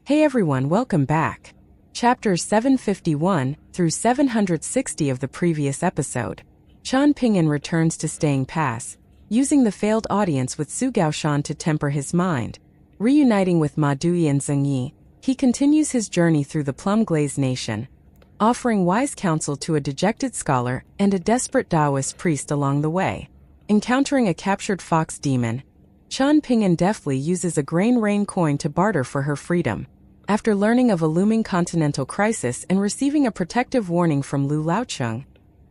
Hey everyone, welcome back. Chapters 751 through 760 of the previous episode. Qian Pingyan returns to Staying Pass, using the failed audience with Su Gaoshan to temper his mind. Reuniting with Ma Duyi and Zheng Yi, he continues his journey through the plum-glazed nation, offering wise counsel to a dejected scholar and a desperate Taoist priest along the way. Encountering a captured fox demon, Qian Pingyan deftly uses a grain rain coin to barter for her freedom. After learning of a looming continental crisis and receiving a protective warning from Lu Laocheng,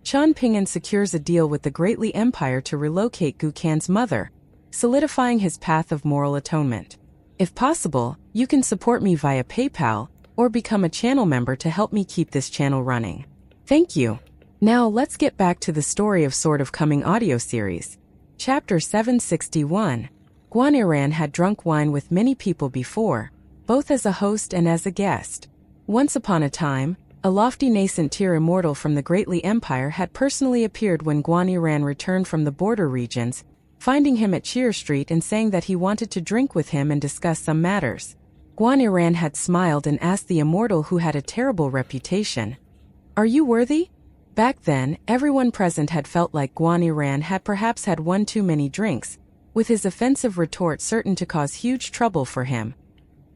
Qian Pingyan secures a deal with the Great Li Empire to relocate Gu Kan's mother, solidifying his path of moral atonement. If possible, you can support me via PayPal or become a channel member to help me keep this channel running. Thank you. Now let's get back to the story of Sword of Coming audio series. Chapter 761. Guan Yiran had drunk wine with many people before, both as a host and as a guest. Once upon a time, a lofty nascent tier immortal from the Great Li Empire had personally appeared when Guan Yiran returned from the border regions, finding him at Cheer Street and saying that he wanted to drink with him and discuss some matters. Guan Yiran had smiled and asked the immortal who had a terrible reputation, "Are you worthy?" Back then, everyone present had felt like Guan Yiran had perhaps had one too many drinks, with his offensive retort certain to cause huge trouble for him.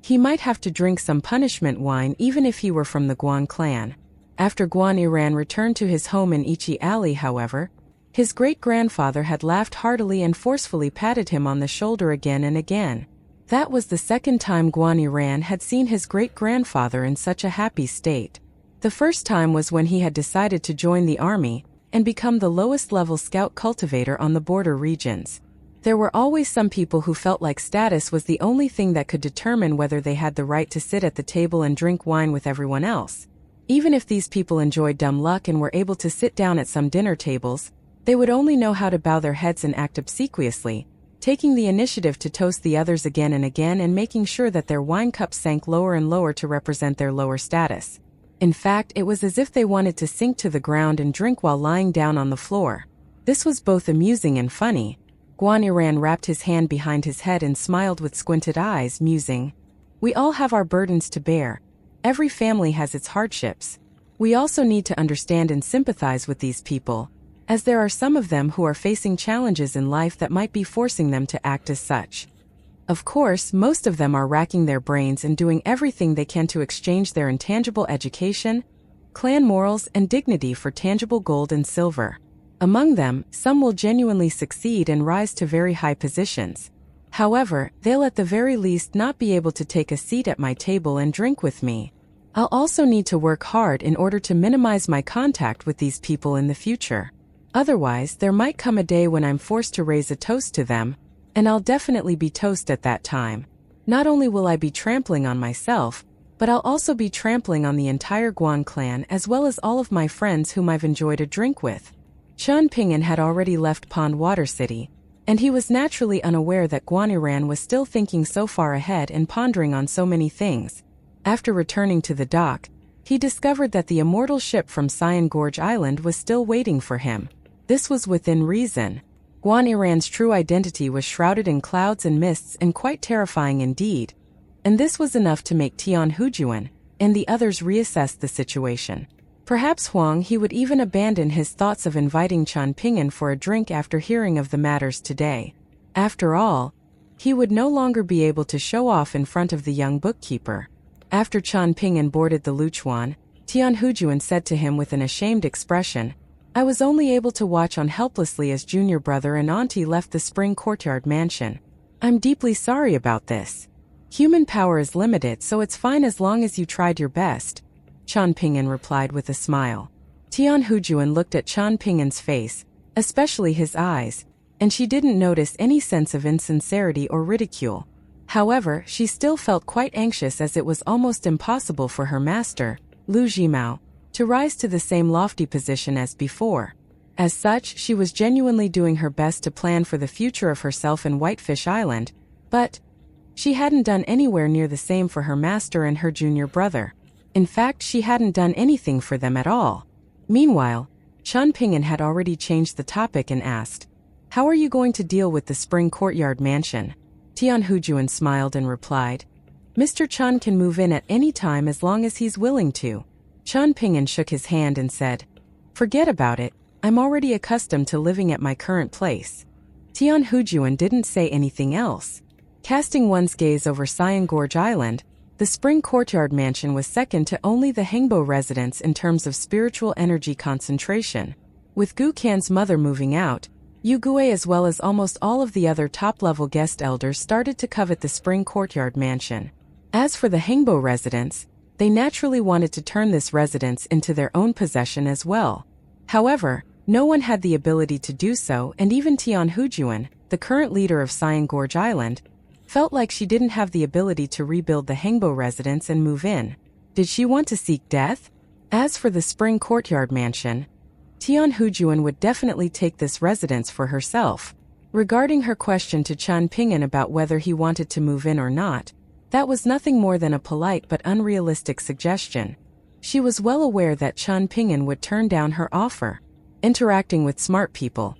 He might have to drink some punishment wine even if he were from the Guan clan. After Guan Yiran returned to his home in Ichi Alley, however, his great-grandfather had laughed heartily and forcefully patted him on the shoulder again and again. That was the second time Guan Yiran had seen his great-grandfather in such a happy state. The first time was when he had decided to join the army and become the lowest-level scout cultivator on the border regions. There were always some people who felt like status was the only thing that could determine whether they had the right to sit at the table and drink wine with everyone else. Even if these people enjoyed dumb luck and were able to sit down at some dinner tables, they would only know how to bow their heads and act obsequiously, taking the initiative to toast the others again and again and making sure that their wine cups sank lower and lower to represent their lower status. In fact, it was as if they wanted to sink to the ground and drink while lying down on the floor. This was both amusing and funny. Guan Yiran wrapped his hand behind his head and smiled with squinted eyes, musing, "We all have our burdens to bear. Every family has its hardships. We also need to understand and sympathize with these people, as there are some of them who are facing challenges in life that might be forcing them to act as such. Of course, most of them are racking their brains and doing everything they can to exchange their intangible education, clan morals, and dignity for tangible gold and silver. Among them, some will genuinely succeed and rise to very high positions. However, they'll at the very least not be able to take a seat at my table and drink with me. I'll also need to work hard in order to minimize my contact with these people in the future. Otherwise, there might come a day when I'm forced to raise a toast to them, and I'll definitely be toast at that time. Not only will I be trampling on myself, but I'll also be trampling on the entire Guan clan as well as all of my friends whom I've enjoyed a drink with." Qian Pingyan had already left Pond Water City, and he was naturally unaware that Guan Yiran was still thinking so far ahead and pondering on so many things. After returning to the dock, he discovered that the immortal ship from Cyan Gorge Island was still waiting for him. This was within reason. Guan Yiran's true identity was shrouded in clouds and mists and quite terrifying indeed, and this was enough to make Tian Hujuan and the others reassess the situation. Perhaps he would even abandon his thoughts of inviting Qian Pingyan for a drink after hearing of the matters today. After all, he would no longer be able to show off in front of the young bookkeeper. After Qian Pingyan boarded the Luchuan, Tian Hujuan said to him with an ashamed expression, "I was only able to watch on helplessly as junior brother and auntie left the Spring Courtyard mansion. I'm deeply sorry about this. Human power is limited, so it's fine as long as you tried your best," Qian Pingyan replied with a smile. Tian Hujuan looked at Qian Pingyan's face, especially his eyes, and she didn't notice any sense of insincerity or ridicule. However, she still felt quite anxious as it was almost impossible for her master, Lu Jimao, to rise to the same lofty position as before. As such, she was genuinely doing her best to plan for the future of herself in Whitefish Island, but she hadn't done anywhere near the same for her master and her junior brother. In fact, she hadn't done anything for them at all. Meanwhile, Qian Pingyan had already changed the topic and asked, "How are you going to deal with the Spring Courtyard mansion?" Tian Hujuan smiled and replied, Mr. Chan can move in at any time as long as he's willing to. Chan Ping'an shook his hand and said, "Forget about it, I'm already accustomed to living at my current place." Tian Hujuan didn't say anything else. Casting one's gaze over Cyan Gorge Island, the Spring Courtyard Mansion was second to only the Hengbo residence in terms of spiritual energy concentration. With Gu Kan's mother moving out, Yu Gui as well as almost all of the other top-level guest elders started to covet the Spring Courtyard Mansion. As for the Hengbo residents, they naturally wanted to turn this residence into their own possession as well. However, no one had the ability to do so, and even Tian Hujuan, the current leader of Cyan Gorge Island, felt like she didn't have the ability to rebuild the Hengbo residence and move in. Did she want to seek death? As for the Spring Courtyard Mansion, Tian Hujuan would definitely take this residence for herself. Regarding her question to Chan Ping'an about whether he wanted to move in or not, that was nothing more than a polite but unrealistic suggestion. She was well aware that Chan Ping'an would turn down her offer. Interacting with smart people,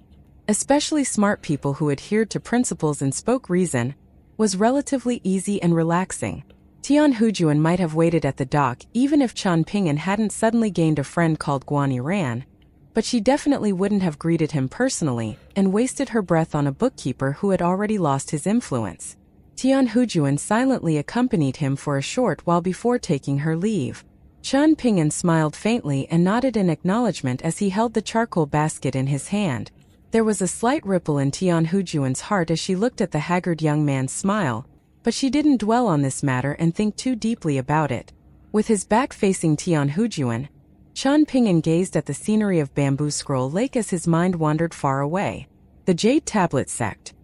especially smart people who adhered to principles and spoke reason, was relatively easy and relaxing. Tian Hujuan might have waited at the dock even if Chan Ping'an hadn't suddenly gained a friend called Guan Ran, but she definitely wouldn't have greeted him personally and wasted her breath on a bookkeeper who had already lost his influence. Tian Hujuan silently accompanied him for a short while before taking her leave. Chan Ping'an smiled faintly and nodded in acknowledgement as he held the charcoal basket in his hand. There was a slight ripple in Tian Hujuan's heart as she looked at the haggard young man's smile, but she didn't dwell on this matter and think too deeply about it. With his back facing Tian Hujuan, Chan Ping'an gazed at the scenery of Bamboo Scroll Lake as his mind wandered far away. The Jade Tablet Sect.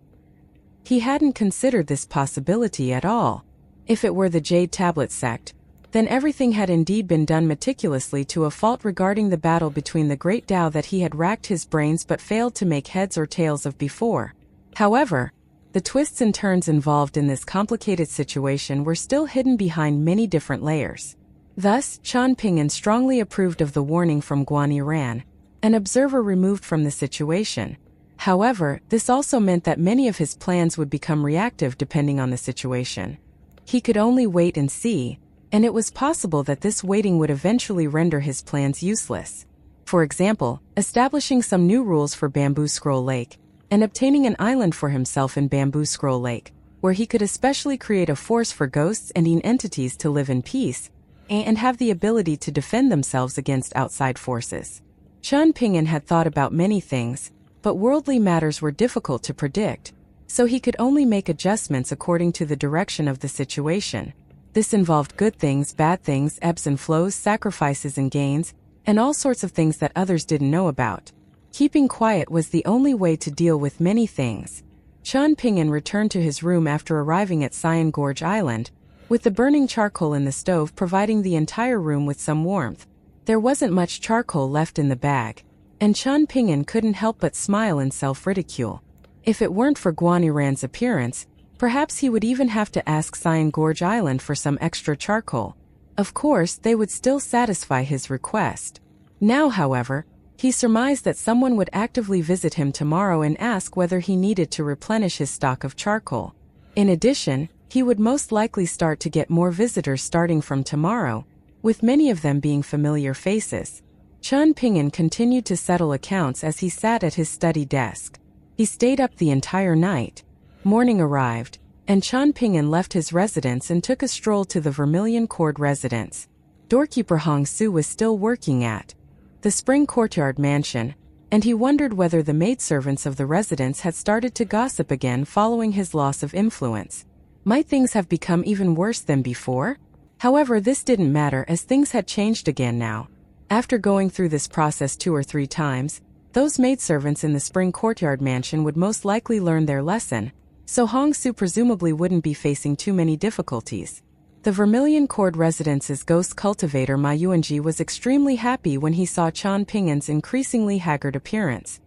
He hadn't considered this possibility at all. If it were the Jade Tablet Sect, then everything had indeed been done meticulously to a fault regarding the battle between the Great Tao that he had racked his brains but failed to make heads or tails of before. However, the twists and turns involved in this complicated situation were still hidden behind many different layers. Thus, Chan Ping'an strongly approved of the warning from Guan Ran, an observer removed from the situation. However, this also meant that many of his plans would become reactive depending on the situation. He could only wait and see, and it was possible that this waiting would eventually render his plans useless. For example, establishing some new rules for Bamboo Scroll Lake, and obtaining an island for himself in Bamboo Scroll Lake, where he could especially create a force for ghosts and entities to live in peace, and have the ability to defend themselves against outside forces. Chan Ping'an had thought about many things, but worldly matters were difficult to predict, so he could only make adjustments according to the direction of the situation. This involved good things, bad things, ebbs and flows, sacrifices and gains, and all sorts of things that others didn't know about. Keeping quiet was the only way to deal with many things. Chan Ping'an returned to his room after arriving at Cyan Gorge Island, with the burning charcoal in the stove providing the entire room with some warmth. There wasn't much charcoal left in the bag, and Chan Ping'an couldn't help but smile in self-ridicule. If it weren't for Guan Ran's appearance, perhaps he would even have to ask Cyan Gorge Island for some extra charcoal. Of course, they would still satisfy his request. Now, however, he surmised that someone would actively visit him tomorrow and ask whether he needed to replenish his stock of charcoal. In addition, he would most likely start to get more visitors starting from tomorrow, with many of them being familiar faces. Chan Ping'an continued to settle accounts as he sat at his study desk. He stayed up the entire night. Morning arrived, and Chan Ping'an left his residence and took a stroll to the Vermilion Court residence. Doorkeeper Hong Su was still working at the Spring Courtyard Mansion, and he wondered whether the maidservants of the residence had started to gossip again following his loss of influence. Might things have become even worse than before? However, this didn't matter as things had changed again now. After going through this process 2 or 3 times, those maidservants in the Spring Courtyard Mansion would most likely learn their lesson, so Hong Su presumably wouldn't be facing too many difficulties. The Vermilion Court Residence's ghost cultivator Ma Yuanji was extremely happy when he saw Chan Ping'an's increasingly haggard appearance.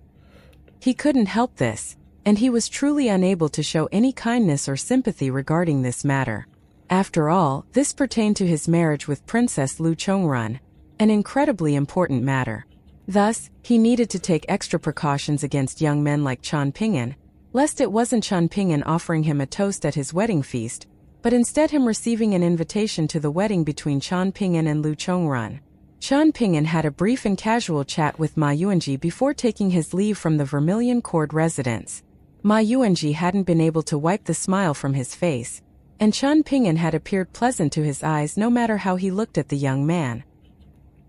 He couldn't help this, and he was truly unable to show any kindness or sympathy regarding this matter. After all, this pertained to his marriage with Princess Lu Chongrun, an incredibly important matter. Thus, he needed to take extra precautions against young men like Chan Ping'an, lest it wasn't Chan Ping'an offering him a toast at his wedding feast, but instead him receiving an invitation to the wedding between Chan Ping'an and Lu Chongrun. Chan Ping'an had a brief and casual chat with Ma Yuanji before taking his leave from the Vermilion Court residence. Ma Yuanji hadn't been able to wipe the smile from his face, and Chan Ping'an had appeared pleasant to his eyes no matter how he looked at the young man.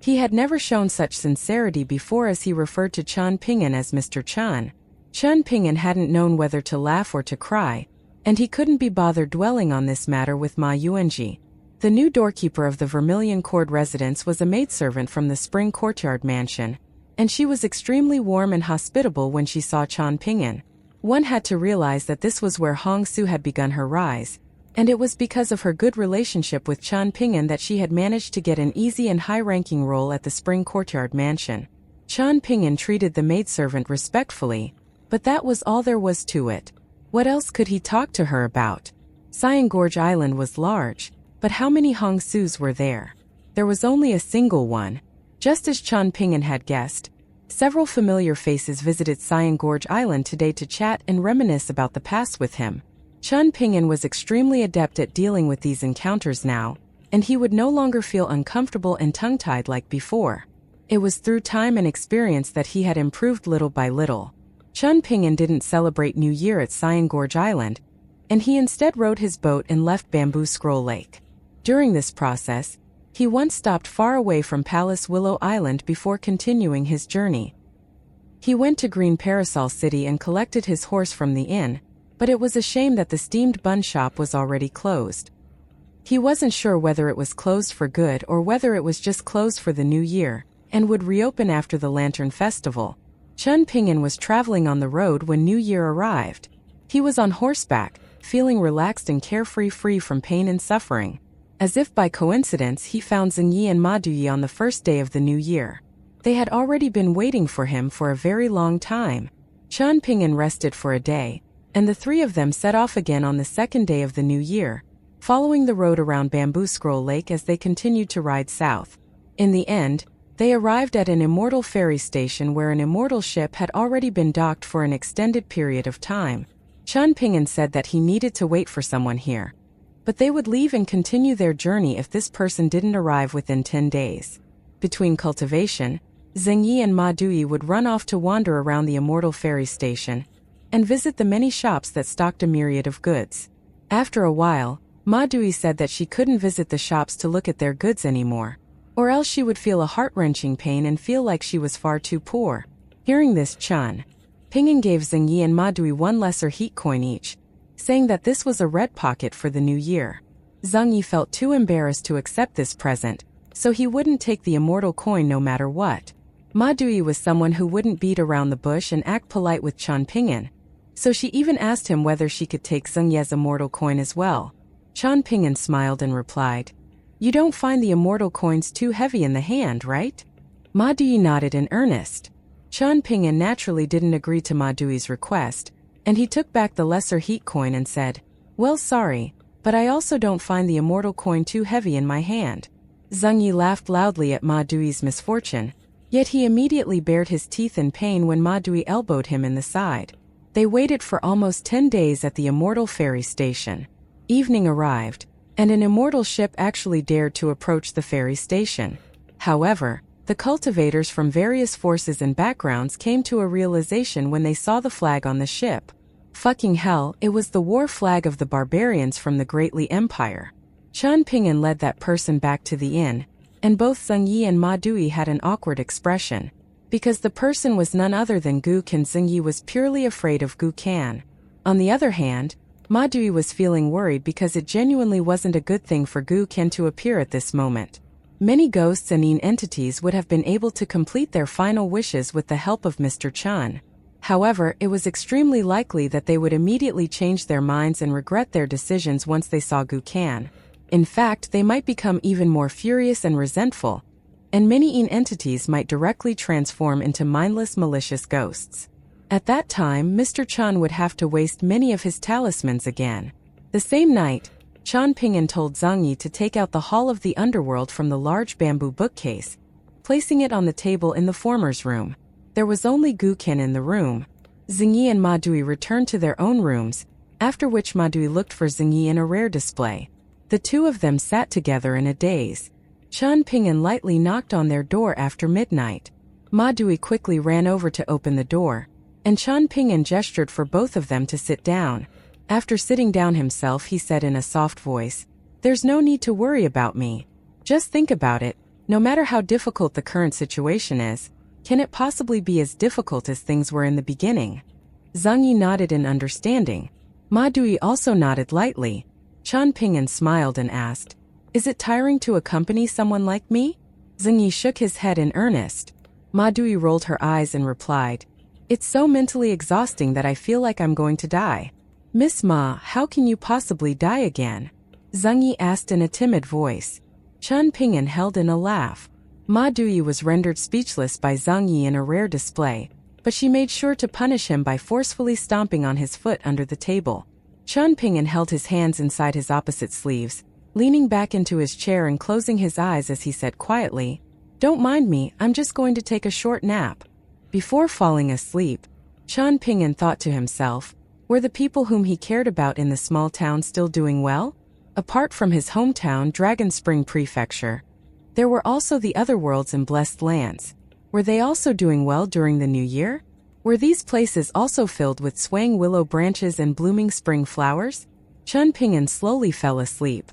He had never shown such sincerity before as he referred to Chan Ping'an as Mr. Chan. Chan Ping'an hadn't known whether to laugh or to cry, and he couldn't be bothered dwelling on this matter with Ma Yuanji. The new doorkeeper of the Vermilion Court residence was a maidservant from the Spring Courtyard mansion, and she was extremely warm and hospitable when she saw Chan Ping'an. One had to realize that this was where Hong Su had begun her rise, and it was because of her good relationship with Chan Ping'an that she had managed to get an easy and high-ranking role at the Spring Courtyard mansion. Chan Ping'an treated the maidservant respectfully, but that was all there was to it. What else could he talk to her about? Cyan Gorge Island was large, but how many Hong Sus were there? There was only a single one. Just as Chan Ping'an had guessed, several familiar faces visited Cyan Gorge Island today to chat and reminisce about the past with him. Chan Ping'an was extremely adept at dealing with these encounters now, and he would no longer feel uncomfortable and tongue-tied like before. It was through time and experience that he had improved little by little. Chan Ping'an didn't celebrate New Year at Cyan Gorge Island, and he instead rowed his boat and left Bamboo Scroll Lake. During this process, he once stopped far away from Palace Willow Island before continuing his journey. He went to Green Parasol City and collected his horse from the inn, but it was a shame that the steamed bun shop was already closed. He wasn't sure whether it was closed for good or whether it was just closed for the new year, and would reopen after the Lantern Festival. Chan Ping'an was traveling on the road when New Year arrived. He was on horseback, feeling relaxed and carefree, free from pain and suffering. As if by coincidence, he found Zhengyi and Ma Duyi on the first day of the new year. They had already been waiting for him for a very long time. Chan Ping'an rested for a day, and the three of them set off again on the second day of the new year, following the road around Bamboo Scroll Lake as they continued to ride south. In the end, they arrived at an immortal ferry station where an immortal ship had already been docked for an extended period of time. Chan Ping'an said that he needed to wait for someone here, but they would leave and continue their journey if this person didn't arrive within 10 days. Between Cultivation, Zhengyi and Ma Duyi would run off to wander around the immortal ferry station and visit the many shops that stocked a myriad of goods. After a while, Ma Duyi said that she couldn't visit the shops to look at their goods anymore, or else she would feel a heart-wrenching pain and feel like she was far too poor. Hearing this, Chan Ping'an gave Zhengyi and Ma Duyi one lesser heat coin each, saying that this was a red pocket for the new year. Zhengyi felt too embarrassed to accept this present, so he wouldn't take the immortal coin no matter what. Ma Duyi was someone who wouldn't beat around the bush and act polite with Chan Ping'an, so she even asked him whether she could take Zhengyi's immortal coin as well. Chan Ping'an smiled and replied, "You don't find the immortal coins too heavy in the hand, right?" Ma Duyi nodded in earnest. Chan Ping'an naturally didn't agree to Ma Duyi's request, and he took back the lesser heat coin and said, "Well, sorry, but I also don't find the immortal coin too heavy in my hand." Zhengyi laughed loudly at Ma Duyi's misfortune, yet he immediately bared his teeth in pain when Ma Duyi elbowed him in the side. They waited for almost 10 days at the immortal ferry station. Evening arrived, and an immortal ship actually dared to approach the ferry station. However, the cultivators from various forces and backgrounds came to a realization when they saw the flag on the ship. Fucking hell, it was the war flag of the barbarians from the Great Li Empire. Chan Ping'an led that person back to the inn, and both Zhengyi and Ma Duyi had an awkward expression. Because the person was none other than Gu Kan, Zhengyi was purely afraid of Gu Kan. On the other hand, Ma Duyi was feeling worried because it genuinely wasn't a good thing for Gu Kan to appear at this moment. Many ghosts and entities would have been able to complete their final wishes with the help of Mr. Chan. However, it was extremely likely that they would immediately change their minds and regret their decisions once they saw Gu Kan. In fact, they might become even more furious and resentful, and many entities might directly transform into mindless, malicious ghosts. At that time, Mr. Chan would have to waste many of his talismans again. The same night, Chan Ping'an told Zhengyi to take out the Hall of the Underworld from the large bamboo bookcase, placing it on the table in the former's room. There was only Gu Kan in the room. Zhengyi and Ma Duyi returned to their own rooms, after which Madui looked for Zingyi in a rare display. The two of them sat together in a daze. Chen Ping'an lightly knocked on their door after midnight. Madui quickly ran over to open the door, and Chen Ping'an gestured for both of them to sit down. After sitting down himself, he said in a soft voice, "There's no need to worry about me. Just think about it. No matter how difficult the current situation is, can it possibly be as difficult as things were in the beginning?" Zhang Yi nodded in understanding. Madui also nodded lightly. Chen Ping'an smiled and asked, "Is it tiring to accompany someone like me?" Zhang Yi shook his head in earnest. Madui rolled her eyes and replied, "It's so mentally exhausting that I feel like I'm going to die." "Miss Ma, how can you possibly die again?" Zhang Yi asked in a timid voice. Chen Ping'an held in a laugh. Madui was rendered speechless by Zhang Yi in a rare display, but she made sure to punish him by forcefully stomping on his foot under the table. Chen Ping'an held his hands inside his opposite sleeves, leaning back into his chair and closing his eyes as he said quietly, "Don't mind me, I'm just going to take a short nap." Before falling asleep, Chen Ping'an thought to himself, were the people whom he cared about in the small town still doing well? Apart from his hometown, Dragon Spring Prefecture, there were also the other worlds and blessed lands. Were they also doing well during the new year? Were these places also filled with swaying willow branches and blooming spring flowers? Chen Ping'an slowly fell asleep.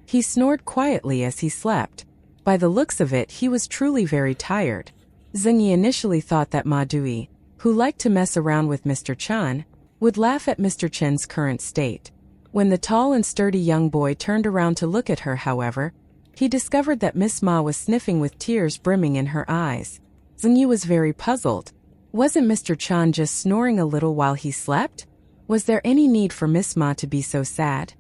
He snored quietly as he slept. By the looks of it, he was truly very tired. Zhang Yi initially thought that Madui, who liked to mess around with Mr. Chen, would laugh at Mr. Chen's current state. When the tall and sturdy young boy turned around to look at her, however, he discovered that Miss Ma was sniffing with tears brimming in her eyes. Zhang Yi was very puzzled. Wasn't Mr. Chen just snoring a little while he slept? Was there any need for Miss Ma to be so sad?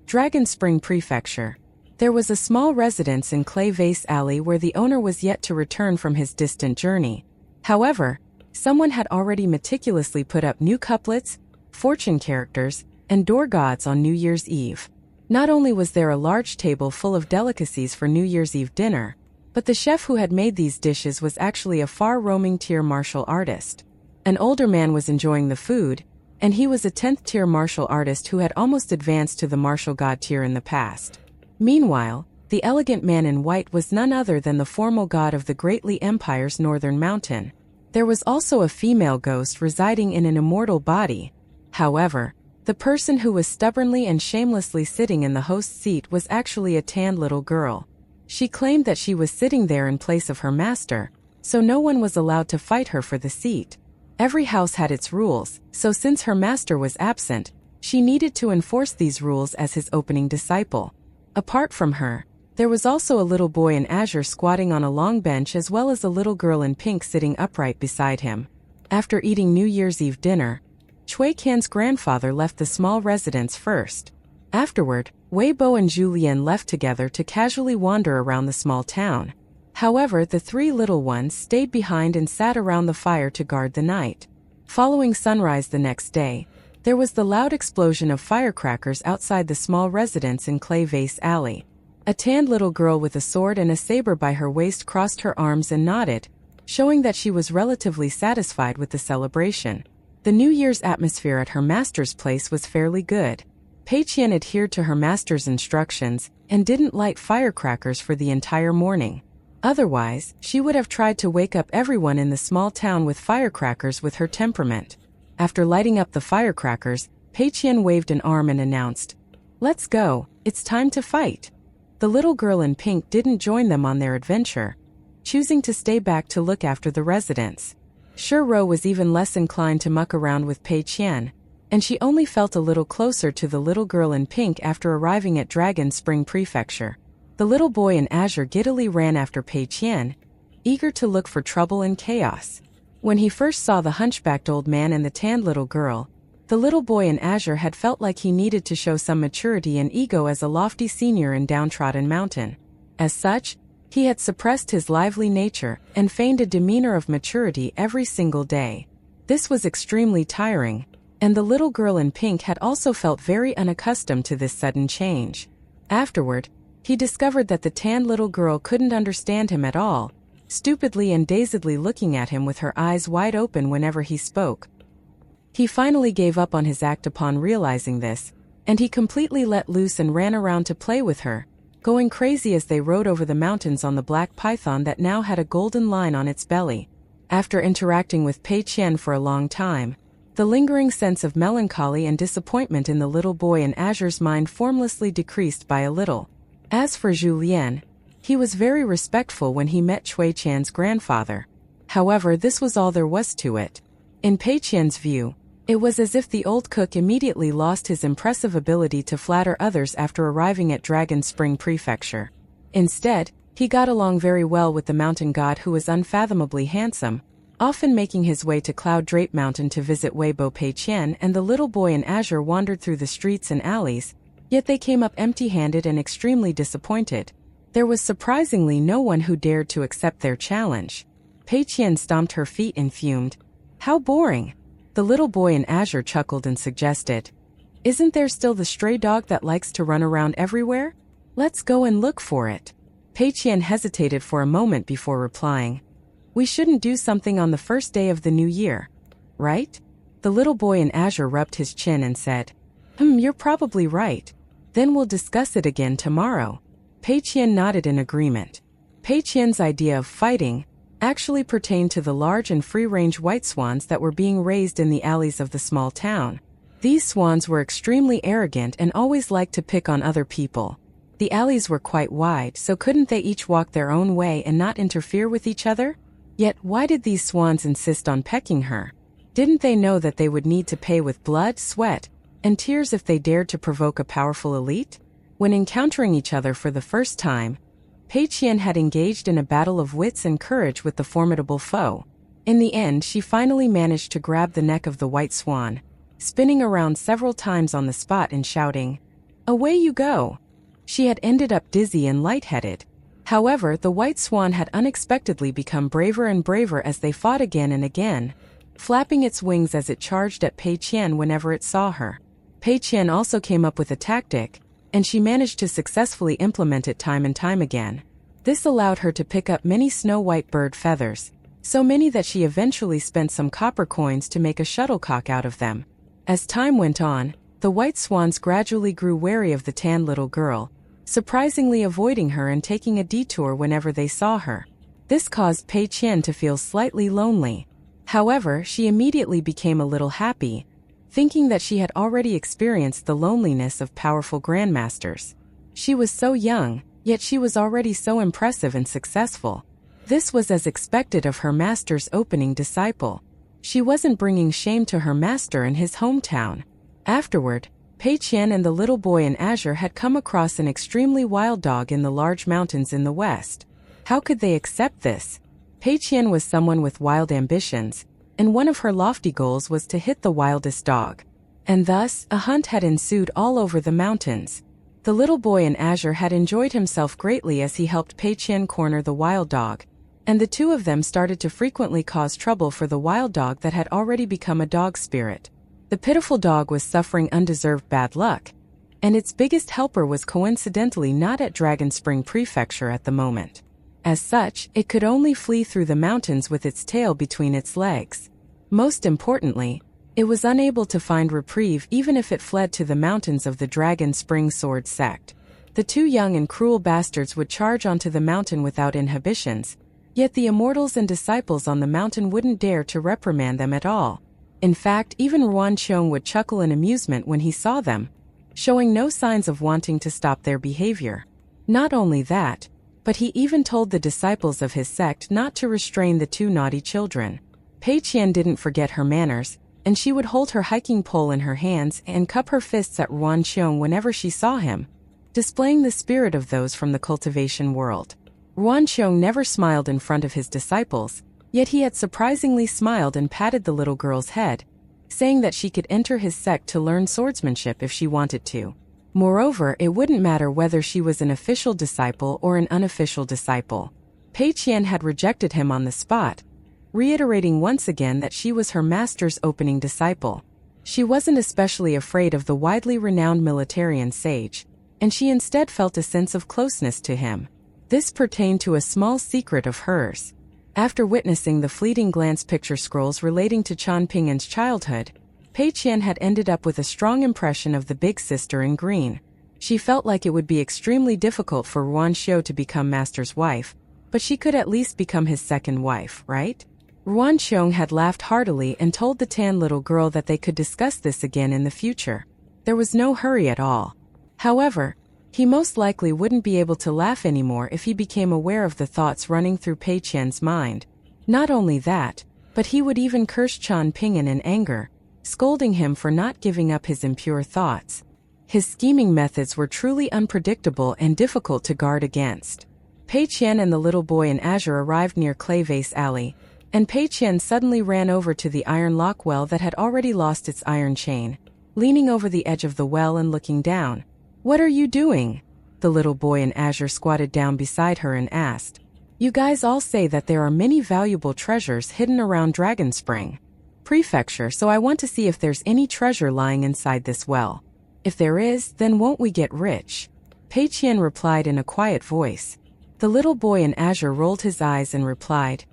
Dragon Spring Prefecture. There was a small residence in Clay Vase Alley where the owner was yet to return from his distant journey. However, someone had already meticulously put up new couplets, fortune characters, and door gods on New Year's Eve. Not only was there a large table full of delicacies for New Year's Eve dinner, but the chef who had made these dishes was actually a far-roaming tier martial artist. An older man was enjoying the food, and he was a 10th tier martial artist who had almost advanced to the martial god tier in the past. Meanwhile, the elegant man in white was none other than the formal god of the Greatly Empire's northern mountain. There was also a female ghost residing in an immortal body. However, the person who was stubbornly and shamelessly sitting in the host's seat was actually a tanned little girl. She claimed that she was sitting there in place of her master, so no one was allowed to fight her for the seat. Every house had its rules, so since her master was absent, she needed to enforce these rules as his opening disciple. Apart from her, there was also a little boy in azure squatting on a long bench as well as a little girl in pink sitting upright beside him. After eating New Year's Eve dinner, Cui Qian's grandfather left the small residence first. Afterward, Wei Bo and Zhu Lian left together to casually wander around the small town. However, the three little ones stayed behind and sat around the fire to guard the night. Following sunrise the next day, there was the loud explosion of firecrackers outside the small residence in Clay Vase Alley. A tanned little girl with a sword and a saber by her waist crossed her arms and nodded, showing that she was relatively satisfied with the celebration. The New Year's atmosphere at her master's place was fairly good. Pei Qian adhered to her master's instructions and didn't light firecrackers for the entire morning. Otherwise, she would have tried to wake up everyone in the small town with firecrackers with her temperament. After lighting up the firecrackers, Pei Qian waved an arm and announced, "Let's go, it's time to fight." The little girl in pink didn't join them on their adventure, choosing to stay back to look after the residents. Shiro was even less inclined to muck around with Pei Qian, and she only felt a little closer to the little girl in pink after arriving at Dragon Spring Prefecture. The little boy in azure giddily ran after Pei Qian, eager to look for trouble and chaos. When he first saw the hunchbacked old man and the tanned little girl, the little boy in azure had felt like he needed to show some maturity and ego as a lofty senior in downtrodden mountain. As such, he had suppressed his lively nature and feigned a demeanor of maturity every single day. This was extremely tiring, and the little girl in pink had also felt very unaccustomed to this sudden change. Afterward, he discovered that the tanned little girl couldn't understand him at all, stupidly and dazedly looking at him with her eyes wide open whenever he spoke. He finally gave up on his act upon realizing this, and he completely let loose and ran around to play with her, going crazy as they rode over the mountains on the black python that now had a golden line on its belly. After interacting with Pei Qian for a long time, the lingering sense of melancholy and disappointment in the little boy in Azure's mind formlessly decreased by a little. As for Zhu Lian, he was very respectful when he met Cui Qian's grandfather. However, this was all there was to it. In Pei Qian's view, it was as if the old cook immediately lost his impressive ability to flatter others after arriving at Dragon Spring Prefecture. Instead, he got along very well with the mountain god who was unfathomably handsome, often making his way to Cloud Drape Mountain to visit Weibo Pei Qian, and the little boy in Azure wandered through the streets and alleys, yet they came up empty-handed and extremely disappointed. There was surprisingly no one who dared to accept their challenge. Pei Qian stomped her feet and fumed. How boring! The little boy in Azure chuckled and suggested, "Isn't there still the stray dog that likes to run around everywhere? Let's go and look for it." Pei Qian hesitated for a moment before replying, "We shouldn't do something on the first day of the new year, right?" The little boy in Azure rubbed his chin and said, You're probably right. Then we'll discuss it again tomorrow." Pei Qian nodded in agreement. Pei Qian's idea of fighting actually pertained to the large and free-range white swans that were being raised in the alleys of the small town. These swans were extremely arrogant and always liked to pick on other people. The alleys were quite wide, so couldn't they each walk their own way and not interfere with each other? Yet why did these swans insist on pecking her? Didn't they know that they would need to pay with blood, sweat, and tears if they dared to provoke a powerful elite? When encountering each other for the first time, Pei Qian had engaged in a battle of wits and courage with the formidable foe. In the end, she finally managed to grab the neck of the white swan, spinning around several times on the spot and shouting, "Away you go!" She had ended up dizzy and lightheaded. However, the white swan had unexpectedly become braver and braver as they fought again and again, flapping its wings as it charged at Pei Qian whenever it saw her. Pei Qian also came up with a tactic, and she managed to successfully implement it time and time again. This allowed her to pick up many snow-white bird feathers, so many that she eventually spent some copper coins to make a shuttlecock out of them. As time went on, the white swans gradually grew wary of the tan little girl, surprisingly avoiding her and taking a detour whenever they saw her. This caused Pei Qian to feel slightly lonely. However, she immediately became a little happy, thinking that she had already experienced the loneliness of powerful grandmasters. She was so young, yet she was already so impressive and successful. This was as expected of her master's opening disciple. She wasn't bringing shame to her master in his hometown. Afterward, Pei Qian and the little boy in Azure had come across an extremely wild dog in the large mountains in the west. How could they accept this? Pei Qian was someone with wild ambitions, and one of her lofty goals was to hit the wildest dog. And thus, a hunt had ensued all over the mountains. The little boy in Azure had enjoyed himself greatly as he helped Pei Qian corner the wild dog, and the two of them started to frequently cause trouble for the wild dog that had already become a dog spirit. The pitiful dog was suffering undeserved bad luck, and its biggest helper was coincidentally not at Dragon Spring Prefecture at the moment. As such, it could only flee through the mountains with its tail between its legs. Most importantly, it was unable to find reprieve even if it fled to the mountains of the Dragon Spring Sword sect. The two young and cruel bastards would charge onto the mountain without inhibitions, yet the immortals and disciples on the mountain wouldn't dare to reprimand them at all. In fact, even Ruan Qiong would chuckle in amusement when he saw them, showing no signs of wanting to stop their behavior. Not only that, but he even told the disciples of his sect not to restrain the two naughty children. Pei Qian didn't forget her manners, and she would hold her hiking pole in her hands and cup her fists at Ruan Qiong whenever she saw him, displaying the spirit of those from the cultivation world. Ruan Qiong never smiled in front of his disciples, yet he had surprisingly smiled and patted the little girl's head, saying that she could enter his sect to learn swordsmanship if she wanted to. Moreover, it wouldn't matter whether she was an official disciple or an unofficial disciple. Pei Qian had rejected him on the spot, reiterating once again that she was her master's opening disciple. She wasn't especially afraid of the widely renowned militarian sage, and she instead felt a sense of closeness to him. This pertained to a small secret of hers. After witnessing the fleeting glance picture scrolls relating to Chan Pingan's childhood, Pei Qian had ended up with a strong impression of the big sister in green. She felt like it would be extremely difficult for Ruan Xiu to become Master's wife, but she could at least become his second wife, right? Ruan Xiong had laughed heartily and told the tan little girl that they could discuss this again in the future. There was no hurry at all. However, he most likely wouldn't be able to laugh anymore if he became aware of the thoughts running through Pei Qian's mind. Not only that, but he would even curse Chan Ping'an in anger, scolding him for not giving up his impure thoughts. His scheming methods were truly unpredictable and difficult to guard against. Pei Qian and the little boy in azure arrived near Clay Vase Alley, and Pei Qian suddenly ran over to the iron lock well that had already lost its iron chain, leaning over the edge of the well and looking down. "What are you doing?" The little boy in azure squatted down beside her and asked. "You guys all say that there are many valuable treasures hidden around Dragon Spring Prefecture, so I want to see if there's any treasure lying inside this well. If there is, then won't we get rich?" Pei Qian replied in a quiet voice. The little boy in azure rolled his eyes and replied,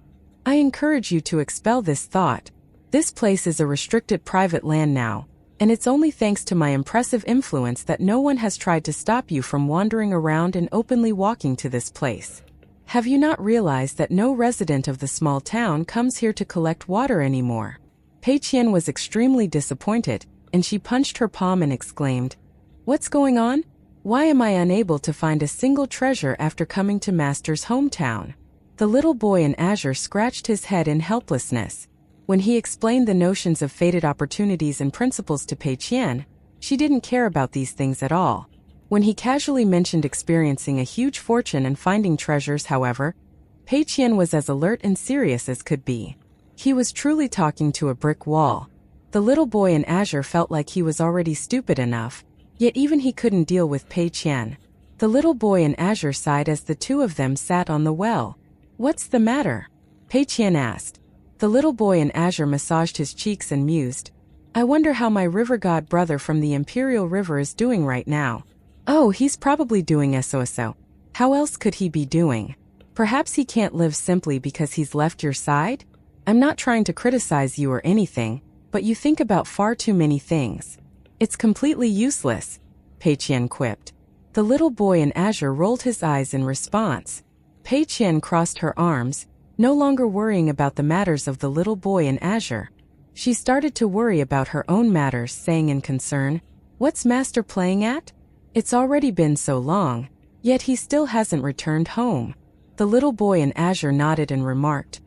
"I encourage you to expel this thought. This place is a restricted private land now, and it's only thanks to my impressive influence that no one has tried to stop you from wandering around and openly walking to this place. Have you not realized that no resident of the small town comes here to collect water anymore?" Pei Qian was extremely disappointed, and she punched her palm and exclaimed, "What's going on? Why am I unable to find a single treasure after coming to Master's hometown?" The little boy in azure scratched his head in helplessness. When he explained the notions of fated opportunities and principles to Pei Qian, she didn't care about these things at all. When he casually mentioned experiencing a huge fortune and finding treasures, however, Pei Qian was as alert and serious as could be. He was truly talking to a brick wall. The little boy in azure felt like he was already stupid enough, yet even he couldn't deal with Pei Qian. The little boy in azure sighed as the two of them sat on the well. "What's the matter?" Pei Qian asked. The little boy in azure massaged his cheeks and mused, "I wonder how my river god brother from the Imperial River is doing right now. Oh, he's probably doing so. How else could he be doing? Perhaps he can't live simply because he's left your side? I'm not trying to criticize you or anything, but you think about far too many things. It's completely useless," Pei Qian quipped. The little boy in azure rolled his eyes in response. Pei Qian crossed her arms, no longer worrying about the matters of the little boy in azure. She started to worry about her own matters, saying in concern, "What's Master playing at? It's already been so long, yet he still hasn't returned home." The little boy in azure nodded and remarked,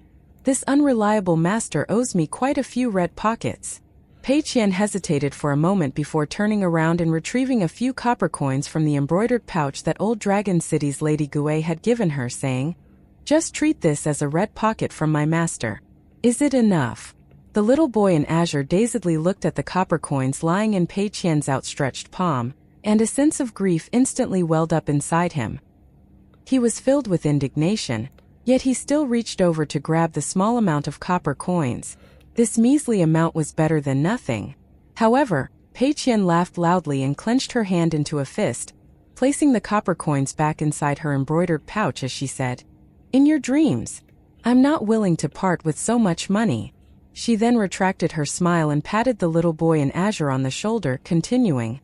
"This unreliable master owes me quite a few red pockets." Pei Qian hesitated for a moment before turning around and retrieving a few copper coins from the embroidered pouch that Old Dragon City's Lady Gui had given her, saying, "Just treat this as a red pocket from my master. Is it enough?" The little boy in azure dazedly looked at the copper coins lying in Pei Qian's outstretched palm, and a sense of grief instantly welled up inside him. He was filled with indignation, yet he still reached over to grab the small amount of copper coins. This measly amount was better than nothing. However, Pei Qian laughed loudly and clenched her hand into a fist, placing the copper coins back inside her embroidered pouch as she said, "In your dreams. I'm not willing to part with so much money." She then retracted her smile and patted the little boy in azure on the shoulder, continuing,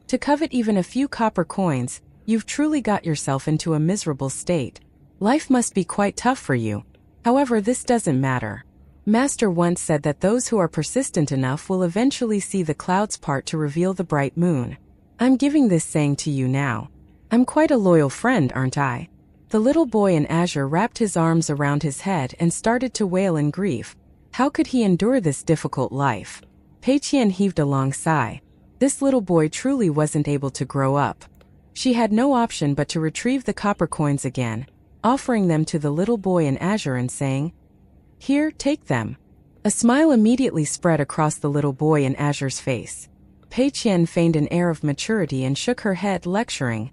"To covet even a few copper coins, you've truly got yourself into a miserable state. Life must be quite tough for you. However, this doesn't matter. Master once said that those who are persistent enough will eventually see the clouds part to reveal the bright moon. I'm giving this saying to you now. I'm quite a loyal friend, aren't I?" The little boy in azure wrapped his arms around his head and started to wail in grief. How could he endure this difficult life? Pei Qian heaved a long sigh. This little boy truly wasn't able to grow up. She had no option but to retrieve the copper coins again, offering them to the little boy in azure and saying, "Here, take them." A smile immediately spread across the little boy in azure's face. Pei Qian feigned an air of maturity and shook her head, lecturing,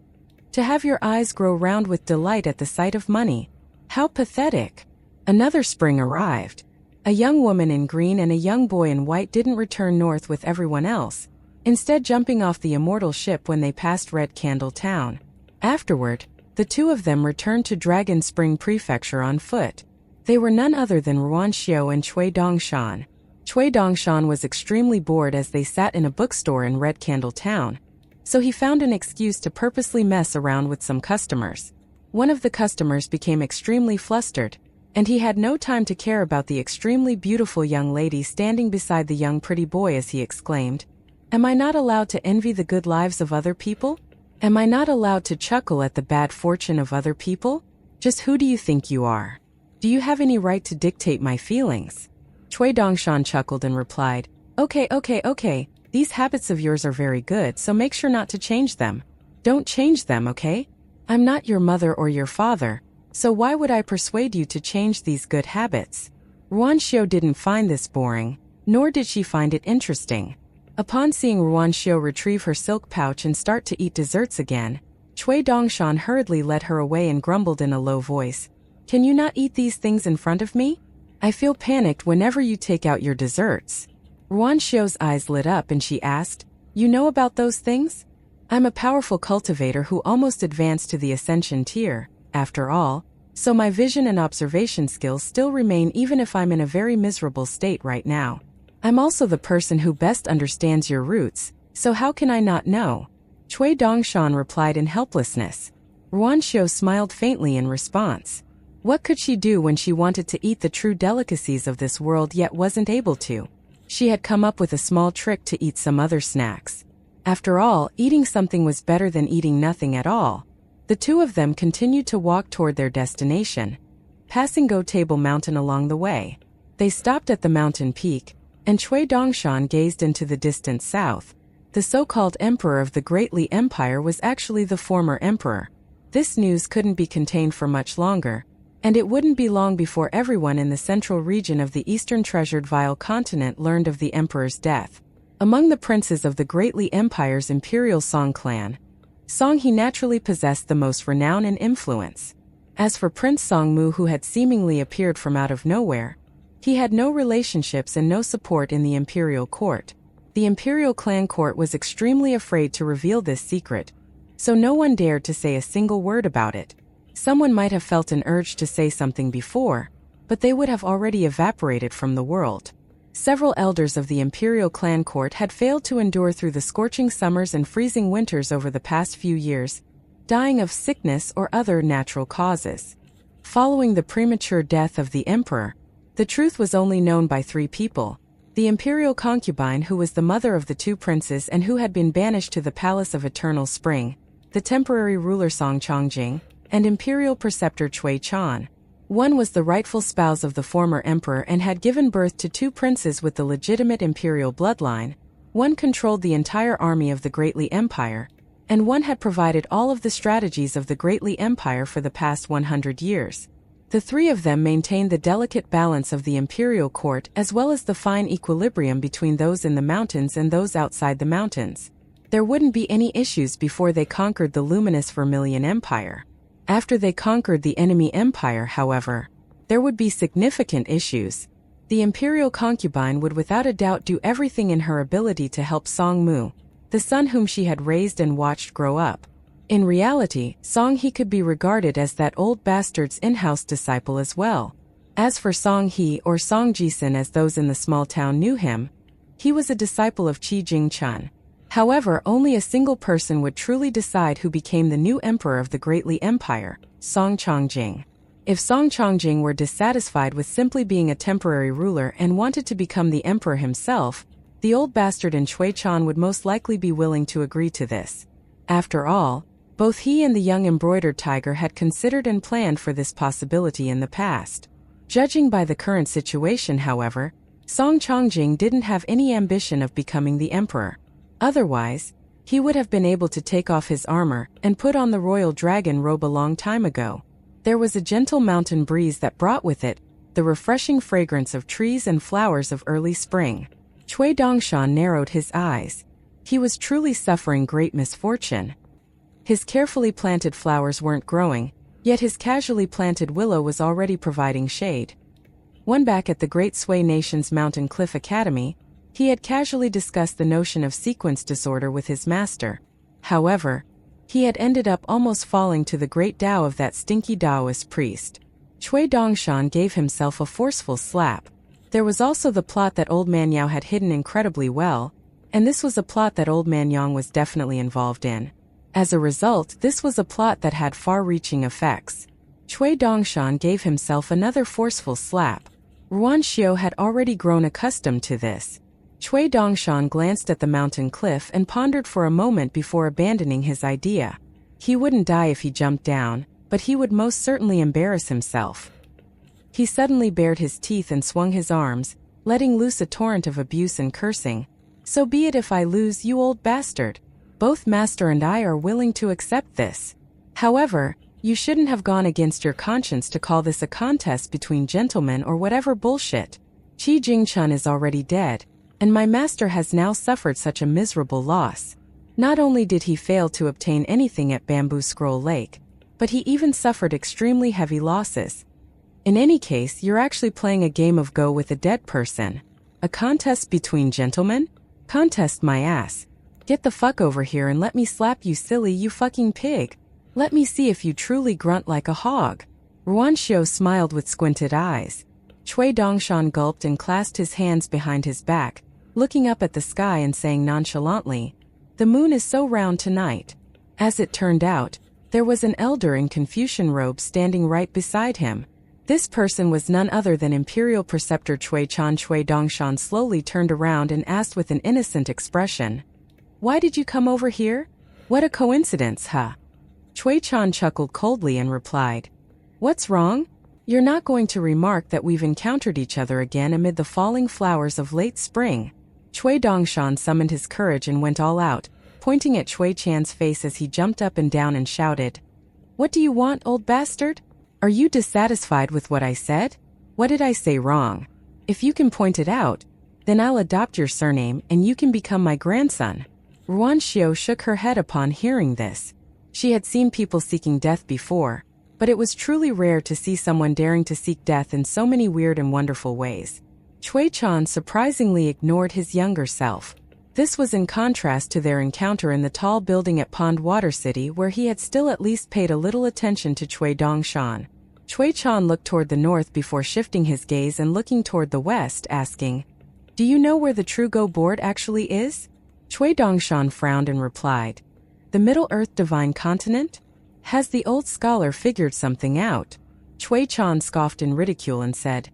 "To have your eyes grow round with delight at the sight of money. How pathetic." Another spring arrived. A young woman in green and a young boy in white didn't return north with everyone else, instead jumping off the immortal ship when they passed Red Candle Town. Afterward, the two of them returned to Dragon Spring Prefecture on foot. They were none other than Ruan Xiu and Cui Dongshan. Cui Dongshan was extremely bored as they sat in a bookstore in Red Candle Town, so he found an excuse to purposely mess around with some customers. One of the customers became extremely flustered, and he had no time to care about the extremely beautiful young lady standing beside the young pretty boy as he exclaimed, "Am I not allowed to envy the good lives of other people? Am I not allowed to chuckle at the bad fortune of other people? Just who do you think you are? Do you have any right to dictate my feelings?" Cui Dongshan chuckled and replied, Okay. These habits of yours are very good, so make sure not to change them. Don't change them, okay? I'm not your mother or your father, so why would I persuade you to change these good habits?" Ruanxiu didn't find this boring, nor did she find it interesting. Upon seeing Ruanxiu retrieve her silk pouch and start to eat desserts again, Cui Dongshan hurriedly led her away and grumbled in a low voice, "Can you not eat these things in front of me? I feel panicked whenever you take out your desserts." Ruanxiu's eyes lit up and she asked, "You know about those things? I'm a powerful cultivator who almost advanced to the ascension tier, after all, so my vision and observation skills still remain even if I'm in a very miserable state right now. I'm also the person who best understands your roots, so how can I not know?" Cui Dongshan replied in helplessness. Ruanxiu smiled faintly in response. What could she do when she wanted to eat the true delicacies of this world yet wasn't able to? She had come up with a small trick to eat some other snacks. After all, eating something was better than eating nothing at all. The two of them continued to walk toward their destination, passing Go Table Mountain along the way. They stopped at the mountain peak, and Cui Dongshan gazed into the distant south. The so-called emperor of the Great Li Empire was actually the former emperor. This news couldn't be contained for much longer, and it wouldn't be long before everyone in the central region of the Eastern Treasured Vile Continent learned of the emperor's death. Among the princes of the Great Li Empire's imperial Song clan, Song He naturally possessed the most renown and influence. As for Prince Song Mu, who had seemingly appeared from out of nowhere, he had no relationships and no support in the imperial court. The imperial clan court was extremely afraid to reveal this secret, so no one dared to say a single word about it. Someone might have felt an urge to say something before, but they would have already evaporated from the world. Several elders of the imperial clan court had failed to endure through the scorching summers and freezing winters over the past few years, dying of sickness or other natural causes. Following the premature death of the emperor, the truth was only known by 3 people: the imperial concubine who was the mother of the 2 princes and who had been banished to the Palace of Eternal Spring, the temporary ruler Song Chongjing, and imperial preceptor Cui Chan. One was the rightful spouse of the former emperor and had given birth to 2 princes with the legitimate imperial bloodline. One controlled the entire army of the Great Li Empire, and one had provided all of the strategies of the Great Li Empire for the past 100 years. The 3 of them maintained the delicate balance of the imperial court as well as the fine equilibrium between those in the mountains and those outside the mountains. There wouldn't be any issues before they conquered the luminous Vermilion Empire. After they conquered the enemy empire, however, there would be significant issues. The imperial concubine would without a doubt do everything in her ability to help Song Mu, the son whom she had raised and watched grow up. In reality, Song He could be regarded as that old bastard's in-house disciple as well. As for Song He, or Song Jisun as those in the small town knew him, he was a disciple of Qi Jingchun. However, only a single person would truly decide who became the new emperor of the Great Li Empire, Song Chongjing. If Song Chongjing were dissatisfied with simply being a temporary ruler and wanted to become the emperor himself, the old bastard in Cui Chan would most likely be willing to agree to this. After all, both he and the young embroidered tiger had considered and planned for this possibility in the past. Judging by the current situation, however, Song Chongjing didn't have any ambition of becoming the emperor. Otherwise, he would have been able to take off his armor and put on the royal dragon robe a long time ago. There was a gentle mountain breeze that brought with it the refreshing fragrance of trees and flowers of early spring. Cui Dongshan narrowed his eyes. He was truly suffering great misfortune. His carefully planted flowers weren't growing, yet his casually planted willow was already providing shade. One back at the Great Sui Nation's Mountain Cliff Academy, he had casually discussed the notion of sequence disorder with his master. However, he had ended up almost falling to the great Tao of that stinky Taoist priest. Cui Dongshan gave himself a forceful slap. There was also the plot that Old Man Yao had hidden incredibly well, and this was a plot that Old Man Yang was definitely involved in. As a result, this was a plot that had far-reaching effects. Cui Dongshan gave himself another forceful slap. Ruan Xiao had already grown accustomed to this. Cui Dongshan glanced at the mountain cliff and pondered for a moment before abandoning his idea. He wouldn't die if he jumped down, but he would most certainly embarrass himself. He suddenly bared his teeth and swung his arms, letting loose a torrent of abuse and cursing. So be it if I lose, you old bastard. Both Master and I are willing to accept this. However, you shouldn't have gone against your conscience to call this a contest between gentlemen or whatever bullshit. Qi Jingchun is already dead, and my master has now suffered such a miserable loss. Not only did he fail to obtain anything at Bamboo Scroll Lake, but he even suffered extremely heavy losses. In any case, you're actually playing a game of Go with a dead person. A contest between gentlemen? Contest my ass. Get the fuck over here and let me slap you silly, you fucking pig. Let me see if you truly grunt like a hog. Ruan Xiao smiled with squinted eyes. Cui Dongshan gulped and clasped his hands behind his back, looking up at the sky and saying nonchalantly, "The moon is so round tonight." As it turned out, there was an elder in Confucian robes standing right beside him. This person was none other than Imperial Preceptor Cui Chan. Cui Dongshan slowly turned around and asked with an innocent expression, "Why did you come over here? What a coincidence, huh?" Cui Chan chuckled coldly and replied, "What's wrong? You're not going to remark that we've encountered each other again amid the falling flowers of late spring." Cui Dongshan summoned his courage and went all out, pointing at Cui Chan's face as he jumped up and down and shouted, "What do you want, old bastard? Are you dissatisfied with what I said? What did I say wrong? If you can point it out, then I'll adopt your surname and you can become my grandson." Ruan Xiao shook her head upon hearing this. She had seen people seeking death before, but it was truly rare to see someone daring to seek death in so many weird and wonderful ways. Cui Chan surprisingly ignored his younger self. This was in contrast to their encounter in the tall building at Pond Water City, where he had still at least paid a little attention to Cui Dongshan. Cui Chan looked toward the north before shifting his gaze and looking toward the west, asking, "Do you know where the True Go board actually is?" Cui Dongshan frowned and replied, "The Middle Earth Divine Continent? Has the old scholar figured something out?" Cui Chan scoffed in ridicule and said,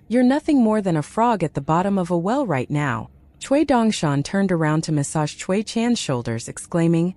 "You're nothing more than a frog at the bottom of a well right now." Cui Dongshan turned around to massage Cui Chan's shoulders, exclaiming,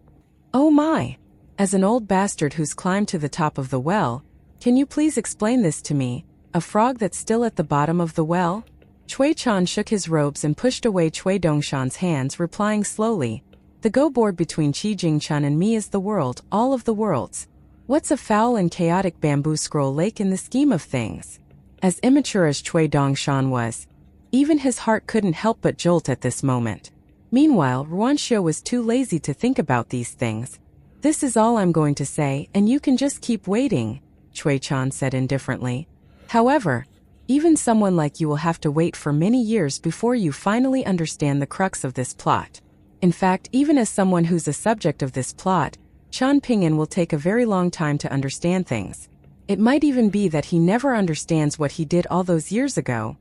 "Oh my! As an old bastard who's climbed to the top of the well, can you please explain this to me? A frog that's still at the bottom of the well?" Cui Chan shook his robes and pushed away Cui Dongshan's hands, replying slowly, "The go board between Qi Jingchun and me is the world, all of the worlds. What's a foul and chaotic Bamboo Scroll Lake in the scheme of things?" As immature as Cui Dongshan was, even his heart couldn't help but jolt at this moment. Meanwhile, Ruan Xiao was too lazy to think about these things. "This is all I'm going to say, and you can just keep waiting," Cui Chan said indifferently. "However, even someone like you will have to wait for many years before you finally understand the crux of this plot. In fact, even as someone who's a subject of this plot, Chan Ping'an will take a very long time to understand things. It might even be that he never understands what he did all those years ago.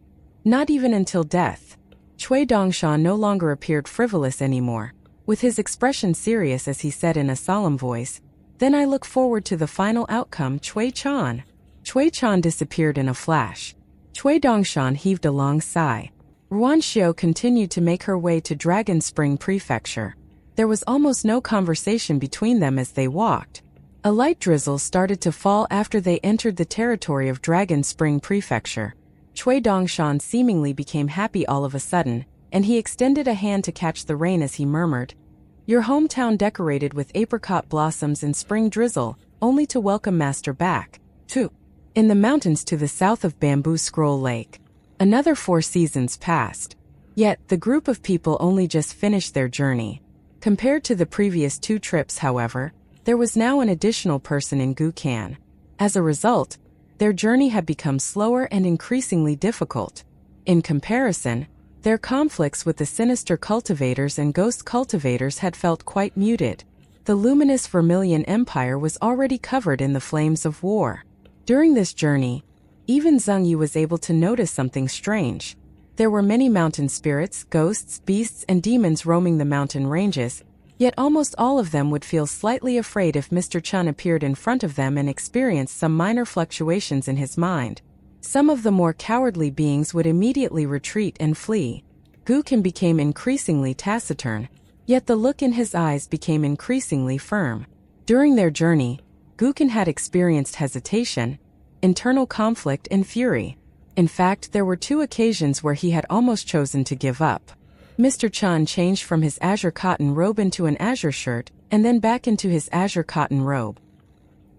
Not even until death." Cui Dongshan no longer appeared frivolous anymore. With his expression serious as he said in a solemn voice, "Then I look forward to the final outcome, Cui Chan." Cui Chan disappeared in a flash. Cui Dongshan heaved a long sigh. Ruan Xiao continued to make her way to Dragon Spring Prefecture. There was almost no conversation between them as they walked. A light drizzle started to fall after they entered the territory of Dragon Spring Prefecture. Cui Dongshan seemingly became happy all of a sudden, and he extended a hand to catch the rain as he murmured, "Your hometown decorated with apricot blossoms and spring drizzle, only to welcome Master back, too." In the mountains to the south of Bamboo Scroll Lake, another 4 seasons passed. Yet, the group of people only just finished their journey. Compared to the previous 2 trips, however, there was now an additional person in Gukan. As a result, their journey had become slower and increasingly difficult. In comparison, their conflicts with the sinister cultivators and ghost cultivators had felt quite muted. The luminous Vermilion Empire was already covered in the flames of war. During this journey, even Zheng Yu was able to notice something strange. There were many mountain spirits, ghosts, beasts, and demons roaming the mountain ranges, yet almost all of them would feel slightly afraid if Mr. Chun appeared in front of them and experienced some minor fluctuations in his mind. Some of the more cowardly beings would immediately retreat and flee. Gukan became increasingly taciturn, yet the look in his eyes became increasingly firm. During their journey, Gukan had experienced hesitation, internal conflict, and fury. In fact, there were 2 occasions where he had almost chosen to give up. Mr. Chun changed from his azure cotton robe into an azure shirt, and then back into his azure cotton robe.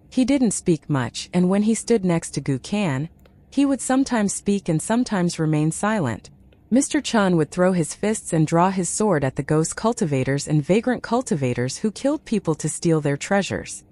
He didn't speak much, and when he stood next to Gukan, he would sometimes speak and sometimes remain silent. Mr. Chun would throw his fists and draw his sword at the ghost cultivators and vagrant cultivators who killed people to steal their treasures.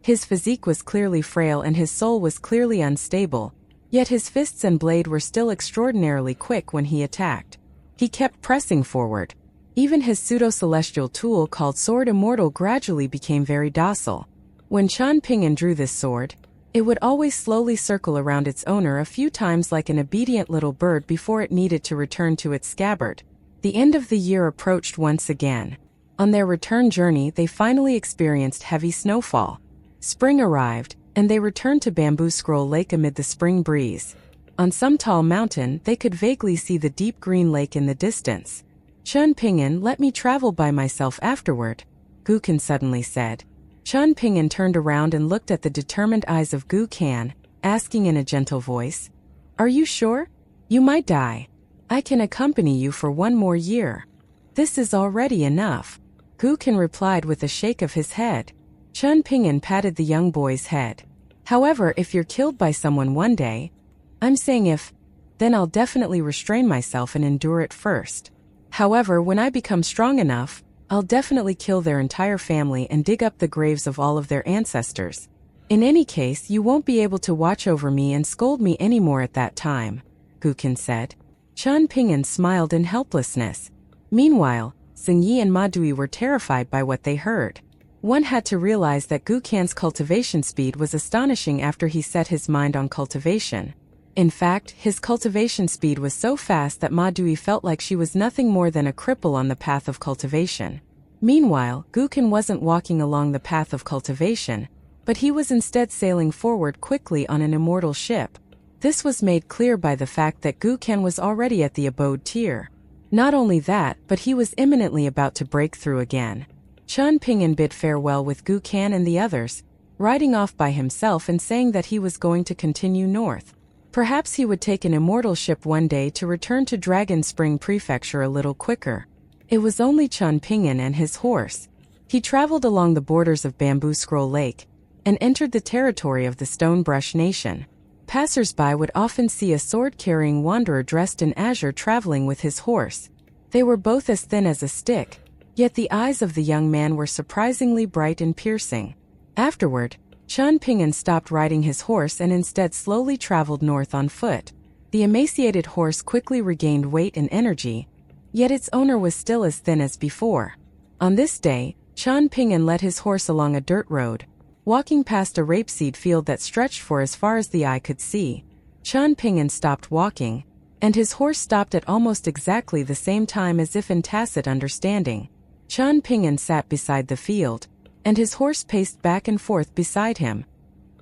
His physique was clearly frail and his soul was clearly unstable, yet his fists and blade were still extraordinarily quick when he attacked. He kept pressing forward. Even his pseudo-celestial tool called Sword Immortal gradually became very docile. When Chun Ping drew this sword, it would always slowly circle around its owner a few times like an obedient little bird before it needed to return to its scabbard. The end of the year approached once again. On their return journey, they finally experienced heavy snowfall. Spring arrived, and they returned to Bamboo Scroll Lake amid the spring breeze. On some tall mountain, they could vaguely see the deep green lake in the distance. Chun Ping, let me travel by myself afterward, Gukan suddenly said. Chun Ping turned around and looked at the determined eyes of Gukan, asking in a gentle voice, "Are you sure? You might die. I can accompany you for 1 more year." "This is already enough," Gukan replied with a shake of his head. Chun Ping patted the young boy's head. "However, if you're killed by someone one day, I'm saying if, then I'll definitely restrain myself and endure it first. However, when I become strong enough, I'll definitely kill their entire family and dig up the graves of all of their ancestors. In any case, you won't be able to watch over me and scold me anymore at that time," Gukan said. Chun Ping smiled in helplessness. Meanwhile, Xingyi and Ma Dui were terrified by what they heard. One had to realize that Gukan's cultivation speed was astonishing after he set his mind on cultivation. In fact, his cultivation speed was so fast that Ma Dui felt like she was nothing more than a cripple on the path of cultivation. Meanwhile, Gukan wasn't walking along the path of cultivation, but he was instead sailing forward quickly on an immortal ship. This was made clear by the fact that Gukan was already at the abode tier. Not only that, but he was imminently about to break through again. Chun Ping bid farewell with Gukan and the others, riding off by himself and saying that he was going to continue north. Perhaps he would take an immortal ship one day to return to Dragon Spring Prefecture a little quicker. It was only Chun Ping and his horse. He traveled along the borders of Bamboo Scroll Lake and entered the territory of the Stonebrush Nation. Passers-by would often see a sword-carrying wanderer dressed in azure traveling with his horse. They were both as thin as a stick, yet the eyes of the young man were surprisingly bright and piercing. Afterward, Chun Ping stopped riding his horse and instead slowly traveled north on foot. The emaciated horse quickly regained weight and energy, yet its owner was still as thin as before. On this day, Chun Ping led his horse along a dirt road, walking past a rapeseed field that stretched for as far as the eye could see. Chun Ping stopped walking, and his horse stopped at almost exactly the same time as if in tacit understanding. Chun Ping sat beside the field, and his horse paced back and forth beside him.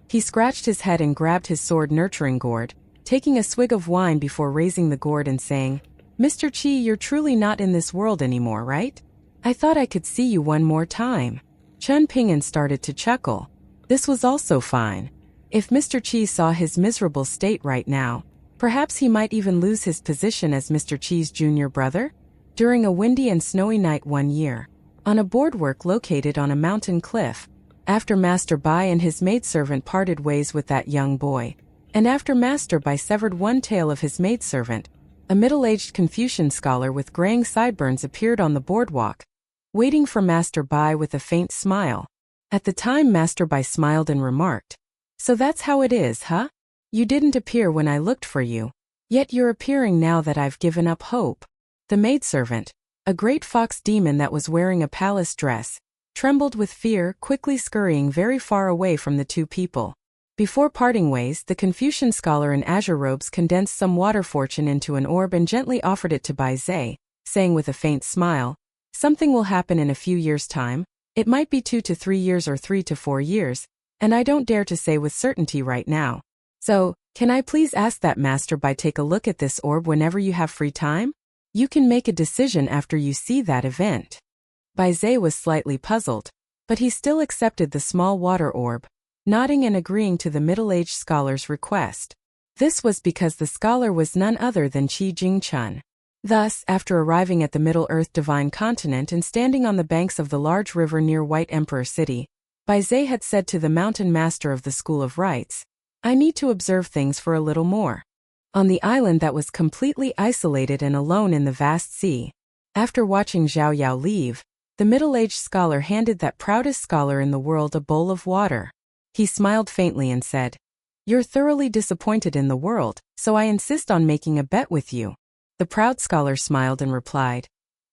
He scratched his head and grabbed his sword nurturing gourd, taking a swig of wine before raising the gourd and saying, "Mr. Chi, you're truly not in this world anymore, right? I thought I could see you one more time." Chun Ping started to chuckle. This was also fine. If Mr. Chi saw his miserable state right now, perhaps he might even lose his position as Mr. Chi's junior brother. During a windy and snowy night one year, on a boardwalk located on a mountain cliff, after Master Bai and his maidservant parted ways with that young boy, and after Master Bai severed one tail of his maidservant, a middle-aged Confucian scholar with graying sideburns appeared on the boardwalk, waiting for Master Bai with a faint smile. At the time, Master Bai smiled and remarked, "So that's how it is, huh? You didn't appear when I looked for you, yet you're appearing now that I've given up hope." The maidservant, a great fox demon that was wearing a palace dress, trembled with fear, quickly scurrying very far away from the two people. Before parting ways, the Confucian scholar in azure robes condensed some water fortune into an orb and gently offered it to Bai Zhe, saying with a faint smile, "Something will happen in a few years' time. It might be 2 to 3 years or 3 to 4 years, and I don't dare to say with certainty right now. So, can I please ask that Master Bai take a look at this orb whenever you have free time? You can make a decision after you see that event." Bai Zhe was slightly puzzled, but he still accepted the small water orb, nodding and agreeing to the middle-aged scholar's request. This was because the scholar was none other than Qi Jingchun. Thus, after arriving at the Middle-earth Divine Continent and standing on the banks of the large river near White Emperor City, Bai Zhe had said to the mountain master of the School of Rites, "I need to observe things for a little more." On the island that was completely isolated and alone in the vast sea, after watching Zhao Yao leave, the middle-aged scholar handed that proudest scholar in the world a bowl of water. He smiled faintly and said, "You're thoroughly disappointed in the world, so I insist on making a bet with you." The proud scholar smiled and replied,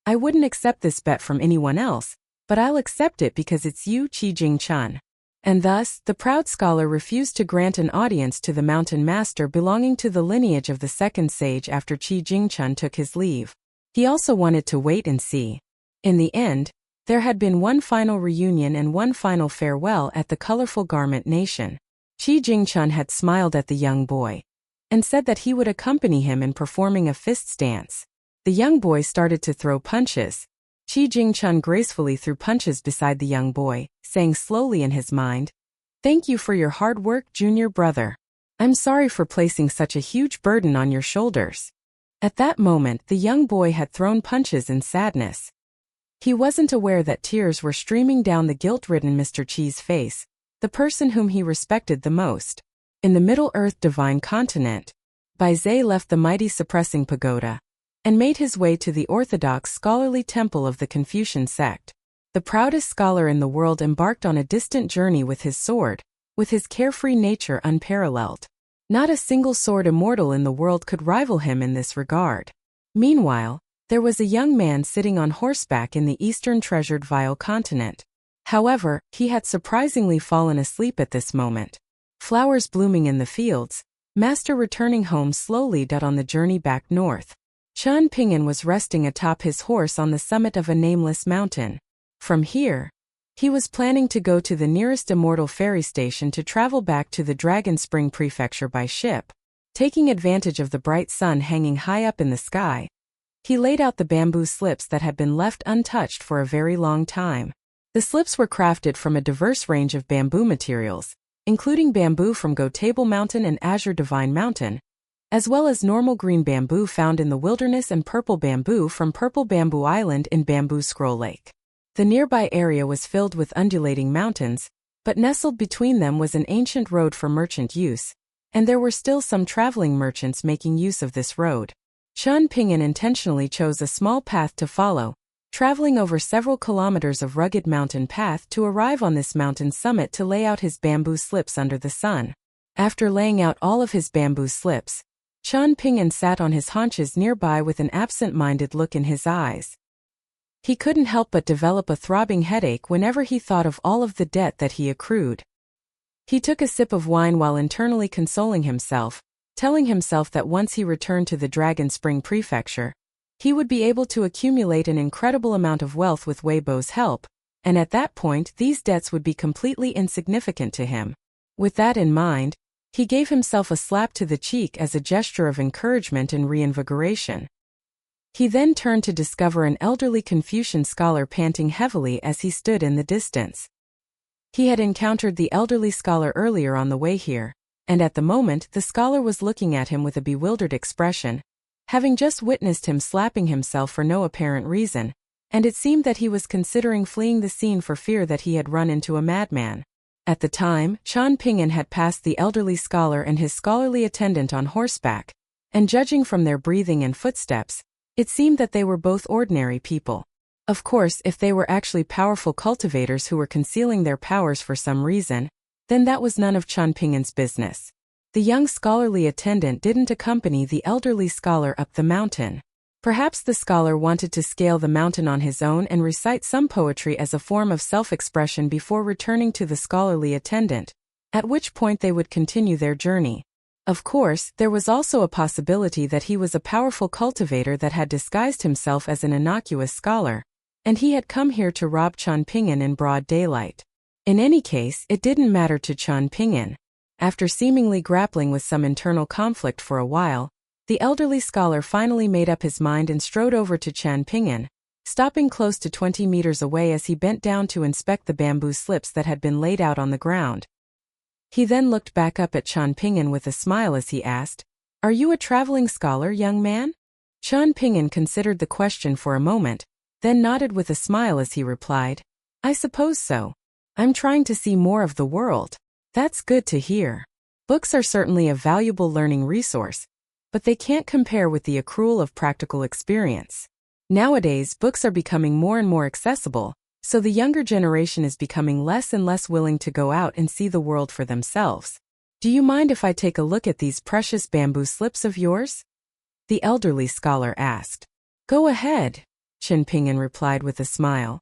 "I wouldn't accept this bet from anyone else, but I'll accept it because it's you, Qi Jingchun." And thus, the proud scholar refused to grant an audience to the mountain master belonging to the lineage of the second sage after Qi Jingchun took his leave. He also wanted to wait and see. In the end, there had been one final reunion and one final farewell at the colorful garment nation. Qi Jingchun had smiled at the young boy and said that he would accompany him in performing a fist stance. The young boy started to throw punches. Qi Jingchun gracefully threw punches beside the young boy, saying slowly in his mind, "Thank you for your hard work, junior brother. I'm sorry for placing such a huge burden on your shoulders." At that moment, the young boy had thrown punches in sadness. He wasn't aware that tears were streaming down the guilt-ridden Mr. Qi's face, the person whom he respected the most. In the Middle-earth Divine Continent, Bai Zhe left the mighty suppressing pagoda and made his way to the orthodox scholarly temple of the Confucian sect. The proudest scholar in the world embarked on a distant journey with his sword, with his carefree nature unparalleled. Not a single sword immortal in the world could rival him in this regard. Meanwhile, there was a young man sitting on horseback in the eastern treasured Vile continent. However, he had surprisingly fallen asleep at this moment. Flowers blooming in the fields, master returning home slowly on the journey back north. Chen Ping'an was resting atop his horse on the summit of a nameless mountain. From here, he was planning to go to the nearest immortal ferry station to travel back to the Dragon Spring Prefecture by ship. Taking advantage of the bright sun hanging high up in the sky, he laid out the bamboo slips that had been left untouched for a very long time. The slips were crafted from a diverse range of bamboo materials, including bamboo from Go Table Mountain and Azure Divine Mountain, as well as normal green bamboo found in the wilderness and purple bamboo from Purple Bamboo Island in Bamboo Scroll Lake. The nearby area was filled with undulating mountains, but nestled between them was an ancient road for merchant use, and there were still some traveling merchants making use of this road. Chen Ping'an intentionally chose a small path to follow, traveling over several kilometers of rugged mountain path to arrive on this mountain summit to lay out his bamboo slips under the sun. After laying out all of his bamboo slips, Chen Ping'an sat on his haunches nearby with an absent-minded look in his eyes. He couldn't help but develop a throbbing headache whenever he thought of all of the debt that he accrued. He took a sip of wine while internally consoling himself, telling himself that once he returned to the Dragon Spring Prefecture, he would be able to accumulate an incredible amount of wealth with Weibo's help, and at that point these debts would be completely insignificant to him. With that in mind, he gave himself a slap to the cheek as a gesture of encouragement and reinvigoration. He then turned to discover an elderly Confucian scholar panting heavily as he stood in the distance. He had encountered the elderly scholar earlier on the way here, and at the moment the scholar was looking at him with a bewildered expression, having just witnessed him slapping himself for no apparent reason, and it seemed that he was considering fleeing the scene for fear that he had run into a madman. At the time, Chen Ping'an had passed the elderly scholar and his scholarly attendant on horseback, and judging from their breathing and footsteps, it seemed that they were both ordinary people. Of course, if they were actually powerful cultivators who were concealing their powers for some reason, then that was none of Chen Ping'an's business. The young scholarly attendant didn't accompany the elderly scholar up the mountain. Perhaps the scholar wanted to scale the mountain on his own and recite some poetry as a form of self-expression before returning to the scholarly attendant, at which point they would continue their journey. Of course, there was also a possibility that he was a powerful cultivator that had disguised himself as an innocuous scholar, and he had come here to rob Qian Pingyan in broad daylight. In any case, it didn't matter to Qian Pingyan. After seemingly grappling with some internal conflict for a while, the elderly scholar finally made up his mind and strode over to Qian Pingyan, stopping close to 20 meters away as he bent down to inspect the bamboo slips that had been laid out on the ground. He then looked back up at Qian Pingyan with a smile as he asked, "Are you a traveling scholar, young man?" Qian Pingyan considered the question for a moment, then nodded with a smile as he replied, "I suppose so. I'm trying to see more of the world." "That's good to hear. Books are certainly a valuable learning resource, but they can't compare with the accrual of practical experience. Nowadays, books are becoming more and more accessible, so the younger generation is becoming less and less willing to go out and see the world for themselves. Do you mind if I take a look at these precious bamboo slips of yours?" the elderly scholar asked. "Go ahead," Qian Pingyan replied with a smile.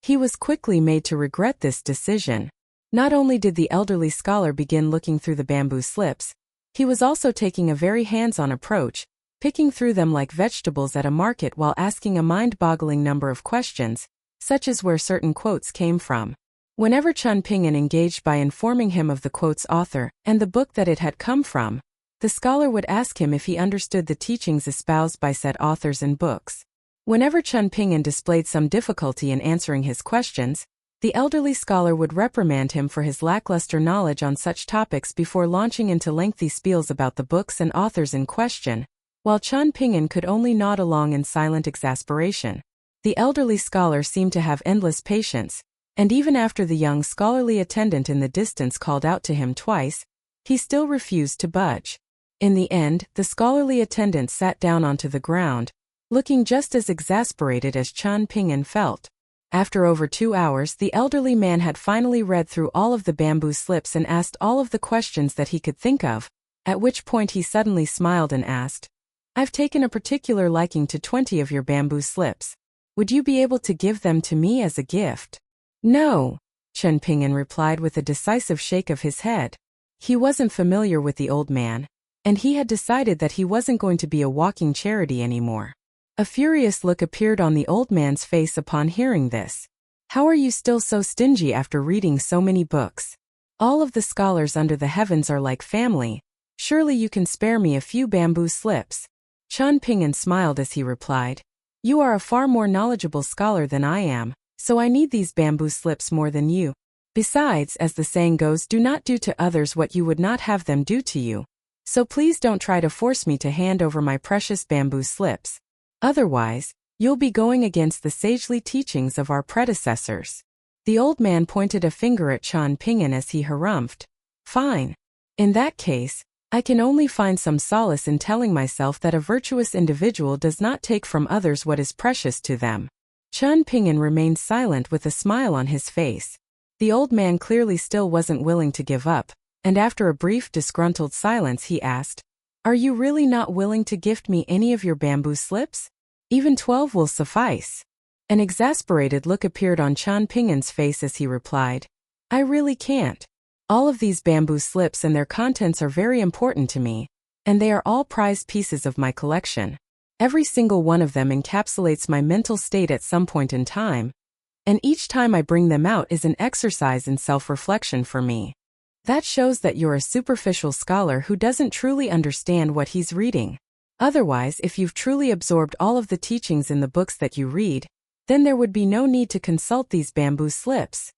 He was quickly made to regret this decision. Not only did the elderly scholar begin looking through the bamboo slips, he was also taking a very hands-on approach, picking through them like vegetables at a market while asking a mind-boggling number of questions, such as where certain quotes came from. Whenever Qian Pingyan engaged by informing him of the quote's author and the book that it had come from, the scholar would ask him if he understood the teachings espoused by said authors and books. Whenever Qian Pingyan displayed some difficulty in answering his questions, the elderly scholar would reprimand him for his lackluster knowledge on such topics before launching into lengthy spiels about the books and authors in question, while Qian Pingyan could only nod along in silent exasperation. The elderly scholar seemed to have endless patience, and even after the young scholarly attendant in the distance called out to him twice, he still refused to budge. In the end, the scholarly attendant sat down onto the ground, looking just as exasperated as Qian Pingyan felt. After over 2 hours, the elderly man had finally read through all of the bamboo slips and asked all of the questions that he could think of, at which point he suddenly smiled and asked, "I've taken a particular liking to 20 of your bamboo slips. Would you be able to give them to me as a gift?" "No," Qian Pingyan replied with a decisive shake of his head. He wasn't familiar with the old man, and he had decided that he wasn't going to be a walking charity anymore. A furious look appeared on the old man's face upon hearing this. "How are you still so stingy after reading so many books? All of the scholars under the heavens are like family. Surely you can spare me a few bamboo slips." Qian Pingyan smiled as he replied, "You are a far more knowledgeable scholar than I am, so I need these bamboo slips more than you. Besides, as the saying goes, do not do to others what you would not have them do to you. So please don't try to force me to hand over my precious bamboo slips. Otherwise, you'll be going against the sagely teachings of our predecessors." The old man pointed a finger at Qian Pingyan as he harumphed. "Fine. In that case, I can only find some solace in telling myself that a virtuous individual does not take from others what is precious to them." Qian Pingyan remained silent with a smile on his face. The old man clearly still wasn't willing to give up, and after a brief disgruntled silence he asked, "Are you really not willing to gift me any of your bamboo slips? Even 12 will suffice." An exasperated look appeared on Qian Pingyan's face as he replied, "I really can't. All of these bamboo slips and their contents are very important to me, and they are all prized pieces of my collection. Every single one of them encapsulates my mental state at some point in time, and each time I bring them out is an exercise in self-reflection for me. That shows that you're a superficial scholar who doesn't truly understand what he's reading. Otherwise, if you've truly absorbed all of the teachings in the books that you read, then there would be no need to consult these bamboo slips,"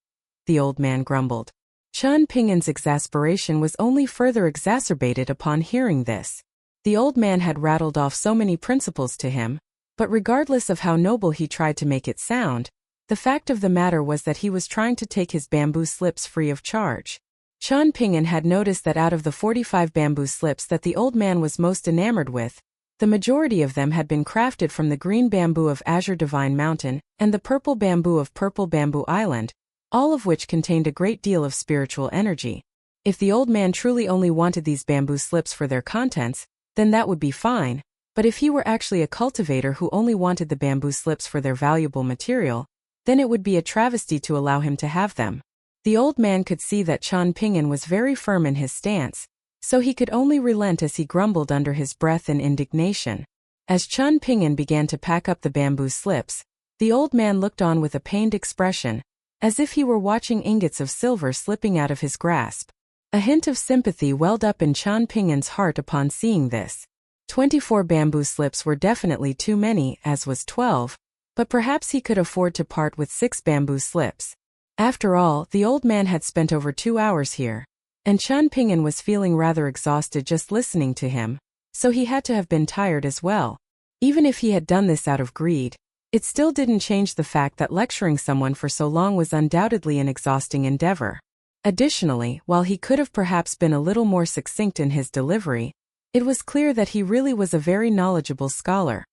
the old man grumbled. Qian Pingyan's exasperation was only further exacerbated upon hearing this. The old man had rattled off so many principles to him, but regardless of how noble he tried to make it sound, the fact of the matter was that he was trying to take his bamboo slips free of charge. Qian Pingyan had noticed that out of the 45 bamboo slips that the old man was most enamored with, the majority of them had been crafted from the green bamboo of Azure Divine Mountain and the purple bamboo of Purple Bamboo Island, all of which contained a great deal of spiritual energy. If the old man truly only wanted these bamboo slips for their contents, then that would be fine, but if he were actually a cultivator who only wanted the bamboo slips for their valuable material, then it would be a travesty to allow him to have them. The old man could see that Qian Ping'an was very firm in his stance, so he could only relent as he grumbled under his breath in indignation. As Qian Ping'an began to pack up the bamboo slips, the old man looked on with a pained expression, as if he were watching ingots of silver slipping out of his grasp. A hint of sympathy welled up in Qian Ping'an's heart upon seeing this. 24 bamboo slips were definitely too many, as was 12, but perhaps he could afford to part with 6 bamboo slips. After all, the old man had spent over 2 hours here, and Qian Ping'an was feeling rather exhausted just listening to him, so he had to have been tired as well. Even if he had done this out of greed, it still didn't change the fact that lecturing someone for so long was undoubtedly an exhausting endeavor. Additionally, while he could have perhaps been a little more succinct in his delivery, it was clear that he really was a very knowledgeable scholar.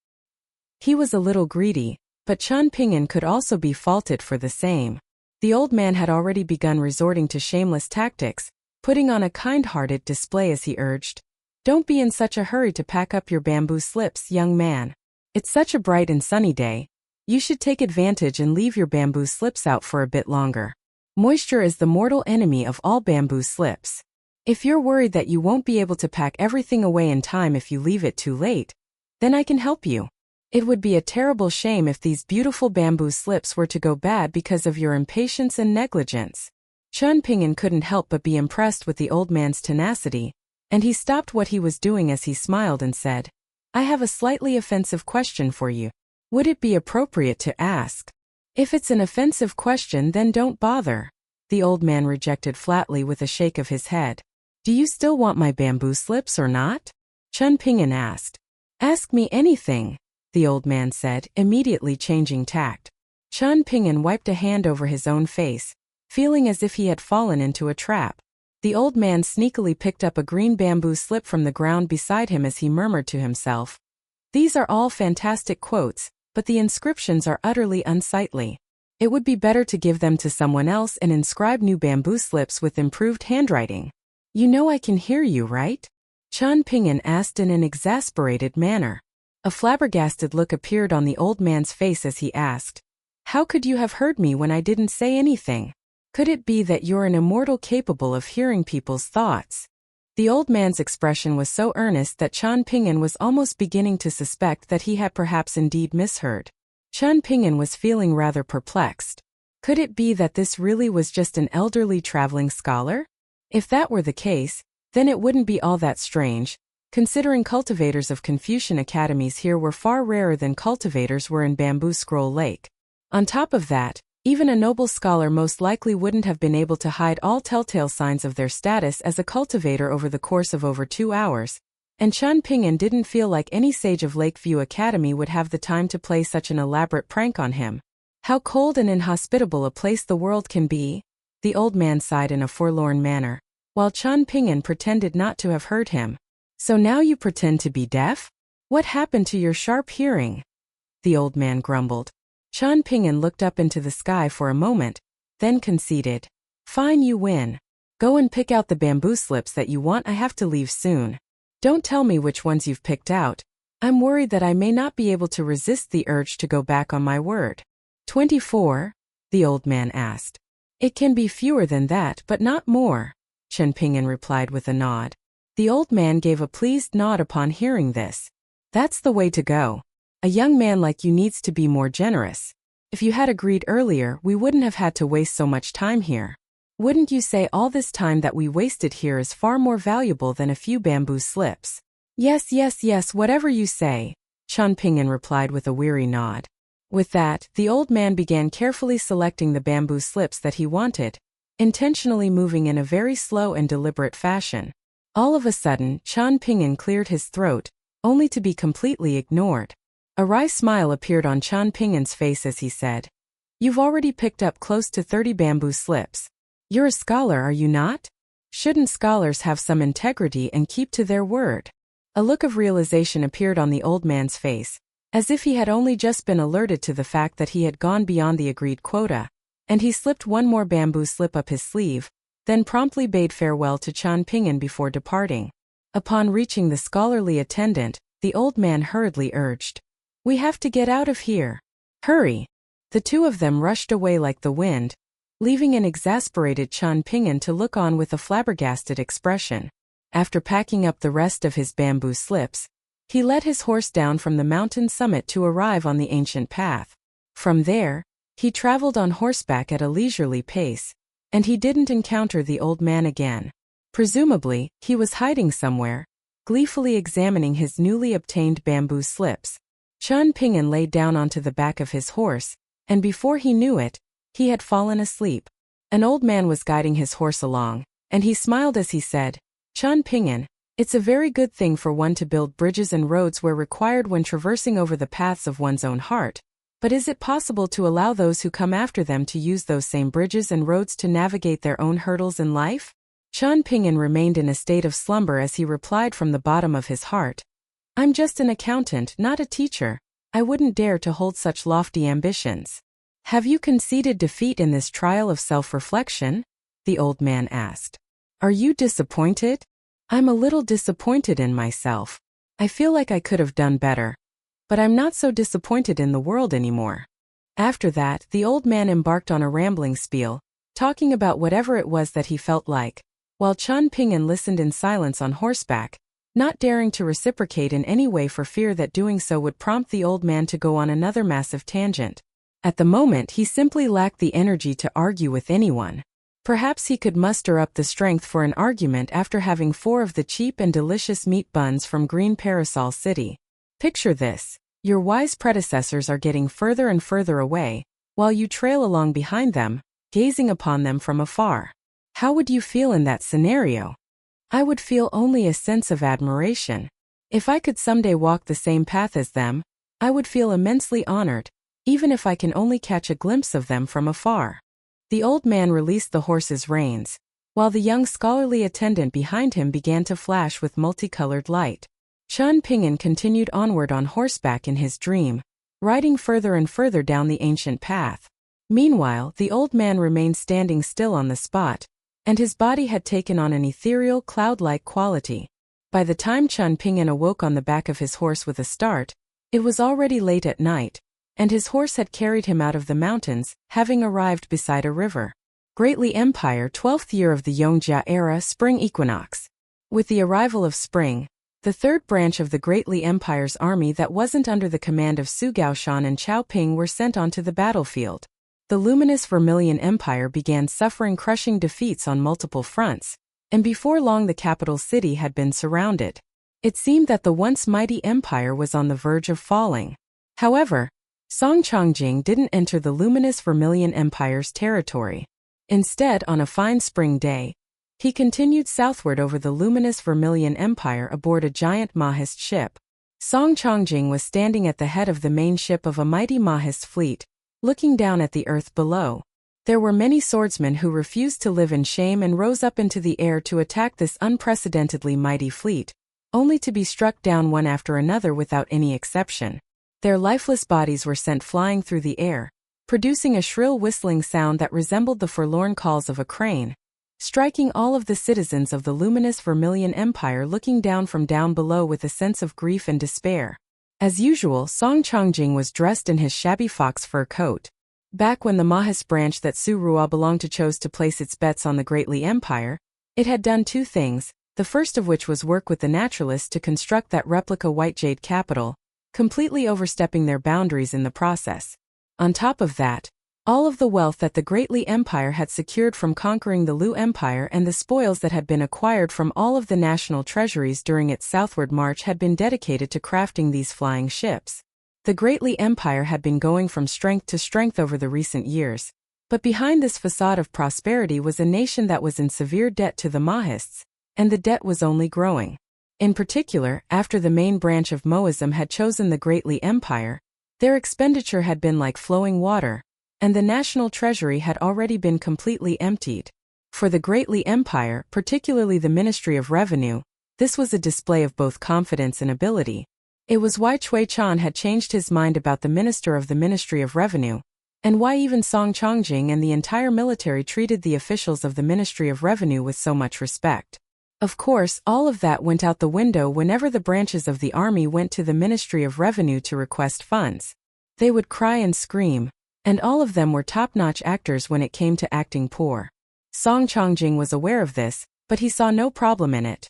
He was a little greedy, but Qian Ping'an could also be faulted for the same. The old man had already begun resorting to shameless tactics, putting on a kind-hearted display as he urged, "Don't be in such a hurry to pack up your bamboo slips, young man. It's such a bright and sunny day. You should take advantage and leave your bamboo slips out for a bit longer. Moisture is the mortal enemy of all bamboo slips. If you're worried that you won't be able to pack everything away in time if you leave it too late, then I can help you. It would be a terrible shame if these beautiful bamboo slips were to go bad because of your impatience and negligence." Qian Ping'an couldn't help but be impressed with the old man's tenacity, and he stopped what he was doing as he smiled and said, "I have a slightly offensive question for you. Would it be appropriate to ask?" "If it's an offensive question, then don't bother," the old man rejected flatly with a shake of his head. "Do you still want my bamboo slips or not?" Qian Ping'an asked. "Ask me anything," the old man said, immediately changing tact. Qian Ping'an wiped a hand over his own face, feeling as if he had fallen into a trap. The old man sneakily picked up a green bamboo slip from the ground beside him as he murmured to himself, "These are all fantastic quotes, but the inscriptions are utterly unsightly. It would be better to give them to someone else and inscribe new bamboo slips with improved handwriting." "You know I can hear you, right?" Qian Ping'an asked in an exasperated manner. A flabbergasted look appeared on the old man's face as he asked, "How could you have heard me when I didn't say anything? Could it be that you're an immortal capable of hearing people's thoughts?" The old man's expression was so earnest that Qian Ping'an was almost beginning to suspect that he had perhaps indeed misheard. Qian Ping'an was feeling rather perplexed. Could it be that this really was just an elderly traveling scholar? If that were the case, then it wouldn't be all that strange, considering cultivators of Confucian academies here were far rarer than cultivators were in Bamboo Scroll Lake. On top of that, even a noble scholar most likely wouldn't have been able to hide all telltale signs of their status as a cultivator over the course of over 2 hours, and Qian Ping'an didn't feel like any sage of Lakeview Academy would have the time to play such an elaborate prank on him. "How cold and inhospitable a place the world can be," the old man sighed in a forlorn manner, while Qian Ping'an pretended not to have heard him. "So now you pretend to be deaf? What happened to your sharp hearing?" the old man grumbled. Qian Ping'an looked up into the sky for a moment, then conceded, "Fine, you win. Go and pick out the bamboo slips that you want. I have to leave soon. Don't tell me which ones you've picked out. I'm worried that I may not be able to resist the urge to go back on my word." 24? the old man asked. "It can be fewer than that, but not more," Qian Ping'an replied with a nod. The old man gave a pleased nod upon hearing this. "That's the way to go. A young man like you needs to be more generous. If you had agreed earlier, we wouldn't have had to waste so much time here. Wouldn't you say all this time that we wasted here is far more valuable than a few bamboo slips?" Yes, whatever you say," Qian Ping'an replied with a weary nod. With that, the old man began carefully selecting the bamboo slips that he wanted, intentionally moving in a very slow and deliberate fashion. All of a sudden, Qian Ping'an cleared his throat, only to be completely ignored. A wry smile appeared on Qian Ping'an's face as he said, "You've already picked up close to 30 bamboo slips. You're a scholar, are you not? Shouldn't scholars have some integrity and keep to their word?" A look of realization appeared on the old man's face, as if he had only just been alerted to the fact that he had gone beyond the agreed quota, and he slipped one more bamboo slip up his sleeve, then promptly bade farewell to Qian Ping'an before departing. Upon reaching the scholarly attendant, the old man hurriedly urged, "We have to get out of here. Hurry." The two of them rushed away like the wind, leaving an exasperated Chen Ping'an to look on with a flabbergasted expression. After packing up the rest of his bamboo slips, he led his horse down from the mountain summit to arrive on the ancient path. From there, he traveled on horseback at a leisurely pace, and he didn't encounter the old man again. Presumably, he was hiding somewhere, gleefully examining his newly obtained bamboo slips. Chen Ping'an lay down onto the back of his horse, and before he knew it, he had fallen asleep. An old man was guiding his horse along, and he smiled as he said, "Chen Ping'an, it's a very good thing for one to build bridges and roads where required when traversing over the paths of one's own heart, but is it possible to allow those who come after them to use those same bridges and roads to navigate their own hurdles in life?" Chen Ping'an remained in a state of slumber as he replied from the bottom of his heart, "I'm just an accountant, not a teacher. I wouldn't dare to hold such lofty ambitions." "Have you conceded defeat in this trial of self-reflection?" the old man asked. "Are you disappointed?" "I'm a little disappointed in myself. I feel like I could have done better. But I'm not so disappointed in the world anymore." After that, the old man embarked on a rambling spiel, talking about whatever it was that he felt like, while Chen Ping'an listened in silence on horseback, not daring to reciprocate in any way for fear that doing so would prompt the old man to go on another massive tangent. At the moment, he simply lacked the energy to argue with anyone. Perhaps he could muster up the strength for an argument after having 4 of the cheap and delicious meat buns from Green Parasol City. Picture this: your wise predecessors are getting further and further away, while you trail along behind them, gazing upon them from afar. How would you feel in that scenario? I would feel only a sense of admiration. If I could someday walk the same path as them, I would feel immensely honored, even if I can only catch a glimpse of them from afar. The old man released the horse's reins, while the young scholarly attendant behind him began to flash with multicolored light. Chen Ping'an continued onward on horseback in his dream, riding further and further down the ancient path. Meanwhile, the old man remained standing still on the spot, and his body had taken on an ethereal, cloud-like quality. By the time Chen Ping'an awoke on the back of his horse with a start, it was already late at night, and his horse had carried him out of the mountains, having arrived beside a river. Great Li Empire, 12th year of the Yongjia era, spring equinox. With the arrival of spring, the third branch of the Great Li Empire's army that wasn't under the command of Su Gaoshan and Chao Ping were sent onto the battlefield. The luminous Vermilion Empire began suffering crushing defeats on multiple fronts, and before long the capital city had been surrounded. It seemed that the once mighty empire was on the verge of falling. However, Song Chongjing didn't enter the luminous Vermilion Empire's territory. Instead, on a fine spring day, he continued southward over the luminous Vermilion Empire aboard a giant Mahist ship. Song Chongjing was standing at the head of the main ship of a mighty Mahist fleet, looking down at the earth below. There were many swordsmen who refused to live in shame and rose up into the air to attack this unprecedentedly mighty fleet, only to be struck down one after another without any exception. Their lifeless bodies were sent flying through the air, producing a shrill whistling sound that resembled the forlorn calls of a crane, striking all of the citizens of the luminous Vermilion Empire looking down from down below with a sense of grief and despair. As usual, Song Chongjing was dressed in his shabby fox fur coat. Back when the Mahist branch that Su Ruo belonged to chose to place its bets on the Great Li Empire, it had done 2 things, the first of which was work with the naturalists to construct that replica white jade capital, completely overstepping their boundaries in the process. On top of that, all of the wealth that the Great Li Empire had secured from conquering the Lu Empire and the spoils that had been acquired from all of the national treasuries during its southward march had been dedicated to crafting these flying ships. The Great Li Empire had been going from strength to strength over the recent years, but behind this facade of prosperity was a nation that was in severe debt to the Mahists, and the debt was only growing. In particular, after the main branch of Moism had chosen the Great Li Empire, their expenditure had been like flowing water, and the national treasury had already been completely emptied. For the Great Li Empire, particularly the Ministry of Revenue, this was a display of both confidence and ability. It was why Cui Chan had changed his mind about the minister of the Ministry of Revenue, and why even Song Chongjing and the entire military treated the officials of the Ministry of Revenue with so much respect. Of course, all of that went out the window whenever the branches of the army went to the Ministry of Revenue to request funds. They would cry and scream, and all of them were top-notch actors when it came to acting poor. Song Changjing was aware of this, but he saw no problem in it.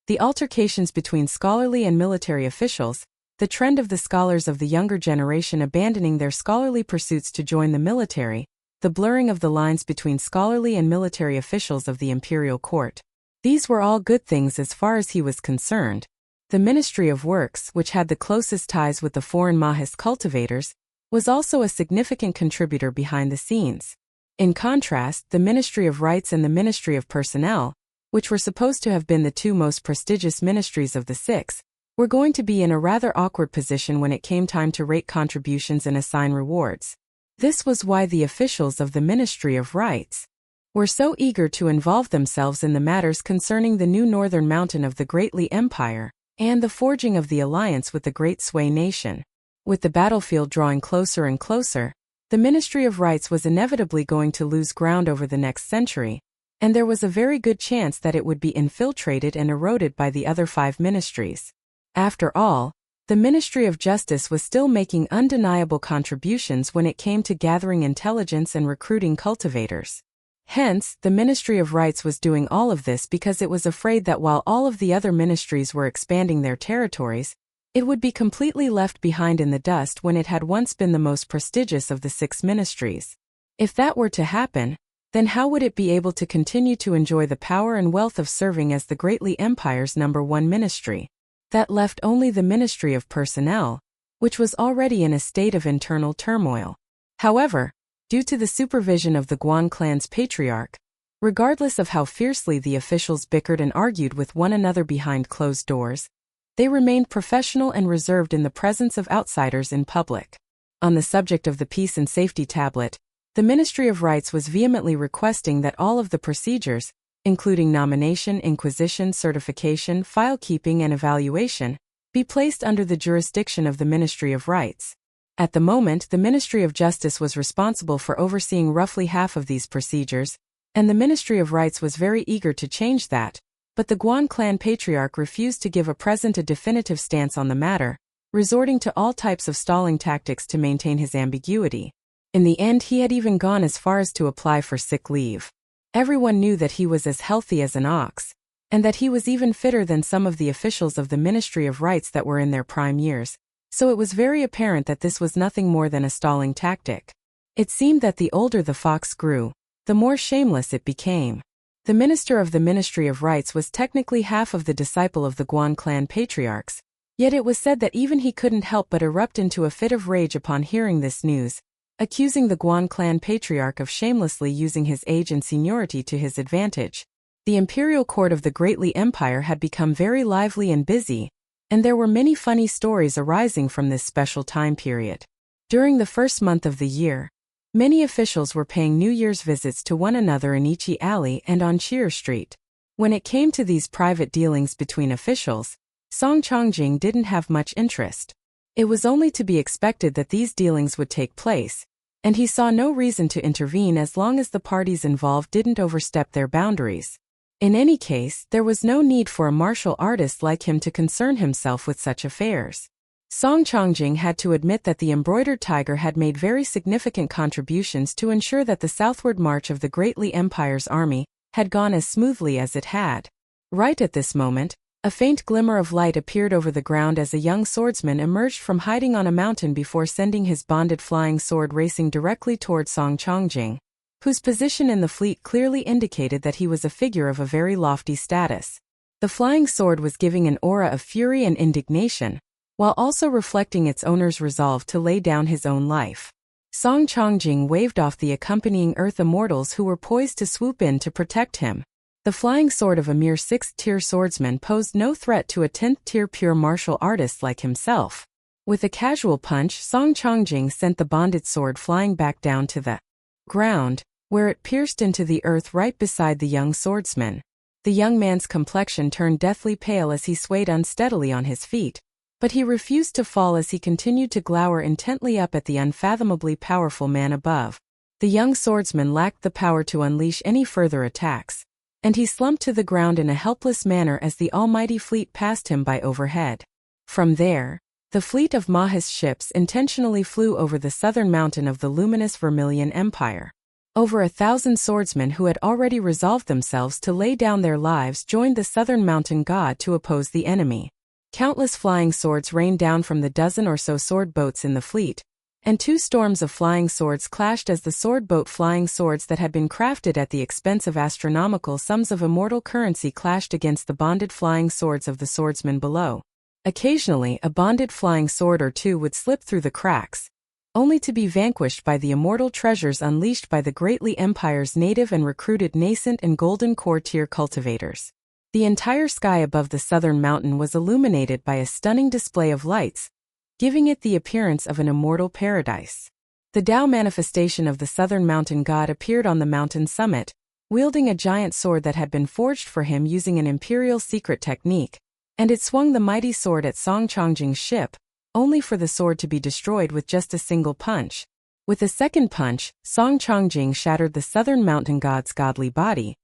The altercations between scholarly and military officials, the trend of the scholars of the younger generation abandoning their scholarly pursuits to join the military, the blurring of the lines between scholarly and military officials of the imperial court. These were all good things as far as he was concerned. The Ministry of Works, which had the closest ties with the foreign Mahis cultivators, was also a significant contributor behind the scenes. In contrast, the Ministry of Rights and the Ministry of Personnel, which were supposed to have been the two most prestigious ministries of the six, were going to be in a rather awkward position when it came time to rate contributions and assign rewards. This was why the officials of the Ministry of Rights were so eager to involve themselves in the matters concerning the new northern mountain of the Great Li Empire, and the forging of the alliance with the Great Sui nation. With the battlefield drawing closer and closer, the Ministry of Rights was inevitably going to lose ground over the next century, and there was a very good chance that it would be infiltrated and eroded by the other 5 ministries. After all, the Ministry of Justice was still making undeniable contributions when it came to gathering intelligence and recruiting cultivators. Hence, the Ministry of Rights was doing all of this because it was afraid that while all of the other ministries were expanding their territories, it would be completely left behind in the dust when it had once been the most prestigious of the 6 ministries. If that were to happen, then how would it be able to continue to enjoy the power and wealth of serving as the Great Li Empire's #1 ministry? That left only the Ministry of Personnel, which was already in a state of internal turmoil. However, due to the supervision of the Guan clan's patriarch, regardless of how fiercely the officials bickered and argued with one another behind closed doors, they remained professional and reserved in the presence of outsiders in public. On the subject of the Peace and Safety Tablet, the Ministry of Rights was vehemently requesting that all of the procedures, including nomination, inquisition, certification, file-keeping and evaluation, be placed under the jurisdiction of the Ministry of Rights. At the moment, the Ministry of Justice was responsible for overseeing roughly half of these procedures, and the Ministry of Rights was very eager to change that, but the Guan clan patriarch refused to give a definitive stance on the matter, resorting to all types of stalling tactics to maintain his ambiguity. In the end, he had even gone as far as to apply for sick leave. Everyone knew that he was as healthy as an ox, and that he was even fitter than some of the officials of the Ministry of Rights that were in their prime years, so it was very apparent that this was nothing more than a stalling tactic. It seemed that the older the fox grew, the more shameless it became. The minister of the Ministry of Rights was technically half of the disciple of the Guan clan patriarchs, yet it was said that even he couldn't help but erupt into a fit of rage upon hearing this news, accusing the Guan clan patriarch of shamelessly using his age and seniority to his advantage. The imperial court of the Great Li Empire had become very lively and busy, and there were many funny stories arising from this special time period. During the first month of the year, many officials were paying New Year's visits to one another in Ichi Alley and on Cheer Street. When it came to these private dealings between officials, Song Changjing didn't have much interest. It was only to be expected that these dealings would take place, and he saw no reason to intervene as long as the parties involved didn't overstep their boundaries. In any case, there was no need for a martial artist like him to concern himself with such affairs. Song Changjing had to admit that the embroidered tiger had made very significant contributions to ensure that the southward march of the Great Li Empire's army had gone as smoothly as it had. Right at this moment, a faint glimmer of light appeared over the ground as a young swordsman emerged from hiding on a mountain before sending his bonded flying sword racing directly toward Song Changjing, whose position in the fleet clearly indicated that he was a figure of a very lofty status. The flying sword was giving an aura of fury and indignation, while also reflecting its owner's resolve to lay down his own life. Song Changjing waved off the accompanying Earth Immortals who were poised to swoop in to protect him. The flying sword of a mere 6th-tier swordsman posed no threat to a 10th-tier pure martial artist like himself. With a casual punch, Song Changjing sent the bonded sword flying back down to the ground, where it pierced into the earth right beside the young swordsman. The young man's complexion turned deathly pale as he swayed unsteadily on his feet, but he refused to fall as he continued to glower intently up at the unfathomably powerful man above. The young swordsman lacked the power to unleash any further attacks, and he slumped to the ground in a helpless manner as the almighty fleet passed him by overhead. From there, The fleet of Maha's ships intentionally flew over the southern mountain of the luminous Vermilion Empire. Over 1,000 swordsmen who had already resolved themselves to lay down their lives joined the southern mountain god to oppose the enemy. Countless flying swords rained down from the dozen or so sword boats in the fleet, and 2 storms of flying swords clashed as the sword boat flying swords that had been crafted at the expense of astronomical sums of immortal currency clashed against the bonded flying swords of the swordsmen below. Occasionally, a bonded flying sword or two would slip through the cracks, only to be vanquished by the immortal treasures unleashed by the Greatly Empire's native and recruited nascent and golden core tier cultivators. The entire sky above the southern mountain was illuminated by a stunning display of lights, giving it the appearance of an immortal paradise. The Tao manifestation of the southern mountain god appeared on the mountain summit, wielding a giant sword that had been forged for him using an imperial secret technique, and it swung the mighty sword at Song Chongjing's ship, only for the sword to be destroyed with just a single punch. With a second punch, Song Chongjing shattered the southern mountain god's godly body,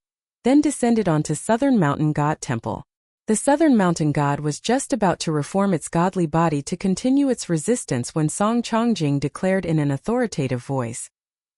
then descended onto southern mountain god temple. The southern mountain god was just about to reform its godly body to continue its resistance when Song Chongjing declared in an authoritative voice,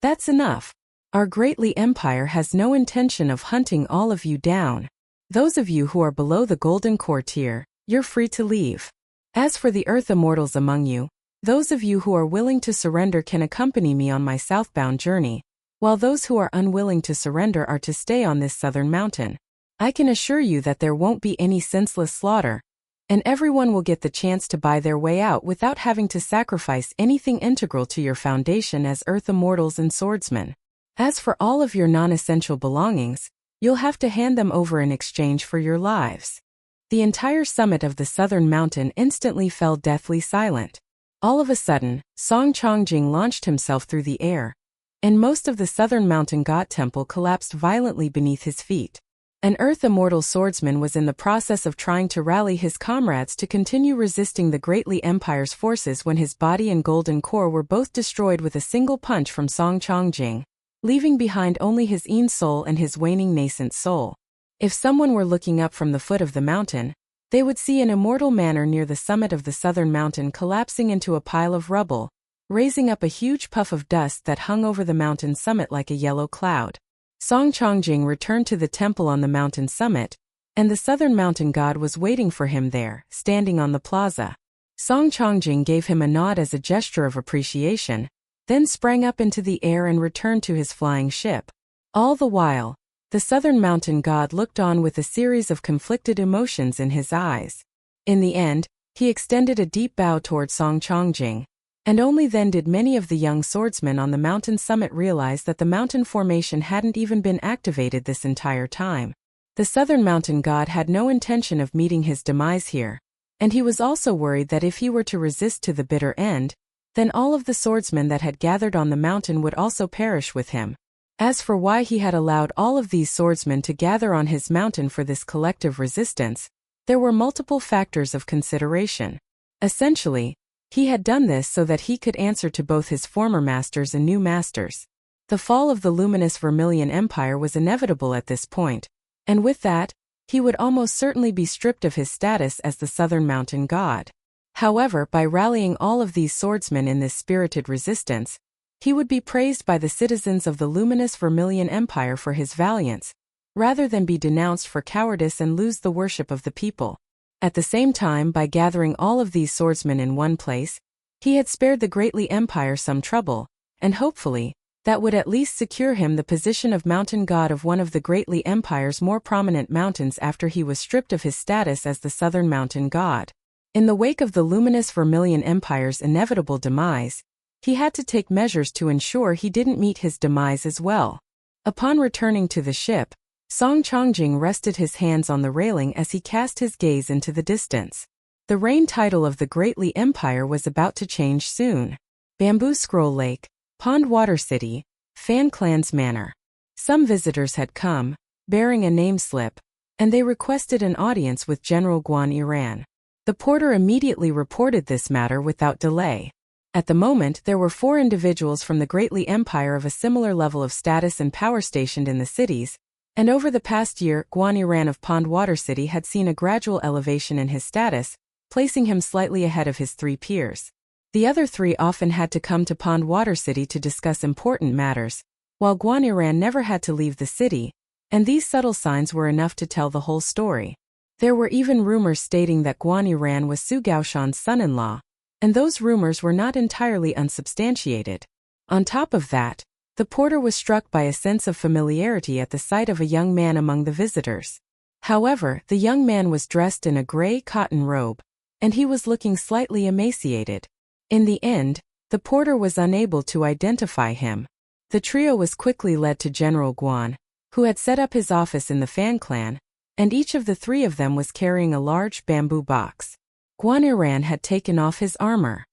"That's enough. Our Greatly Empire has no intention of hunting all of you down. Those of you who are below the golden core tier, you're free to leave. As for the earth immortals among you, those of you who are willing to surrender can accompany me on my southbound journey, while those who are unwilling to surrender are to stay on this southern mountain. I can assure you that there won't be any senseless slaughter, and everyone will get the chance to buy their way out without having to sacrifice anything integral to your foundation as earth immortals and swordsmen. As for all of your non-essential belongings, you'll have to hand them over in exchange for your lives." The entire summit of the southern mountain instantly fell deathly silent. All of a sudden, Song Chongjing launched himself through the air, and most of the southern mountain god temple collapsed violently beneath his feet. An earth immortal swordsman was in the process of trying to rally his comrades to continue resisting the Greatly Empire's forces when his body and golden core were both destroyed with a single punch from Song Chongjing, leaving behind only his own soul and his waning nascent soul. If someone were looking up from the foot of the mountain, they would see an immortal manor near the summit of the southern mountain collapsing into a pile of rubble, raising up a huge puff of dust that hung over the mountain summit like a yellow cloud. Song Chongjing returned to the temple on the mountain summit, and the southern mountain god was waiting for him there, standing on the plaza. Song Chongjing gave him a nod as a gesture of appreciation, then sprang up into the air and returned to his flying ship. All the while, the southern mountain god looked on with a series of conflicted emotions in his eyes. In the end, he extended a deep bow toward Song Chongjing, and only then did many of the young swordsmen on the mountain summit realize that the mountain formation hadn't even been activated this entire time. The southern mountain god had no intention of meeting his demise here, and he was also worried that if he were to resist to the bitter end, then all of the swordsmen that had gathered on the mountain would also perish with him. As for why he had allowed all of these swordsmen to gather on his mountain for this collective resistance, there were multiple factors of consideration. Essentially, he had done this so that he could answer to both his former masters and new masters. The fall of the luminous Vermilion Empire was inevitable at this point, and with that, he would almost certainly be stripped of his status as the southern mountain god. However, by rallying all of these swordsmen in this spirited resistance, he would be praised by the citizens of the luminous Vermilion Empire for his valiance, rather than be denounced for cowardice and lose the worship of the people. At the same time, by gathering all of these swordsmen in one place, he had spared the Greatly Empire some trouble, and hopefully, that would at least secure him the position of mountain god of one of the Greatly Empire's more prominent mountains after he was stripped of his status as the southern mountain god. In the wake of the luminous Vermilion Empire's inevitable demise, he had to take measures to ensure he didn't meet his demise as well. Upon returning to the ship, Song Chongjing rested his hands on the railing as he cast his gaze into the distance. The reign title of the Greatly Empire was about to change soon. Bamboo Scroll Lake, Pond Water City, Fan Clan's Manor. Some visitors had come, bearing a name slip, and they requested an audience with General Guan Iran. The porter immediately reported this matter without delay. At the moment, there were 4 individuals from the Greatly Empire of a similar level of status and power stationed in the cities, and over the past year, Guan Iran of Pond Water City had seen a gradual elevation in his status, placing him slightly ahead of his 3 peers. The other 3 often had to come to Pond Water City to discuss important matters, while Guaniran never had to leave the city, and these subtle signs were enough to tell the whole story. There were even rumors stating that Guaniran was Su Gaoshan's son-in-law, and those rumors were not entirely unsubstantiated. On top of that, the porter was struck by a sense of familiarity at the sight of a young man among the visitors. However, the young man was dressed in a gray cotton robe, and he was looking slightly emaciated. In the end, the porter was unable to identify him. The trio was quickly led to General Guan, who had set up his office in the Fan clan, and each of the 3 of them was carrying a large bamboo box. Guaniran had taken off his armor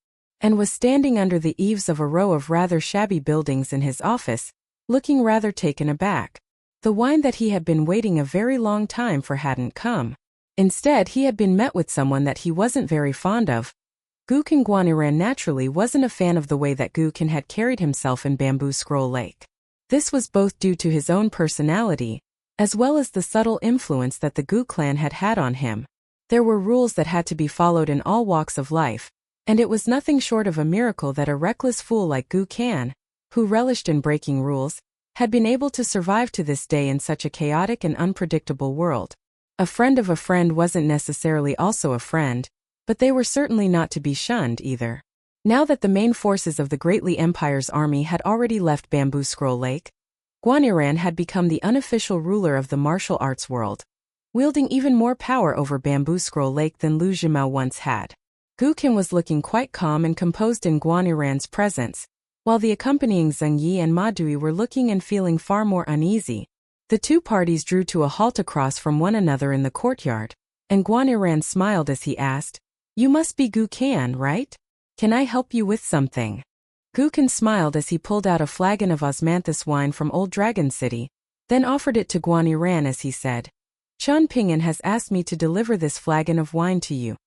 and was standing under the eaves of a row of rather shabby buildings in his office, looking rather taken aback. The wine that he had been waiting a very long time for hadn't come. Instead, he had been met with someone that he wasn't very fond of. Gukin Guaniran naturally wasn't a fan of the way that Gukin had carried himself in Bamboo Scroll Lake. This was both due to his own personality, as well as the subtle influence that the Gu clan had had on him. There were rules that had to be followed in all walks of life, and it was nothing short of a miracle that a reckless fool like Gu Kan, who relished in breaking rules, had been able to survive to this day in such a chaotic and unpredictable world. A friend of a friend wasn't necessarily also a friend, but they were certainly not to be shunned either. Now that the main forces of the Greatly Empire's army had already left Bamboo Scroll Lake, Guaniran had become the unofficial ruler of the martial arts world, wielding even more power over Bamboo Scroll Lake than Lu Zhimao once had. Gukin was looking quite calm and composed in Guaniran's presence, while the accompanying Zheng Yi and Ma Dui were looking and feeling far more uneasy. The 2 parties drew to a halt across from one another in the courtyard, and Guaniran smiled as he asked, "You must be Gu Kan, right? Can I help you with something?" Gukin smiled as he pulled out a flagon of osmanthus wine from Old Dragon City, then offered it to Guaniran as he said, "Chun Pingan has asked me to deliver this flagon of wine to you.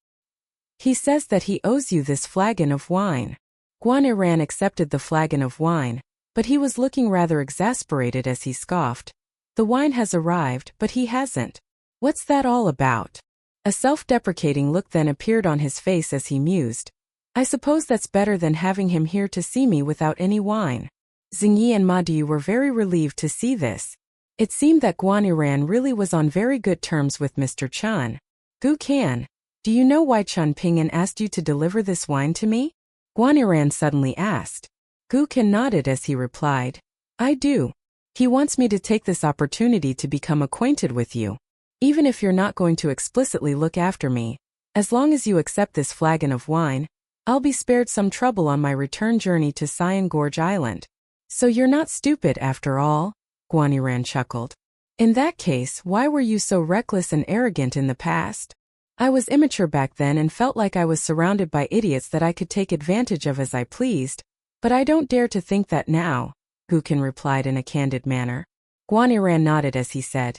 He says that he owes you this flagon of wine." Guaniran accepted the flagon of wine, but he was looking rather exasperated as he scoffed. "The wine has arrived, but he hasn't. What's that all about?" A self-deprecating look then appeared on his face as he mused. "I suppose that's better than having him here to see me without any wine." Zheng Yi and Ma Dui were very relieved to see this. It seemed that Guaniran really was on very good terms with Mr. Chun. "Gu Kan, do you know why Chun Pingan asked you to deliver this wine to me?" Guaniran suddenly asked. Gu Kan nodded as he replied, "I do. He wants me to take this opportunity to become acquainted with you. Even if you're not going to explicitly look after me, as long as you accept this flagon of wine, I'll be spared some trouble on my return journey to Cyan Gorge Island. So you're not stupid after all?" Guaniran chuckled. "In that case, why were you so reckless and arrogant in the past?" "I was immature back then and felt like I was surrounded by idiots that I could take advantage of as I pleased, but I don't dare to think that now," Gukin replied in a candid manner. Guaniran nodded as he said,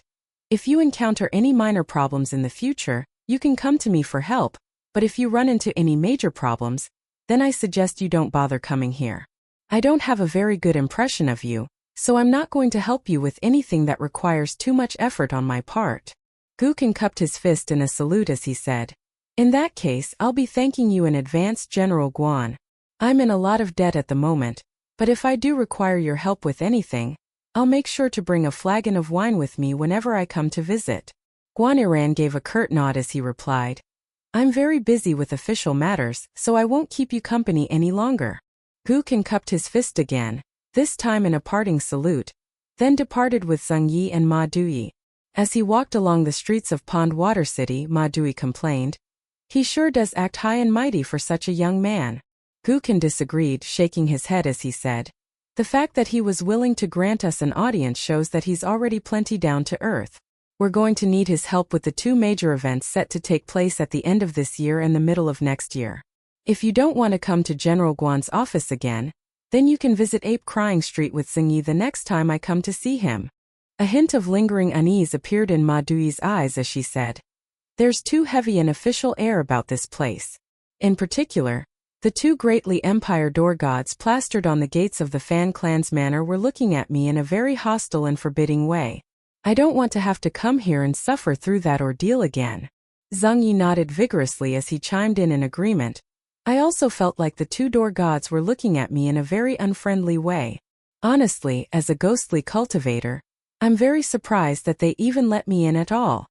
"If you encounter any minor problems in the future, you can come to me for help, but if you run into any major problems, then I suggest you don't bother coming here. I don't have a very good impression of you, so I'm not going to help you with anything that requires too much effort on my part." Gukin cupped his fist in a salute as he said, "In that case, I'll be thanking you in advance, General Guan. I'm in a lot of debt at the moment, but if I do require your help with anything, I'll make sure to bring a flagon of wine with me whenever I come to visit." Guaniran gave a curt nod as he replied, "I'm very busy with official matters, so I won't keep you company any longer." Gukin cupped his fist again, this time in a parting salute, then departed with Zheng Yi and Ma Dui. As he walked along the streets of Pond Water City, Ma Dui complained, "He sure does act high and mighty for such a young man." Gukin disagreed, shaking his head as he said, "The fact that he was willing to grant us an audience shows that he's already plenty down to earth. We're going to need his help with the 2 major events set to take place at the end of this year and the middle of next year. If you don't want to come to General Guan's office again, then you can visit Ape Crying Street with Zheng Yi the next time I come to see him." A hint of lingering unease appeared in Ma Dui's eyes as she said, "There's too heavy an official air about this place. In particular, the 2 Greatly Empire door gods plastered on the gates of the Fan clan's manor were looking at me in a very hostile and forbidding way. I don't want to have to come here and suffer through that ordeal again." Zhang Yi nodded vigorously as he chimed in agreement. I also felt like the two door gods were looking at me in a very unfriendly way. Honestly, as a ghostly cultivator, I'm very surprised that they even let me in at all.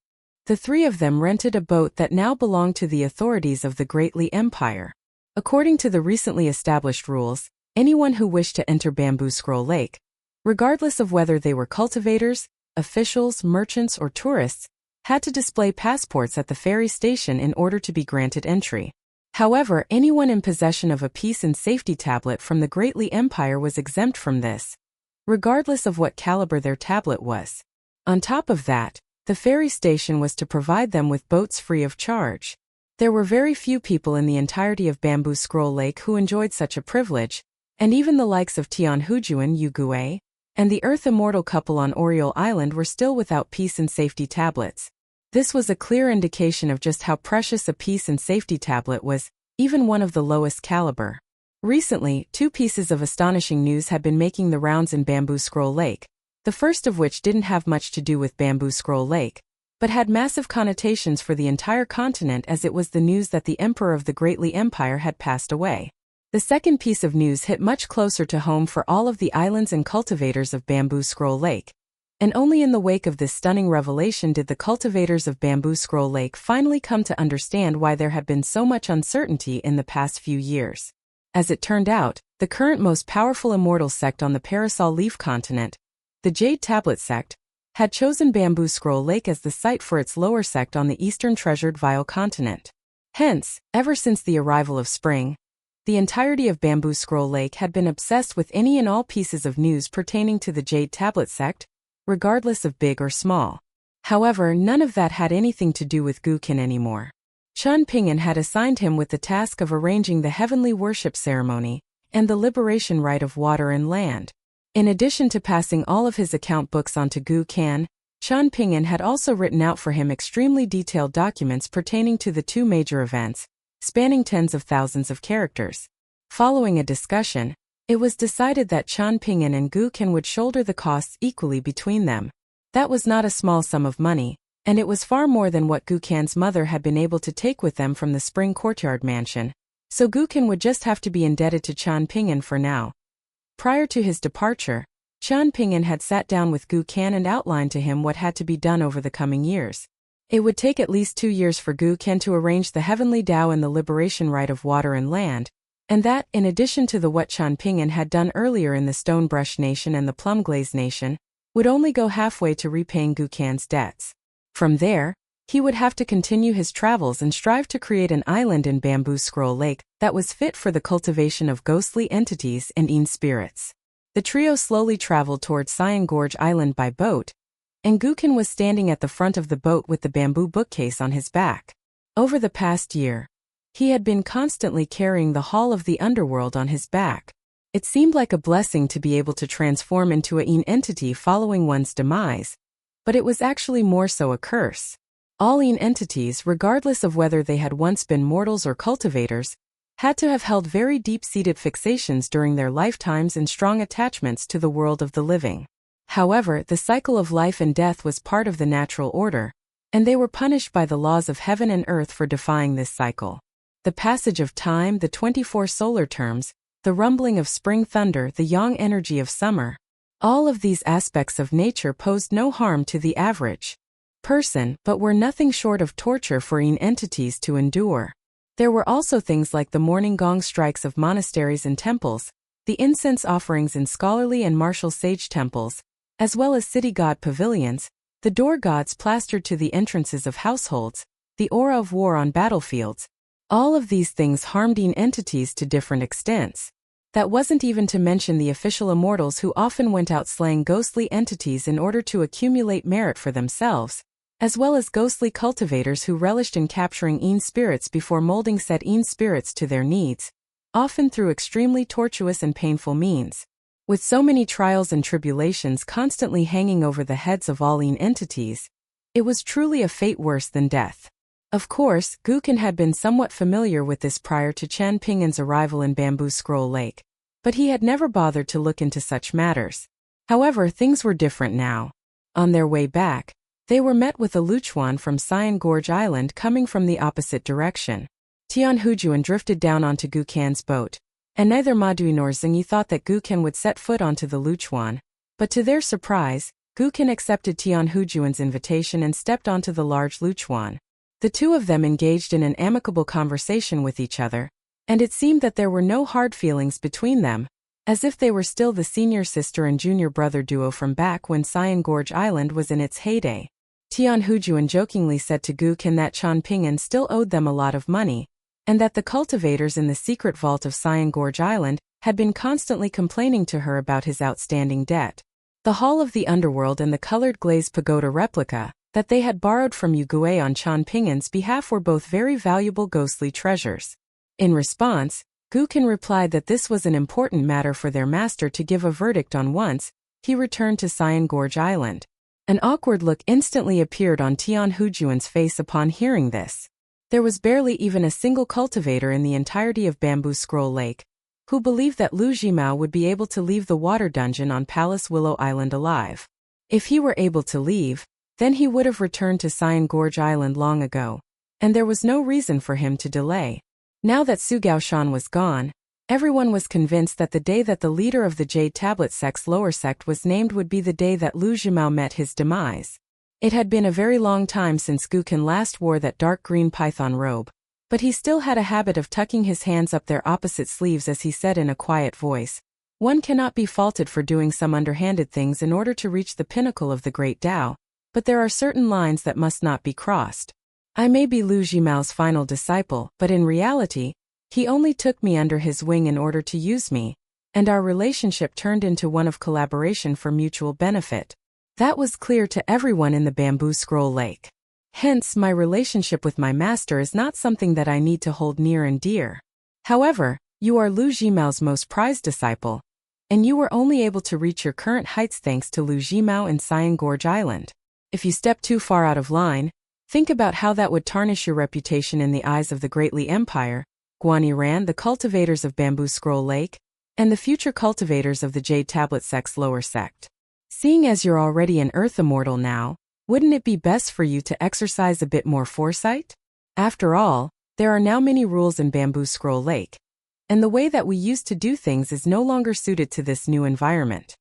The three of them rented a boat that now belonged to the authorities of the Great Li Empire. According to the recently established rules, anyone who wished to enter Bamboo Scroll Lake, regardless of whether they were cultivators, officials, merchants, or tourists, had to display passports at the ferry station in order to be granted entry. However, anyone in possession of a peace and safety tablet from the Great Li Empire was exempt from this, regardless of what caliber their tablet was. On top of that, the ferry station was to provide them with boats free of charge. There were very few people in the entirety of Bamboo Scroll Lake who enjoyed such a privilege, and even the likes of Tian Hujuan Yugue and the Earth Immortal couple on Oriole Island were still without peace and safety tablets. This was a clear indication of just how precious a peace and safety tablet was, even one of the lowest caliber. Recently, two pieces of astonishing news had been making the rounds in Bamboo Scroll Lake, the first of which didn't have much to do with Bamboo Scroll Lake, but had massive connotations for the entire continent, as it was the news that the Emperor of the Great Li Empire had passed away. The second piece of news hit much closer to home for all of the islands and cultivators of Bamboo Scroll Lake. And only in the wake of this stunning revelation did the cultivators of Bamboo Scroll Lake finally come to understand why there had been so much uncertainty in the past few years. As it turned out, the current most powerful immortal sect on the Parasol Leaf continent, the Jade Tablet sect, had chosen Bamboo Scroll Lake as the site for its lower sect on the eastern treasured Vial continent. Hence, ever since the arrival of spring, the entirety of Bamboo Scroll Lake had been obsessed with any and all pieces of news pertaining to the Jade Tablet sect, regardless of big or small. However, none of that had anything to do with Gu Qin anymore. Chen Ping'an had assigned him with the task of arranging the heavenly worship ceremony and the liberation rite of water and land. In addition to passing all of his account books onto Gu Qin, Chen Ping'an had also written out for him extremely detailed documents pertaining to the two major events, spanning tens of thousands of characters. Following a discussion, it was decided that Chen Ping'an and Gu Qin would shoulder the costs equally between them. That was not a small sum of money, and it was far more than what Gu Qin's mother had been able to take with them from the Spring Courtyard mansion, so Gu Qin would just have to be indebted to Chen Ping'an for now. Prior to his departure, Chen Ping'an had sat down with Gu Qin and outlined to him what had to be done over the coming years. It would take at least 2 years for Gu Qin to arrange the heavenly Tao and the liberation rite of water and land, and that, in addition to the what Chen Ping'an had done earlier in the Stonebrush Nation and the Plumglaze Nation, would only go halfway to repaying Gu Qin's debts. From there, he would have to continue his travels and strive to create an island in Bamboo Scroll Lake that was fit for the cultivation of ghostly entities and Yin spirits. The trio slowly traveled towards Cyan Gorge Island by boat, and Gu Qin was standing at the front of the boat with the bamboo bookcase on his back. Over the past year, he had been constantly carrying the Hall of the Underworld on his back. It seemed like a blessing to be able to transform into a Yin entity following one's demise, but it was actually more so a curse. All Yin entities, regardless of whether they had once been mortals or cultivators, had to have held very deep-seated fixations during their lifetimes and strong attachments to the world of the living. However, the cycle of life and death was part of the natural order, and they were punished by the laws of heaven and earth for defying this cycle. The passage of time, the 24 solar terms, the rumbling of spring thunder, the yang energy of summer, all of these aspects of nature posed no harm to the average person, but were nothing short of torture for Yin entities to endure. There were also things like the morning gong strikes of monasteries and temples, the incense offerings in scholarly and martial sage temples, as well as city god pavilions, the door gods plastered to the entrances of households, the aura of war on battlefields. All of these things harmed Yin entities to different extents. That wasn't even to mention the official immortals who often went out slaying ghostly entities in order to accumulate merit for themselves, as well as ghostly cultivators who relished in capturing Yin spirits before molding said Yin spirits to their needs, often through extremely tortuous and painful means. With so many trials and tribulations constantly hanging over the heads of all Yin entities, it was truly a fate worse than death. Of course, Gu Qin had been somewhat familiar with this prior to Chen Ping'an's arrival in Bamboo Scroll Lake, but he had never bothered to look into such matters. However, things were different now. On their way back, They were met with a Luchuan from Cyan Gorge Island coming from the opposite direction. Tian Hujuan drifted down onto Gukan's boat, and neither Madui nor Xingyi thought that Gukan would set foot onto the Luchuan. But to their surprise, Gukan accepted Tian Hujuan's invitation and stepped onto the large Luchuan. The two of them engaged in an amicable conversation with each other, and it seemed that there were no hard feelings between them, as if they were still the senior sister and junior brother duo from back when Cyan Gorge Island was in its heyday. Tian Hujuan jokingly said to Gukan that Chan Pingan still owed them a lot of money, and that the cultivators in the secret vault of Cyan Gorge Island had been constantly complaining to her about his outstanding debt. The Hall of the Underworld and the colored glazed pagoda replica that they had borrowed from Yugui on Chan Pingan's behalf were both very valuable ghostly treasures. In response, Gukan replied that this was an important matter for their master to give a verdict on once he returned to Cyan Gorge Island. An awkward look instantly appeared on Tian Hujuan's face upon hearing this. There was barely even a single cultivator in the entirety of Bamboo Scroll Lake who believed that Lu Jimao would be able to leave the water dungeon on Palace Willow Island alive. If he were able to leave, then he would have returned to Cyan Gorge Island long ago, and there was no reason for him to delay. Now that Su Gaoshan was gone, everyone was convinced that the day that the leader of the Jade Tablet sect's lower sect was named would be the day that Lu Jimao met his demise. It had been a very long time since Gukan last wore that dark green python robe, but he still had a habit of tucking his hands up their opposite sleeves as he said in a quiet voice, "One cannot be faulted for doing some underhanded things in order to reach the pinnacle of the great Tao, but there are certain lines that must not be crossed. I may be Lu Jimao's final disciple, but in reality, he only took me under his wing in order to use me, and our relationship turned into one of collaboration for mutual benefit." That was clear to everyone in the Bamboo Scroll Lake. Hence, my relationship with my master is not something that I need to hold near and dear. However, you are Lu Jimao's most prized disciple, and you were only able to reach your current heights thanks to Lu Jimao and Cyan Gorge Island. If you step too far out of line, think about how that would tarnish your reputation in the eyes of the Greatly Empire, Guani Ran, the cultivators of Bamboo Scroll Lake, and the future cultivators of the Jade Tablet sect's lower sect. Seeing as you're already an Earth Immortal now, wouldn't it be best for you to exercise a bit more foresight? After all, there are now many rules in Bamboo Scroll Lake, and the way that we used to do things is no longer suited to this new environment.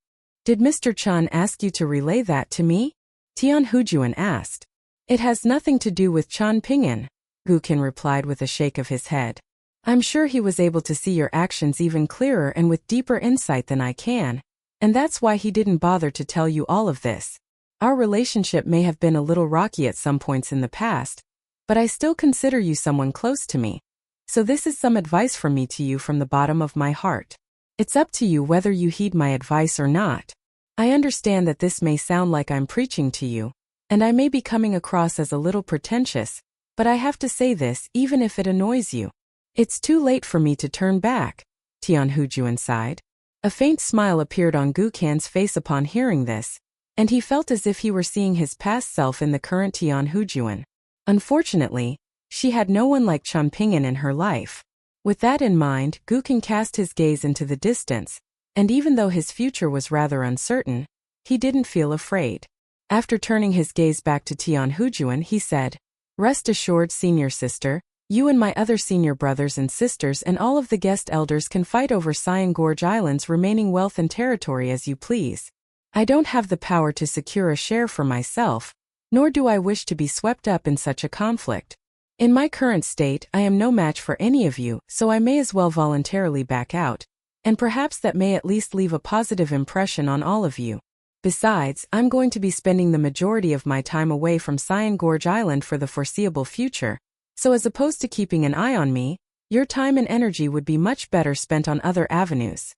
Did Mr. Chan ask you to relay that to me? Tian Hujuan asked. It has nothing to do with Chan Pingan, Gukan replied with a shake of his head. I'm sure he was able to see your actions even clearer and with deeper insight than I can, and that's why he didn't bother to tell you all of this. Our relationship may have been a little rocky at some points in the past, but I still consider you someone close to me. So this is some advice from me to you from the bottom of my heart. It's up to you whether you heed my advice or not. I understand that this may sound like I'm preaching to you, and I may be coming across as a little pretentious, but I have to say this even if it annoys you. It's too late for me to turn back, Tian Hujuan sighed. A faint smile appeared on Gukan's face upon hearing this, and he felt as if he were seeing his past self in the current Tian Hujuan. Unfortunately, she had no one like Chan Pingan in her life. With that in mind, Gukan cast his gaze into the distance, and even though his future was rather uncertain, he didn't feel afraid. After turning his gaze back to Tian Hujuan, he said, "Rest assured, senior sister, you and my other senior brothers and sisters and all of the guest elders can fight over Cyan Gorge Island's remaining wealth and territory as you please. I don't have the power to secure a share for myself, nor do I wish to be swept up in such a conflict. In my current state, I am no match for any of you, so I may as well voluntarily back out, and perhaps that may at least leave a positive impression on all of you. Besides, I'm going to be spending the majority of my time away from Cyan Gorge Island for the foreseeable future, so as opposed to keeping an eye on me, your time and energy would be much better spent on other avenues."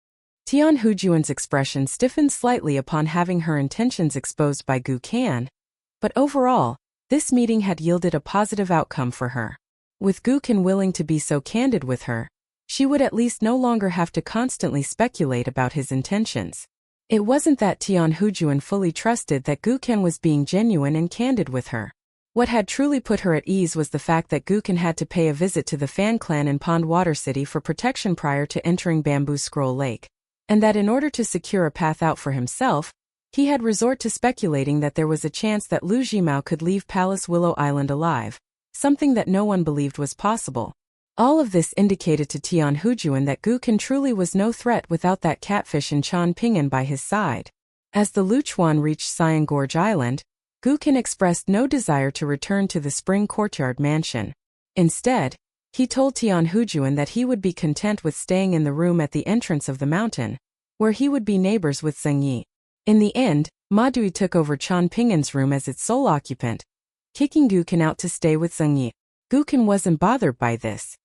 Tian Hujuan's expression stiffened slightly upon having her intentions exposed by Gukan, but overall, this meeting had yielded a positive outcome for her. With Gukan willing to be so candid with her, she would at least no longer have to constantly speculate about his intentions. It wasn't that Tian Hujuan fully trusted that Gukan was being genuine and candid with her. What had truly put her at ease was the fact that Gukan had to pay a visit to the Fan clan in Pond Water City for protection prior to entering Bamboo Scroll Lake, and that in order to secure a path out for himself, he had resort to speculating that there was a chance that Lu Jimao could leave Palace Willow Island alive, something that no one believed was possible. All of this indicated to Tian Hujuan that Gu Kan truly was no threat without that catfish and Chan Ping'an by his side. As the Lu Chuan reached Cyan Gorge Island, Gu Kan expressed no desire to return to the Spring Courtyard mansion. Instead, he told Tian Hujuan that he would be content with staying in the room at the entrance of the mountain, where he would be neighbors with Zheng Yi. In the end, Ma Dui took over Chan Ping'an's room as its sole occupant, kicking Gu Kan out to stay with Zheng Yi. Gu Kan wasn't bothered by this.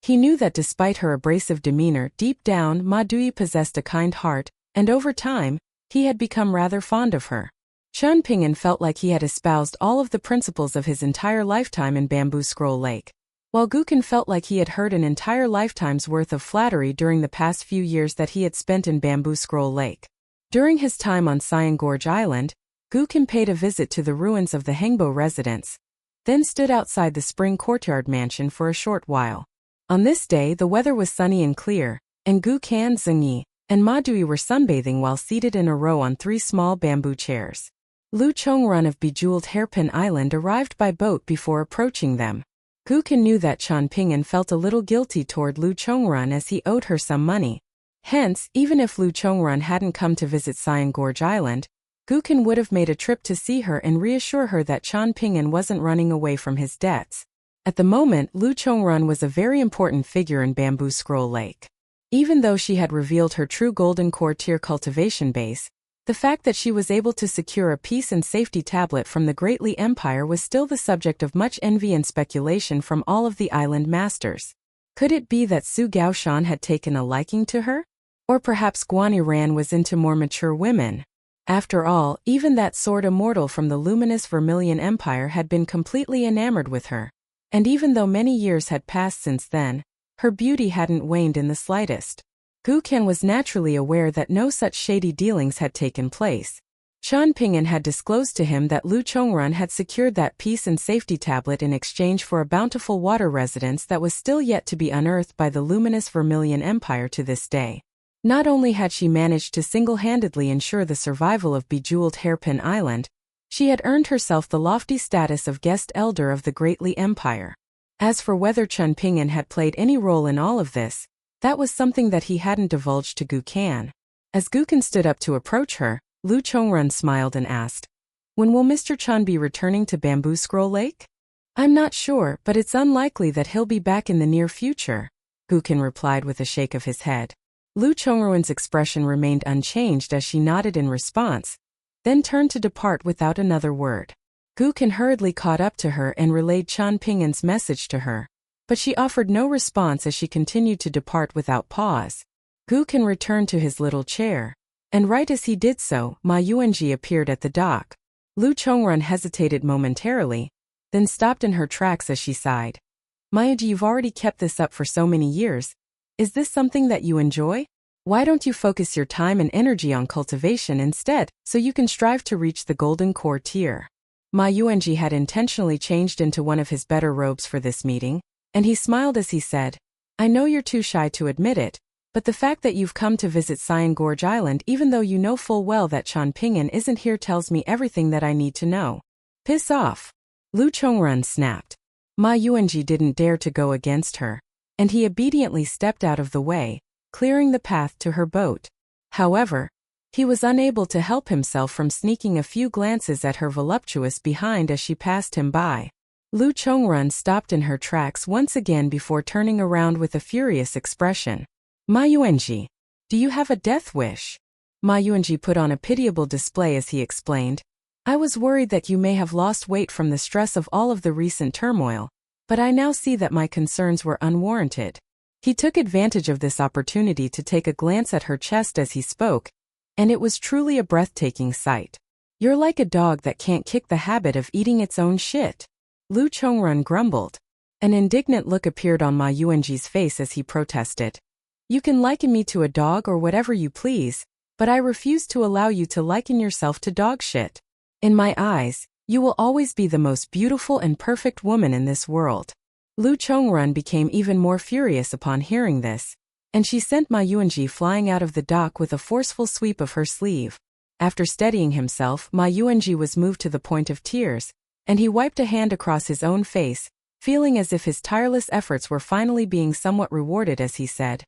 He knew that despite her abrasive demeanor, deep down Ma Dui possessed a kind heart, and over time, he had become rather fond of her. Chan Ping'an felt like he had espoused all of the principles of his entire lifetime in Bamboo Scroll Lake, while Gu Kan felt like he had heard an entire lifetime's worth of flattery during the past few years that he had spent in Bamboo Scroll Lake. During his time on Cyan Gorge Island, Gu Kan paid a visit to the ruins of the Hengbo residence, then stood outside the Spring Courtyard mansion for a short while. On this day the weather was sunny and clear, and Gu Kan, Zheng Yi, and Ma Dui were sunbathing while seated in a row on 3 small bamboo chairs. Lu Chongrun of Bejeweled Hairpin Island arrived by boat before approaching them. Gu Kan knew that Chan Ping'an felt a little guilty toward Lu Chongrun as he owed her some money. Hence, even if Lu Chongrun hadn't come to visit Cyan Gorge Island, Gu Kan would have made a trip to see her and reassure her that Chan Ping'an wasn't running away from his debts. At the moment, Lu Chongrun was a very important figure in Bamboo Scroll Lake. Even though she had revealed her true Golden Core tier cultivation base, the fact that she was able to secure a peace and safety tablet from the Great Li Empire was still the subject of much envy and speculation from all of the island masters. Could it be that Su Gaoshan had taken a liking to her? Or perhaps Guan Ran was into more mature women? After all, even that sword immortal from the luminous Vermilion Empire had been completely enamored with her. And even though many years had passed since then, her beauty hadn't waned in the slightest. Gu Kan was naturally aware that no such shady dealings had taken place. Chan Ping'an had disclosed to him that Lu Chongrun had secured that peace and safety tablet in exchange for a bountiful water residence that was still yet to be unearthed by the luminous Vermilion Empire to this day. Not only had she managed to single-handedly ensure the survival of Bejeweled Hairpin Island, she had earned herself the lofty status of guest elder of the Great Li Empire. As for whether Chan Ping'an had played any role in all of this, that was something that he hadn't divulged to Gu Kan. As Gu Kan stood up to approach her, Lu Chongrun smiled and asked, "When will Mr. Chan be returning to Bamboo Scroll Lake?" "I'm not sure, but it's unlikely that he'll be back in the near future," Gu Kan replied with a shake of his head. Lu Chongrun's expression remained unchanged as she nodded in response, then turned to depart without another word. Gu Kan hurriedly caught up to her and relayed Chan Ping'an's message to her, but she offered no response as she continued to depart without pause. Gu Kan returned to his little chair, and right as he did so, Ma Yuanji appeared at the dock. Lu Chongrun hesitated momentarily, then stopped in her tracks as she sighed. "Ma Yuanji, you've already kept this up for so many years. Is this something that you enjoy? Why don't you focus your time and energy on cultivation instead, so you can strive to reach the Golden Core tier?" Ma Yuanji had intentionally changed into one of his better robes for this meeting, and he smiled as he said, "I know you're too shy to admit it, but the fact that you've come to visit Cyan Gorge Island even though you know full well that Chan Ping'an isn't here tells me everything that I need to know." "Piss off!" Lu Chongrun snapped. Ma Yuanji didn't dare to go against her, and he obediently stepped out of the way, clearing the path to her boat. However, he was unable to help himself from sneaking a few glances at her voluptuous behind as she passed him by. Lu Chongrun stopped in her tracks once again before turning around with a furious expression. "Ma Yuanji, do you have a death wish?" Ma Yuanji put on a pitiable display as he explained, "I was worried that you may have lost weight from the stress of all of the recent turmoil, but I now see that my concerns were unwarranted." He took advantage of this opportunity to take a glance at her chest as he spoke, and it was truly a breathtaking sight. "You're like a dog that can't kick the habit of eating its own shit," Lu Chongrun grumbled. An indignant look appeared on Ma Yuanji's face as he protested. "You can liken me to a dog or whatever you please, but I refuse to allow you to liken yourself to dog shit. In my eyes, you will always be the most beautiful and perfect woman in this world." Lu Chongrun became even more furious upon hearing this, and she sent Ma Yuanji flying out of the dock with a forceful sweep of her sleeve. After steadying himself, Ma Yuanji was moved to the point of tears, and he wiped a hand across his own face, feeling as if his tireless efforts were finally being somewhat rewarded as he said,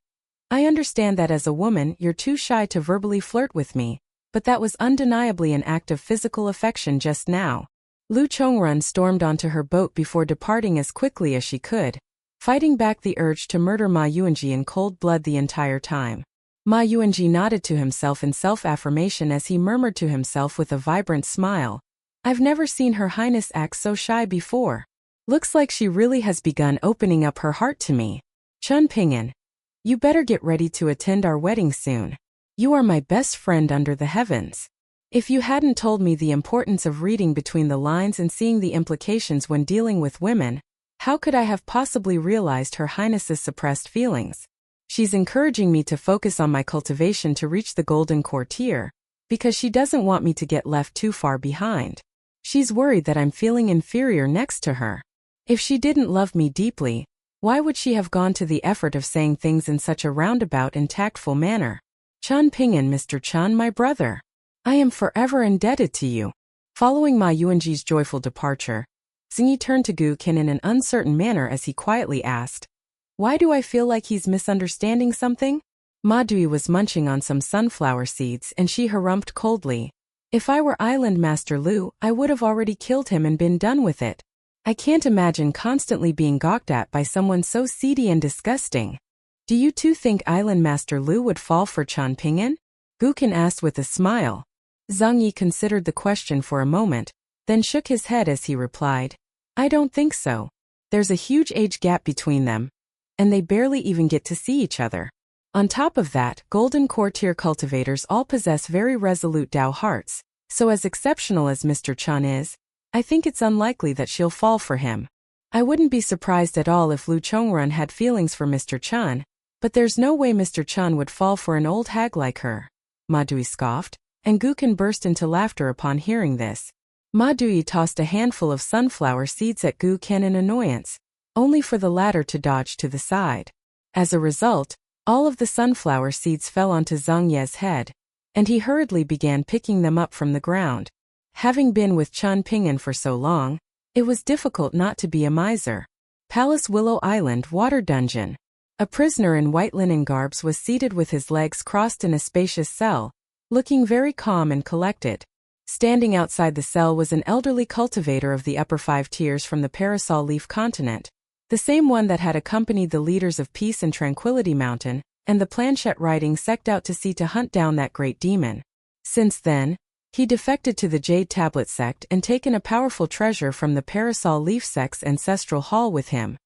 "I understand that as a woman you're too shy to verbally flirt with me, but that was undeniably an act of physical affection just now." Lu Chongrun stormed onto her boat before departing as quickly as she could, fighting back the urge to murder Ma Yuanji in cold blood the entire time. Ma Yuanji nodded to himself in self-affirmation as he murmured to himself with a vibrant smile, "I've never seen Her Highness act so shy before. Looks like she really has begun opening up her heart to me. Chun Ping'an, you better get ready to attend our wedding soon. You are my best friend under the heavens. If you hadn't told me the importance of reading between the lines and seeing the implications when dealing with women, how could I have possibly realized Her Highness's suppressed feelings? She's encouraging me to focus on my cultivation to reach the golden core tier, because she doesn't want me to get left too far behind. She's worried that I'm feeling inferior next to her. If she didn't love me deeply, why would she have gone to the effort of saying things in such a roundabout and tactful manner? Chun Ping'an, Mr. Chun, my brother. I am forever indebted to you." Following Ma Yuanji's joyful departure, Xingyi turned to Gu Qin in an uncertain manner as he quietly asked, "Why do I feel like he's misunderstanding something?" Ma Dui was munching on some sunflower seeds and she harumphed coldly, "If I were Island Master Lu, I would have already killed him and been done with it. I can't imagine constantly being gawked at by someone so seedy and disgusting." "Do you too think Island Master Lu would fall for Chun Ping'an?" Gu Qin asked with a smile. Zhang Yi considered the question for a moment, then shook his head as he replied, "I don't think so. There's a huge age gap between them, and they barely even get to see each other. On top of that, golden core tier cultivators all possess very resolute Dao hearts, so as exceptional as Mr. Chun is, I think it's unlikely that she'll fall for him. I wouldn't be surprised at all if Lu Chongrun had feelings for Mr. Chun, but there's no way Mr. Chun would fall for an old hag like her." Ma Dui scoffed, and Gu Qin burst into laughter upon hearing this. Ma Dui tossed a handful of sunflower seeds at Gu Qin in annoyance, only for the latter to dodge to the side. As a result, all of the sunflower seeds fell onto Zhang Ye's head, and he hurriedly began picking them up from the ground. Having been with Chun Ping'an for so long, it was difficult not to be a miser. Palace Willow Island Water Dungeon. A prisoner in white linen garbs was seated with his legs crossed in a spacious cell, looking very calm and collected. Standing outside the cell was an elderly cultivator of the upper 5 tiers from the Parasol Leaf continent, the same one that had accompanied the leaders of Peace and Tranquility Mountain, and the planchette riding sect out to sea to hunt down that great demon. Since then, he defected to the Jade Tablet sect and taken a powerful treasure from the Parasol Leaf sect's ancestral hall with him.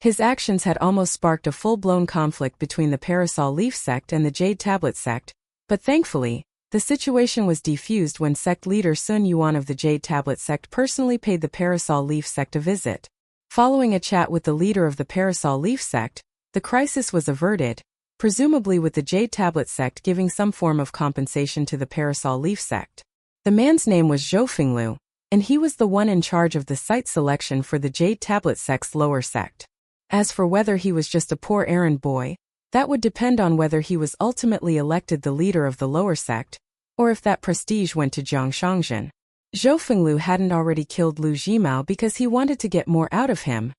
His actions had almost sparked a full-blown conflict between the Parasol Leaf sect and the Jade Tablet sect, but thankfully, the situation was defused when sect leader Sun Yuan of the Jade Tablet sect personally paid the Parasol Leaf sect a visit. Following a chat with the leader of the Parasol Leaf sect, the crisis was averted, presumably with the Jade Tablet sect giving some form of compensation to the Parasol Leaf sect. The man's name was Zhou Fenglu, and he was the one in charge of the site selection for the Jade Tablet sect's lower sect. As for whether he was just a poor errand boy, that would depend on whether he was ultimately elected the leader of the lower sect, or if that prestige went to Jiang Shangzhen. Zhou Fenglu hadn't already killed Lu Jimao because he wanted to get more out of him,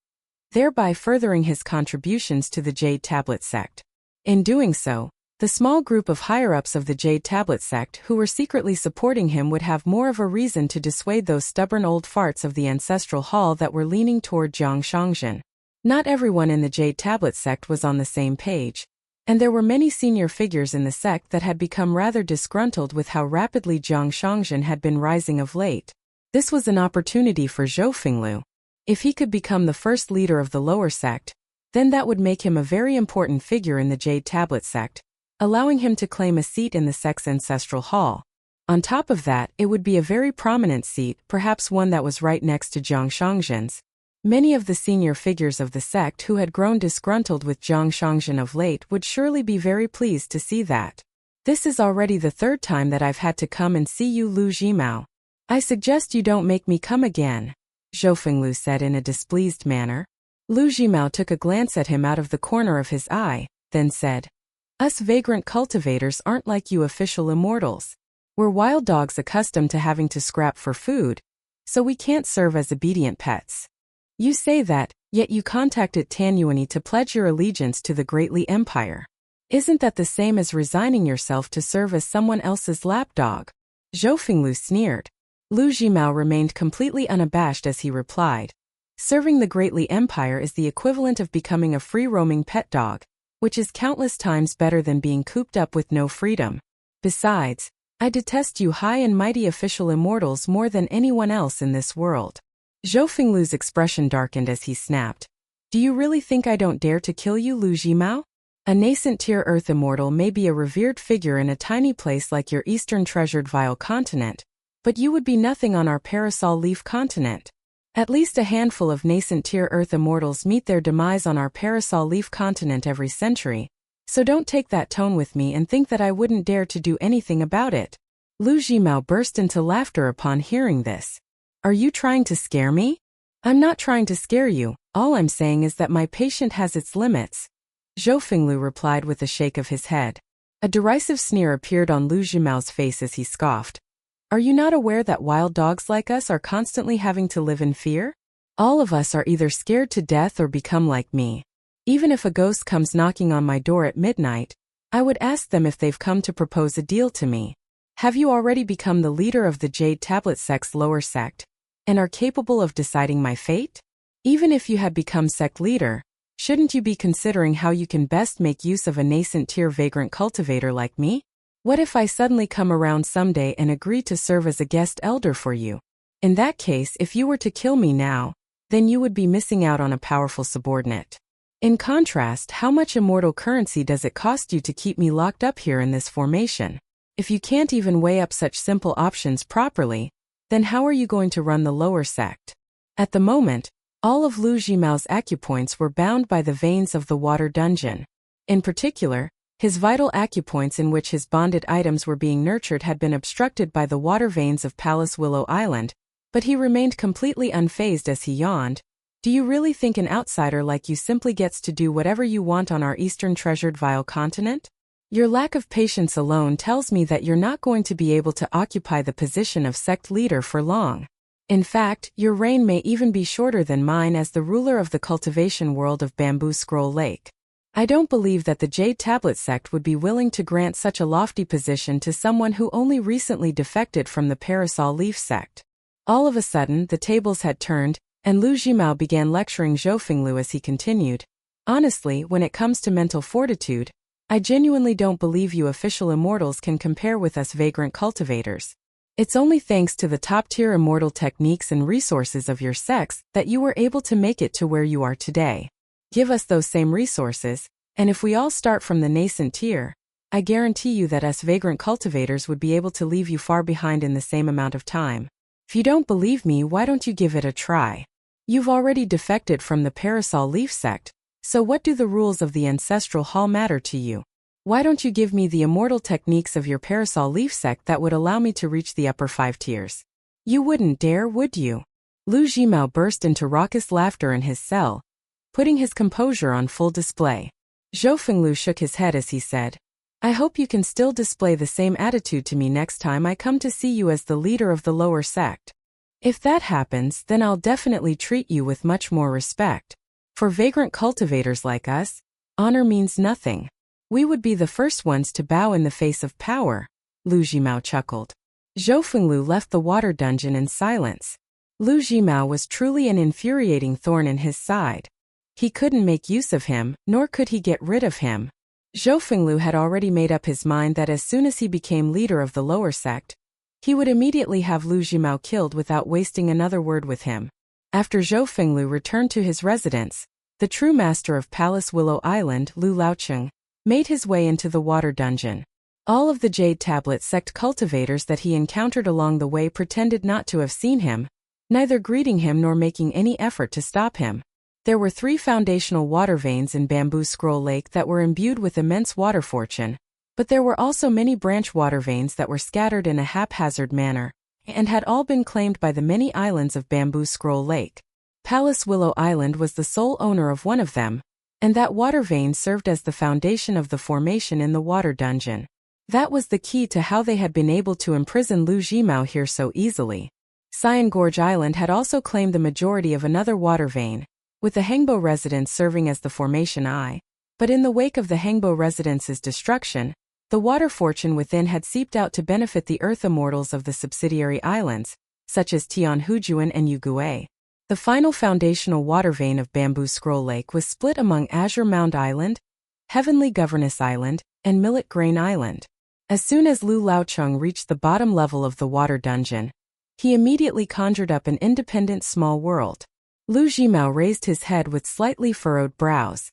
thereby furthering his contributions to the Jade Tablet sect. In doing so, the small group of higher-ups of the Jade Tablet sect who were secretly supporting him would have more of a reason to dissuade those stubborn old farts of the ancestral hall that were leaning toward Jiang Shangzhen. Not everyone in the Jade Tablet sect was on the same page, and there were many senior figures in the sect that had become rather disgruntled with how rapidly Jiang Shangzhen had been rising of late. This was an opportunity for Zhou Fenglu. If he could become the first leader of the lower sect, then that would make him a very important figure in the Jade Tablet sect, allowing him to claim a seat in the sect's ancestral hall. On top of that, it would be a very prominent seat, perhaps one that was right next to Jiang Shangzhen's. Many of the senior figures of the sect who had grown disgruntled with Jiang Shangzhen of late would surely be very pleased to see that. "This is already the 3rd time that I've had to come and see you, Lu Jimao. I suggest you don't make me come again," Zhou Fenglu said in a displeased manner. Lu Jimao took a glance at him out of the corner of his eye, then said, "Us vagrant cultivators aren't like you official immortals. We're wild dogs accustomed to having to scrap for food, so we can't serve as obedient pets. You say that, yet you contacted Tanyuani to pledge your allegiance to the Great Li Empire. Isn't that the same as resigning yourself to serve as someone else's lapdog? Zhou Fenglu sneered. Lu Jimao remained completely unabashed as he replied. Serving the Great Li Empire is the equivalent of becoming a free-roaming pet dog, which is countless times better than being cooped up with no freedom. Besides, I detest you high and mighty official immortals more than anyone else in this world. Zhou Fenglu's expression darkened as he snapped. Do you really think I don't dare to kill you, Lu Jimao? A nascent tier Earth immortal may be a revered figure in a tiny place like your eastern treasured vile continent, but you would be nothing on our parasol leaf continent. At least a handful of nascent tier Earth immortals meet their demise on our parasol leaf continent every century, so don't take that tone with me and think that I wouldn't dare to do anything about it. Lu Jimao burst into laughter upon hearing this. Are you trying to scare me? I'm not trying to scare you, all I'm saying is that my patience has its limits. Zhou Fenglu replied with a shake of his head. A derisive sneer appeared on Lu Jimao's face as he scoffed. Are you not aware that wild dogs like us are constantly having to live in fear? All of us are either scared to death or become like me. Even if a ghost comes knocking on my door at midnight, I would ask them if they've come to propose a deal to me. Have you already become the leader of the Jade Tablet sect's lower sect, and are capable of deciding my fate? Even if you had become sect leader, shouldn't you be considering how you can best make use of a nascent tier vagrant cultivator like me? What if I suddenly come around someday and agree to serve as a guest elder for you? In that case, if you were to kill me now, then you would be missing out on a powerful subordinate. In contrast, how much immortal currency does it cost you to keep me locked up here in this formation? If you can't even weigh up such simple options properly, then how are you going to run the lower sect? At the moment, all of Lu Jimao's acupoints were bound by the veins of the water dungeon. In particular, his vital acupoints in which his bonded items were being nurtured had been obstructed by the water veins of Palace Willow Island, but he remained completely unfazed as he yawned. Do you really think an outsider like you simply gets to do whatever you want on our eastern treasured vile continent? Your lack of patience alone tells me that you're not going to be able to occupy the position of sect leader for long. In fact, your reign may even be shorter than mine as the ruler of the cultivation world of Bamboo Scroll Lake. I don't believe that the Jade Tablet sect would be willing to grant such a lofty position to someone who only recently defected from the Parasol Leaf sect. All of a sudden, the tables had turned, and Lu Jimao began lecturing Zhou Fenglu as he continued. Honestly, when it comes to mental fortitude, I genuinely don't believe you official immortals can compare with us vagrant cultivators. It's only thanks to the top-tier immortal techniques and resources of your sex that you were able to make it to where you are today. Give us those same resources, and if we all start from the nascent tier, I guarantee you that us vagrant cultivators would be able to leave you far behind in the same amount of time. If you don't believe me, why don't you give it a try? You've already defected from the Parasol Leaf sect, so what do the rules of the Ancestral Hall matter to you? Why don't you give me the immortal techniques of your Parasol Leaf sect that would allow me to reach the upper 5 tiers? You wouldn't dare, would you? Lu Jimao burst into raucous laughter in his cell, putting his composure on full display. Zhou Fenglu shook his head as he said, I hope you can still display the same attitude to me next time I come to see you as the leader of the lower sect. If that happens, then I'll definitely treat you with much more respect. For vagrant cultivators like us, honor means nothing. We would be the first ones to bow in the face of power. Lu Jimao chuckled. Zhou Fenglu left the water dungeon in silence. Lu Jimao was truly an infuriating thorn in his side. He couldn't make use of him, nor could he get rid of him. Zhou Fenglu had already made up his mind that as soon as he became leader of the lower sect, he would immediately have Lu Jimao killed without wasting another word with him. After Zhou Fenglu returned to his residence, the true master of Palace Willow Island, Lu Laocheng, made his way into the water dungeon. All of the Jade Tablet sect cultivators that he encountered along the way pretended not to have seen him, neither greeting him nor making any effort to stop him. There were 3 foundational water veins in Bamboo Scroll Lake that were imbued with immense water fortune, but there were also many branch water veins that were scattered in a haphazard manner, and had all been claimed by the many islands of Bamboo Scroll Lake. Palace Willow Island was the sole owner of one of them, and that water vein served as the foundation of the formation in the water dungeon. That was the key to how they had been able to imprison Lu Jimao here so easily. Cyan Gorge Island had also claimed the majority of another water vein, with the Hengbo residence serving as the formation eye. But in the wake of the Hengbo residence's destruction, the water fortune within had seeped out to benefit the earth immortals of the subsidiary islands, such as Tianhujuan and Yugue. The final foundational water vein of Bamboo Scroll Lake was split among Azure Mound Island, Heavenly Governess Island, and Millet Grain Island. As soon as Lu Laocheng reached the bottom level of the water dungeon, he immediately conjured up an independent small world. Lu Jimao raised his head with slightly furrowed brows.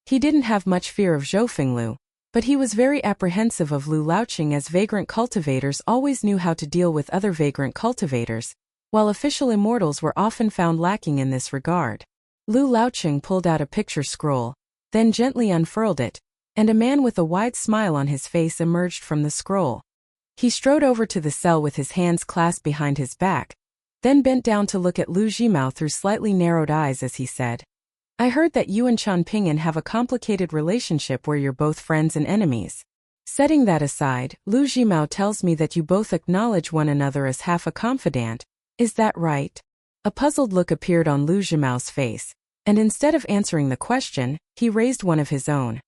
He didn't have much fear of Zhou Fenglu, but he was very apprehensive of Lu Laocheng, as vagrant cultivators always knew how to deal with other vagrant cultivators, while official immortals were often found lacking in this regard. Lu Laocheng pulled out a picture scroll, then gently unfurled it, and a man with a wide smile on his face emerged from the scroll. He strode over to the cell with his hands clasped behind his back, then bent down to look at Lu Jimao through slightly narrowed eyes as he said, "I heard that you and Chan Ping'an have a complicated relationship where you're both friends and enemies. Setting that aside, Lu Jimao tells me that you both acknowledge one another as half a confidant. Is that right?" A puzzled look appeared on Lu Jimao's face, and instead of answering the question, he raised one of his own.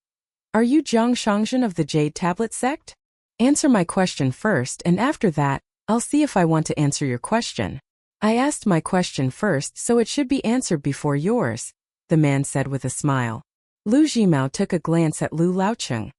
"Are you Zhang Shangzhen of the Jade Tablet sect? Answer my question first, and after that, I'll see if I want to answer your question." "I asked my question first, so it should be answered before yours," the man said with a smile. Lu Jimao took a glance at Lu Laocheng.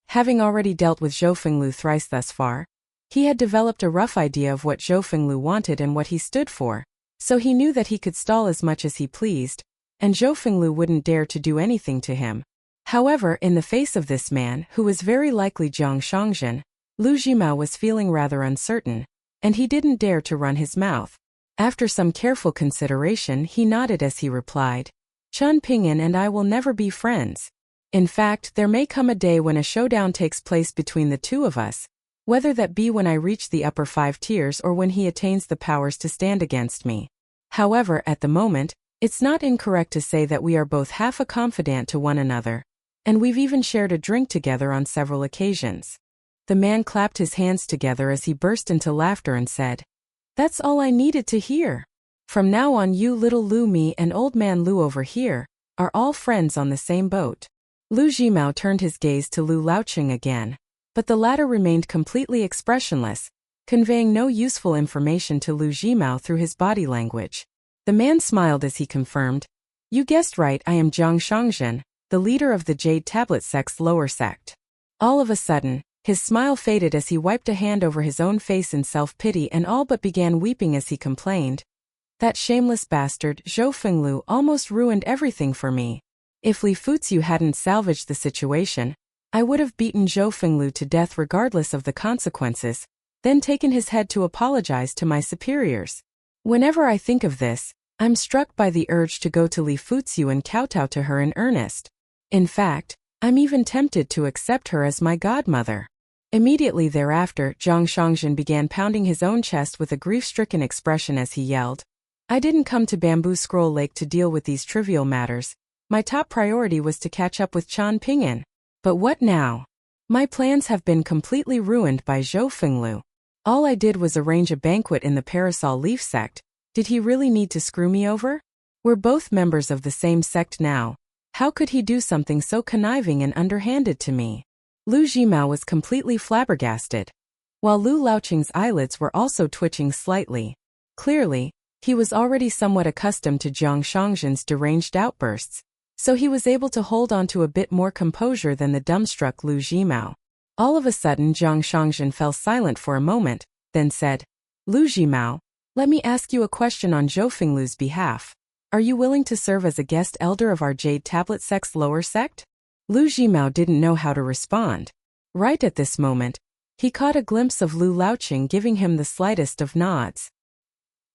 Having already dealt with Zhou Fenglu thrice thus far, he had developed a rough idea of what Zhou Fenglu wanted and what he stood for, so he knew that he could stall as much as he pleased, and Zhou Fenglu wouldn't dare to do anything to him. However, in the face of this man, who was very likely Zhang Shangzhen, Lu Jimao was feeling rather uncertain, and he didn't dare to run his mouth. After some careful consideration, he nodded as he replied, "Chan Ping'an and I will never be friends. In fact, there may come a day when a showdown takes place between the two of us, whether that be when I reach the upper 5 tiers or when he attains the powers to stand against me. However, at the moment, it's not incorrect to say that we are both half a confidant to one another, and we've even shared a drink together on several occasions." The man clapped his hands together as he burst into laughter and said, "That's all I needed to hear. From now on, you little Lu, me and old man Lu over here, are all friends on the same boat." Lu Jimao turned his gaze to Lu Laocheng again, but the latter remained completely expressionless, conveying no useful information to Lu Jimao through his body language. The man smiled as he confirmed, "You guessed right, I am Zhang Shangzhen, the leader of the Jade Tablet sect's lower sect." All of a sudden, his smile faded as he wiped a hand over his own face in self-pity and all but began weeping as he complained, "That shameless bastard, Zhou Fenglu, almost ruined everything for me. If Li Fuziu hadn't salvaged the situation, I would have beaten Zhou Fenglu to death regardless of the consequences, then taken his head to apologize to my superiors. Whenever I think of this, I'm struck by the urge to go to Li Fuziu and kowtow to her in earnest. In fact, I'm even tempted to accept her as my godmother." Immediately thereafter, Zhang Shangzhen began pounding his own chest with a grief-stricken expression as he yelled, "I didn't come to Bamboo Scroll Lake to deal with these trivial matters. My top priority was to catch up with Chan Ping'an. But what now? My plans have been completely ruined by Zhou Fenglu. All I did was arrange a banquet in the Parasol Leaf sect. Did he really need to screw me over? We're both members of the same sect now. How could he do something so conniving and underhanded to me?" Lu Jimao was completely flabbergasted, while Lu Laocheng's eyelids were also twitching slightly. Clearly, he was already somewhat accustomed to Zhang Shangzhen's deranged outbursts, so he was able to hold on to a bit more composure than the dumbstruck Lu Jimao. All of a sudden, Zhang Shangzhen fell silent for a moment, then said, "Lu Jimao, let me ask you a question on Zhou Fenglu's behalf. Are you willing to serve as a guest elder of our Jade Tablet sect's lower sect?" Lu Jimao didn't know how to respond. Right at this moment, he caught a glimpse of Lu Laocheng giving him the slightest of nods.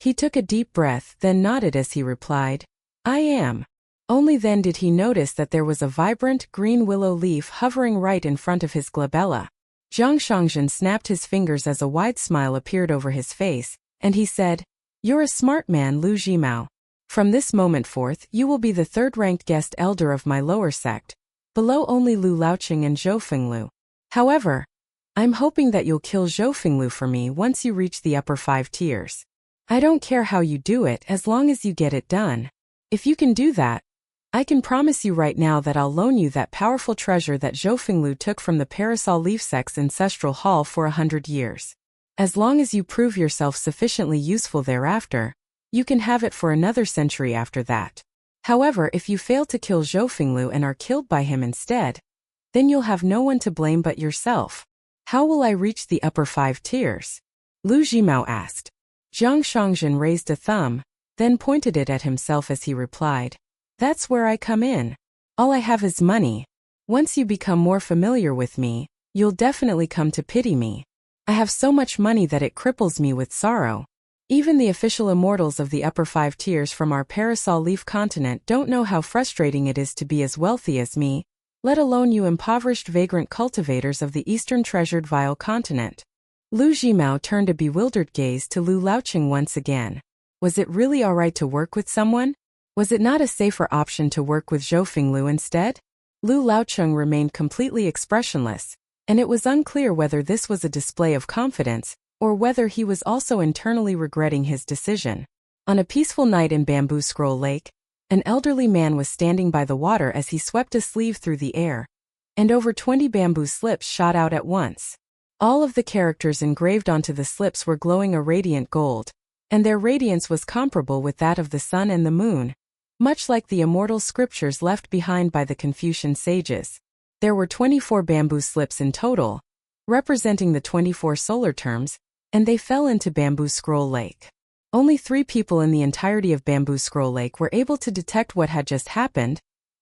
He took a deep breath, then nodded as he replied, "I am." Only then did he notice that there was a vibrant green willow leaf hovering right in front of his glabella. Zhang Shangzhen snapped his fingers as a wide smile appeared over his face, and he said, "You're a smart man, Lu Jimao. From this moment forth, you will be the third-ranked guest elder of my lower sect, below only Lu Laocheng and Zhou Fenglu. However, I'm hoping that you'll kill Zhou Fenglu for me once you reach the upper 5 tiers. I don't care how you do it as long as you get it done. If you can do that, I can promise you right now that I'll loan you that powerful treasure that Zhou Fenglu took from the Parasol Leaf Sect's ancestral hall for 100 years. As long as you prove yourself sufficiently useful thereafter, you can have it for another century after that. However, if you fail to kill Zhou Fenglu and are killed by him instead, then you'll have no one to blame but yourself. How will I reach the upper 5 tiers? Lu Jimao asked. Zhang Shangzhen raised a thumb, then pointed it at himself as he replied, That's where I come in. All I have is money. Once you become more familiar with me, you'll definitely come to pity me. I have so much money that it cripples me with sorrow. Even the official immortals of the upper 5 tiers from our Parasol Leaf continent don't know how frustrating it is to be as wealthy as me, let alone you impoverished vagrant cultivators of the eastern treasured vile continent. Lu Jimao turned a bewildered gaze to Lu Laocheng once again. Was it really alright to work with someone? Was it not a safer option to work with Zhou Fenglu instead? Lu Laocheng remained completely expressionless, and it was unclear whether this was a display of confidence, or whether he was also internally regretting his decision. On a peaceful night in Bamboo Scroll Lake, an elderly man was standing by the water as he swept a sleeve through the air, and over 20 bamboo slips shot out at once. All of the characters engraved onto the slips were glowing a radiant gold, and their radiance was comparable with that of the sun and the moon, much like the immortal scriptures left behind by the Confucian sages. There were 24 bamboo slips in total, representing the 24 solar terms, and they fell into Bamboo Scroll Lake. Only 3 people in the entirety of Bamboo Scroll Lake were able to detect what had just happened,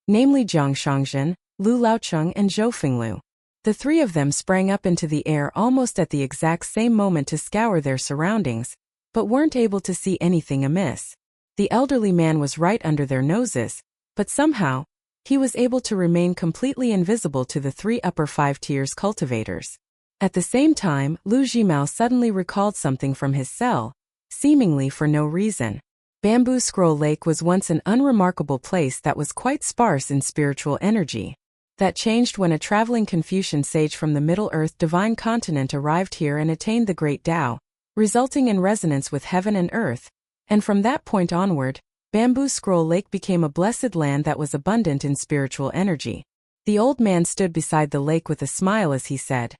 namely Zhang Shangzhen, Lu Laocheng and Zhou Fenglu. The 3 of them sprang up into the air almost at the exact same moment to scour their surroundings, but weren't able to see anything amiss. The elderly man was right under their noses, but somehow, he was able to remain completely invisible to the 3 upper 5 tiers cultivators. At the same time, Lu Jimao suddenly recalled something from his cell, seemingly for no reason. Bamboo Scroll Lake was once an unremarkable place that was quite sparse in spiritual energy. That changed when a traveling Confucian sage from the Middle Earth divine continent arrived here and attained the Great Tao, resulting in resonance with heaven and earth, and from that point onward, Bamboo Scroll Lake became a blessed land that was abundant in spiritual energy. The old man stood beside the lake with a smile as he said,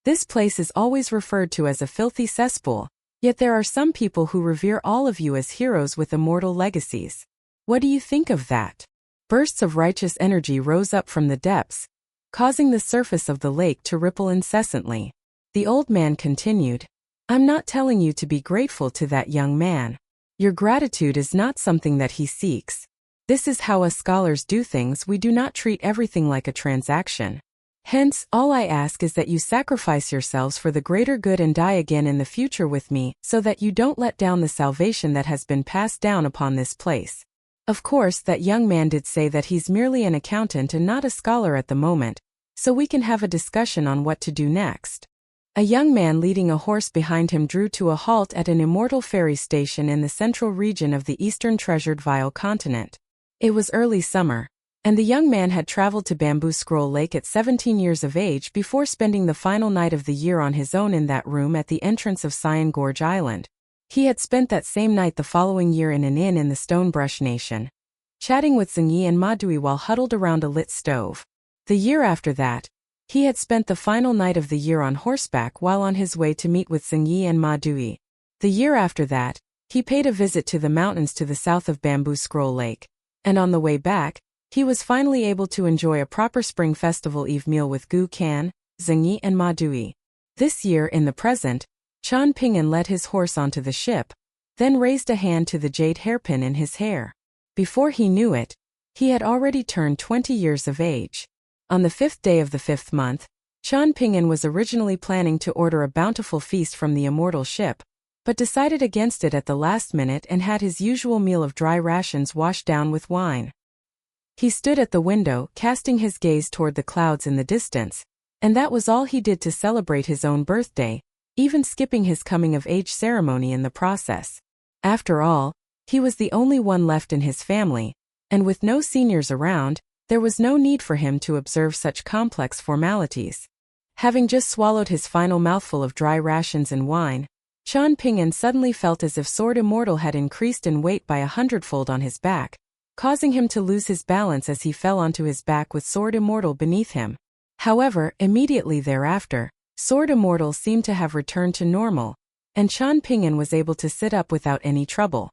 This place is always referred to as a filthy cesspool, yet there are some people who revere all of you as heroes with immortal legacies. What do you think of that? Bursts of righteous energy rose up from the depths, causing the surface of the lake to ripple incessantly. The old man continued, I'm not telling you to be grateful to that young man. Your gratitude is not something that he seeks. This is how us scholars do things. We do not treat everything like a transaction. Hence, all I ask is that you sacrifice yourselves for the greater good and die again in the future with me, so that you don't let down the salvation that has been passed down upon this place. Of course, that young man did say that he's merely an accountant and not a scholar at the moment, so we can have a discussion on what to do next. A young man leading a horse behind him drew to a halt at an immortal ferry station in the central region of the eastern treasured vile continent. It was early summer, and the young man had traveled to Bamboo Scroll Lake at 17 years of age before spending the final night of the year on his own in that room at the entrance of Cyan Gorge Island. He had spent that same night the following year in an inn in the Stonebrush Nation, chatting with Zhengyi and Madui while huddled around a lit stove. The year after that, he had spent the final night of the year on horseback while on his way to meet with Zhengyi and Madui. The year after that, he paid a visit to the mountains to the south of Bamboo Scroll Lake, and on the way back, he was finally able to enjoy a proper Spring Festival Eve meal with Gu Kan, Zhengyi and Madui. This year in the present, Chan Ping'an led his horse onto the ship, then raised a hand to the jade hairpin in his hair. Before he knew it, he had already turned 20 years of age. On the 5th day of the 5th month, Chan Ping'an was originally planning to order a bountiful feast from the immortal ship, but decided against it at the last minute and had his usual meal of dry rations washed down with wine. He stood at the window, casting his gaze toward the clouds in the distance, and that was all he did to celebrate his own birthday, even skipping his coming-of-age ceremony in the process. After all, he was the only one left in his family, and with no seniors around, there was no need for him to observe such complex formalities. Having just swallowed his final mouthful of dry rations and wine, Qian Ping'an suddenly felt as if Sword Immortal had increased in weight by 100-fold on his back, causing him to lose his balance as he fell onto his back with Sword Immortal beneath him. However, immediately thereafter, Sword Immortal seemed to have returned to normal, and Qian Ping'an was able to sit up without any trouble.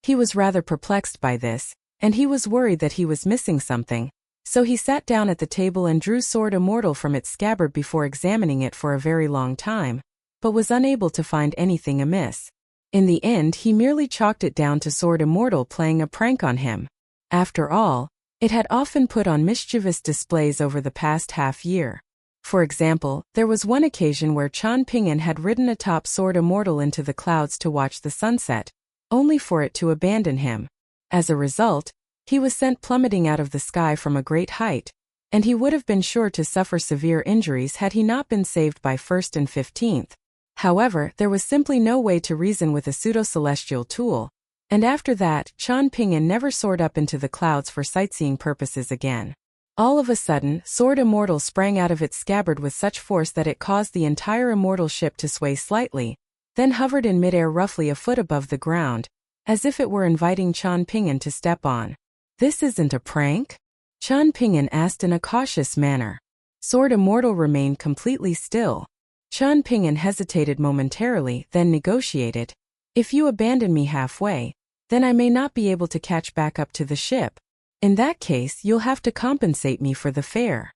He was rather perplexed by this, and he was worried that he was missing something, so he sat down at the table and drew Sword Immortal from its scabbard before examining it for a very long time, but was unable to find anything amiss. In the end, he merely chalked it down to Sword Immortal playing a prank on him. After all, it had often put on mischievous displays over the past half-year. For example, there was one occasion where Qian Ping'an had ridden atop Sword Immortal into the clouds to watch the sunset, only for it to abandon him. As a result, he was sent plummeting out of the sky from a great height, and he would have been sure to suffer severe injuries had he not been saved by 1st and 15th. However, there was simply no way to reason with a pseudo-celestial tool, and after that, Qian Ping'an never soared up into the clouds for sightseeing purposes again. All of a sudden, Sword Immortal sprang out of its scabbard with such force that it caused the entire immortal ship to sway slightly, then hovered in midair roughly a foot above the ground, as if it were inviting Qian Ping'an to step on. "This isn't a prank?" Qian Ping'an asked in a cautious manner. Sword Immortal remained completely still. Qian Ping'an hesitated momentarily, then negotiated. "If you abandon me halfway, then I may not be able to catch back up to the ship. In that case, you'll have to compensate me for the fare."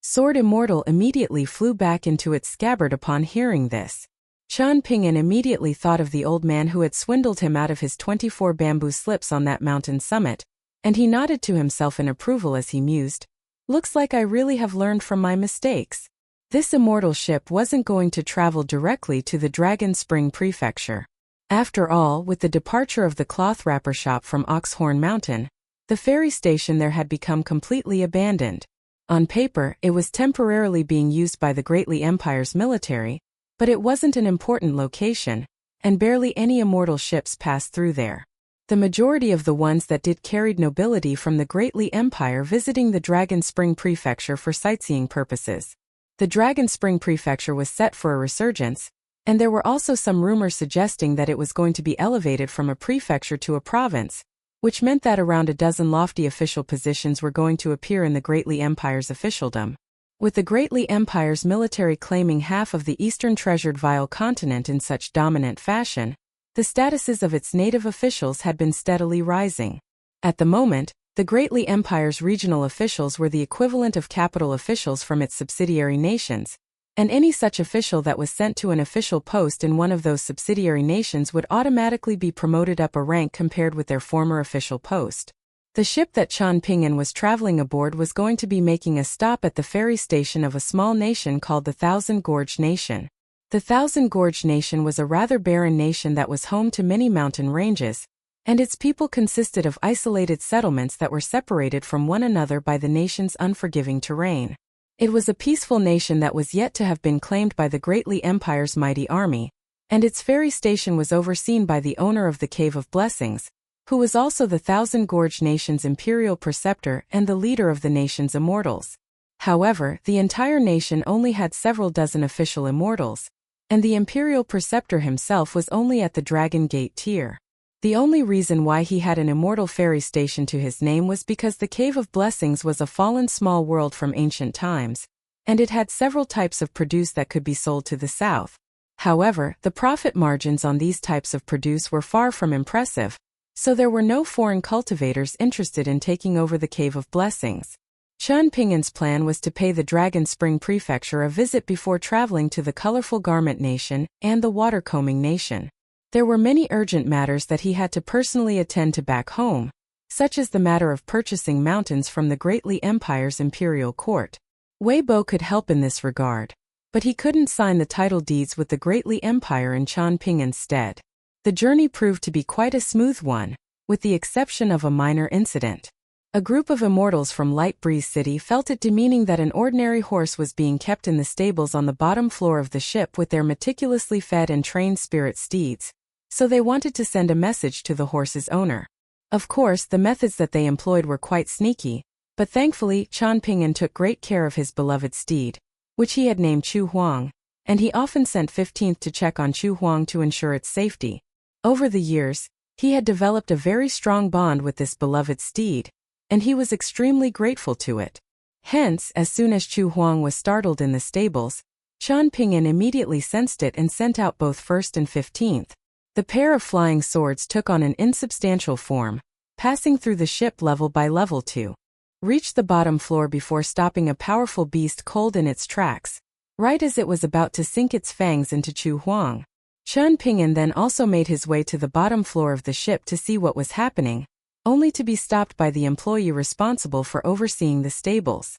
Sword Immortal immediately flew back into its scabbard upon hearing this. Qian Ping'an immediately thought of the old man who had swindled him out of his 24 bamboo slips on that mountain summit, and he nodded to himself in approval as he mused, "Looks like I really have learned from my mistakes." This immortal ship wasn't going to travel directly to the Dragon Spring Prefecture. After all, with the departure of the cloth wrapper shop from Oxhorn Mountain, the ferry station there had become completely abandoned. On paper, it was temporarily being used by the Greatly Empire's military, but it wasn't an important location, and barely any immortal ships passed through there. The majority of the ones that did carried nobility from the Greatly Empire visiting the Dragon Spring Prefecture for sightseeing purposes. The Dragon Spring Prefecture was set for a resurgence, and there were also some rumors suggesting that it was going to be elevated from a prefecture to a province, which meant that around a dozen lofty official positions were going to appear in the Greatly Empire's officialdom. With the Greatly Empire's military claiming half of the eastern treasured vile continent in such dominant fashion, the statuses of its native officials had been steadily rising. At the moment, the Greatly Empire's regional officials were the equivalent of capital officials from its subsidiary nations, and any such official that was sent to an official post in one of those subsidiary nations would automatically be promoted up a rank compared with their former official post. The ship that Qian Ping'an was traveling aboard was going to be making a stop at the ferry station of a small nation called the Thousand Gorge Nation. The Thousand Gorge Nation was a rather barren nation that was home to many mountain ranges, and its people consisted of isolated settlements that were separated from one another by the nation's unforgiving terrain. It was a peaceful nation that was yet to have been claimed by the Greatly Empire's mighty army, and its ferry station was overseen by the owner of the Cave of Blessings, who was also the Thousand Gorge Nation's imperial preceptor and the leader of the nation's immortals. However, the entire nation only had several dozen official immortals, and the imperial preceptor himself was only at the Dragon Gate tier. The only reason why he had an immortal ferry station to his name was because the Cave of Blessings was a fallen small world from ancient times, and it had several types of produce that could be sold to the south. However, the profit margins on these types of produce were far from impressive, so there were no foreign cultivators interested in taking over the Cave of Blessings. Qian Ping'an's plan was to pay the Dragon Spring Prefecture a visit before traveling to the Colorful Garment Nation and the Watercombing Nation. There were many urgent matters that he had to personally attend to back home, such as the matter of purchasing mountains from the Greatly Empire's imperial court. Wei Bo could help in this regard, but he couldn't sign the title deeds with the Greatly Empire in Qian Ping'an's stead. The journey proved to be quite a smooth one, with the exception of a minor incident. A group of immortals from Light Breeze City felt it demeaning that an ordinary horse was being kept in the stables on the bottom floor of the ship with their meticulously fed and trained spirit steeds, so they wanted to send a message to the horse's owner. Of course, the methods that they employed were quite sneaky, but thankfully Qian Ping'an took great care of his beloved steed. which he had named Chu Huang, and he often sent 15th to check on Chu Huang to ensure its safety. Over the years, he had developed a very strong bond with this beloved steed, and he was extremely grateful to it. Hence, as soon as Chu Huang was startled in the stables, Qian Pingyan immediately sensed it and sent out both 1st and 15th. The pair of flying swords took on an insubstantial form, passing through the ship level by level to reach the bottom floor before stopping a powerful beast cold in its tracks, right as it was about to sink its fangs into Chu Huang. Qian Pingyan then also made his way to the bottom floor of the ship to see what was happening, only to be stopped by the employee responsible for overseeing the stables.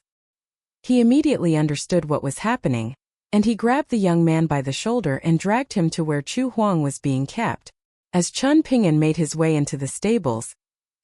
He immediately understood what was happening, and he grabbed the young man by the shoulder and dragged him to where Chu Huang was being kept. As Qian Pingyan made his way into the stables,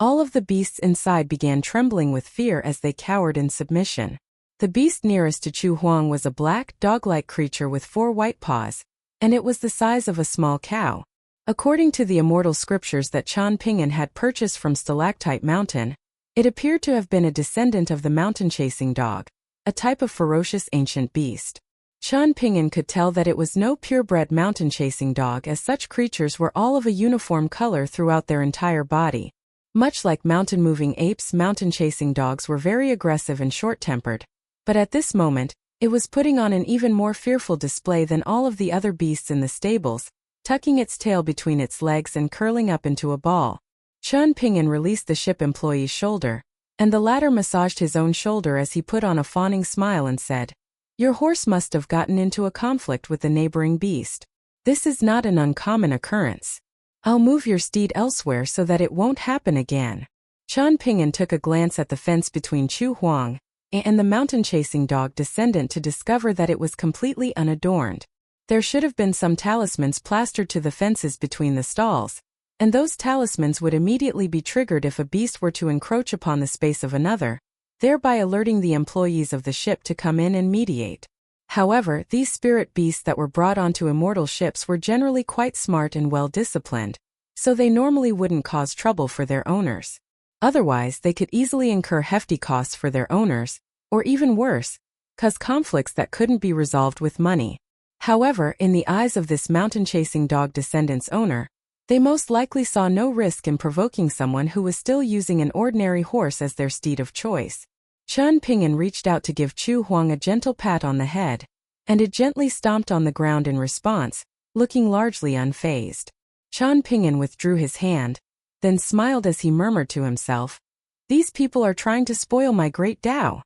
all of the beasts inside began trembling with fear as they cowered in submission. The beast nearest to Chu Huang was a black, dog-like creature with 4 white paws, and it was the size of a small cow. According to the immortal scriptures that Qian Pingyan had purchased from Stalactite Mountain, it appeared to have been a descendant of the mountain-chasing dog, a type of ferocious ancient beast. Qian Pingyan could tell that it was no purebred mountain-chasing dog, as such creatures were all of a uniform color throughout their entire body. Much like mountain-moving apes, mountain-chasing dogs were very aggressive and short-tempered, but at this moment, it was putting on an even more fearful display than all of the other beasts in the stables, tucking its tail between its legs and curling up into a ball. Qian Pingyan released the ship employee's shoulder, and the latter massaged his own shoulder as he put on a fawning smile and said, "Your horse must have gotten into a conflict with the neighboring beast. This is not an uncommon occurrence. I'll move your steed elsewhere so that it won't happen again." Qian Pingyan took a glance at the fence between Chu Huang and the mountain-chasing dog descendant to discover that it was completely unadorned. There should have been some talismans plastered to the fences between the stalls, and those talismans would immediately be triggered if a beast were to encroach upon the space of another, thereby alerting the employees of the ship to come in and mediate. However, these spirit beasts that were brought onto immortal ships were generally quite smart and well-disciplined, so they normally wouldn't cause trouble for their owners. Otherwise, they could easily incur hefty costs for their owners, or even worse, cause conflicts that couldn't be resolved with money. However, in the eyes of this mountain-chasing dog descendant's owner, they most likely saw no risk in provoking someone who was still using an ordinary horse as their steed of choice. Qian Pingyan reached out to give Chu Huang a gentle pat on the head, and it gently stomped on the ground in response, looking largely unfazed. Qian Pingyan withdrew his hand, then smiled as he murmured to himself, "These people are trying to spoil my great Tao."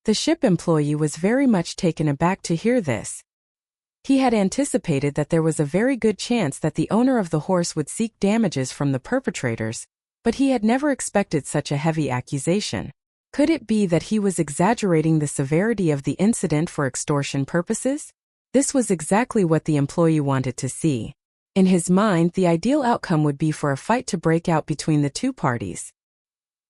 The ship employee was very much taken aback to hear this. He had anticipated that there was a very good chance that the owner of the horse would seek damages from the perpetrators, but he had never expected such a heavy accusation. Could it be that he was exaggerating the severity of the incident for extortion purposes? This was exactly what the employee wanted to see. In his mind, the ideal outcome would be for a fight to break out between the two parties.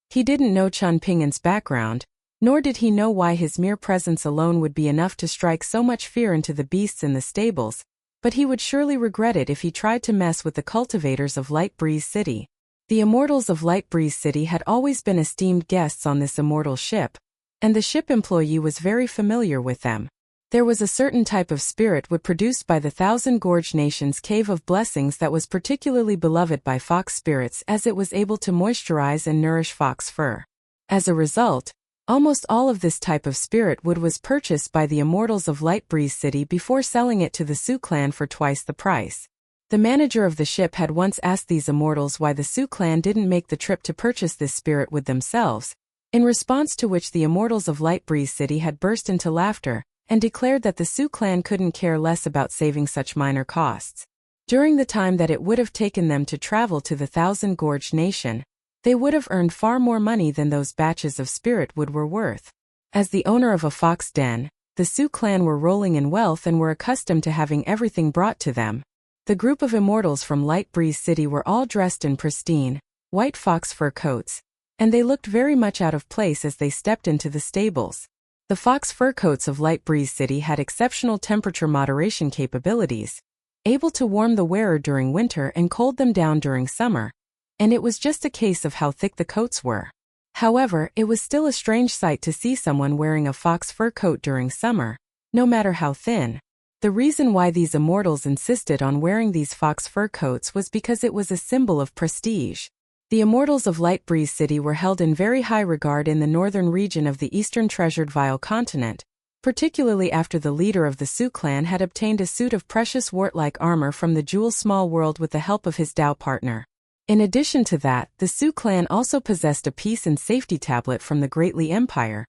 He didn't know Qian Pingyan's background, nor did he know why his mere presence alone would be enough to strike so much fear into the beasts in the stables, but he would surely regret it if he tried to mess with the cultivators of Light Breeze City. The immortals of Light Breeze City had always been esteemed guests on this immortal ship, and the ship employee was very familiar with them. There was a certain type of spirit wood produced by the Thousand Gorge Nation's Cave of Blessings that was particularly beloved by fox spirits as it was able to moisturize and nourish fox fur. As a result, almost all of this type of spirit wood was purchased by the immortals of Light Breeze City before selling it to the Sioux clan for twice the price. The manager of the ship had once asked these immortals why the Sioux clan didn't make the trip to purchase this spirit wood themselves, in response to which the immortals of Light Breeze City had burst into laughter and declared that the Sioux clan couldn't care less about saving such minor costs. During the time that it would have taken them to travel to the Thousand Gorge Nation, they would have earned far more money than those batches of spirit wood were worth. As the owner of a fox den, the Sioux clan were rolling in wealth and were accustomed to having everything brought to them. The group of immortals from Light Breeze City were all dressed in pristine, white fox fur coats, and they looked very much out of place as they stepped into the stables. The fox fur coats of Light Breeze City had exceptional temperature moderation capabilities, able to warm the wearer during winter and cool them down during summer, and it was just a case of how thick the coats were. However, it was still a strange sight to see someone wearing a fox fur coat during summer, no matter how thin. The reason why these immortals insisted on wearing these fox fur coats was because it was a symbol of prestige. The immortals of Light Breeze City were held in very high regard in the northern region of the eastern treasured Vile continent, particularly after the leader of the Su clan had obtained a suit of precious wart-like armor from the Jewel Small World with the help of his Dao partner. In addition to that, the Su clan also possessed a peace and safety tablet from the Great Li Empire,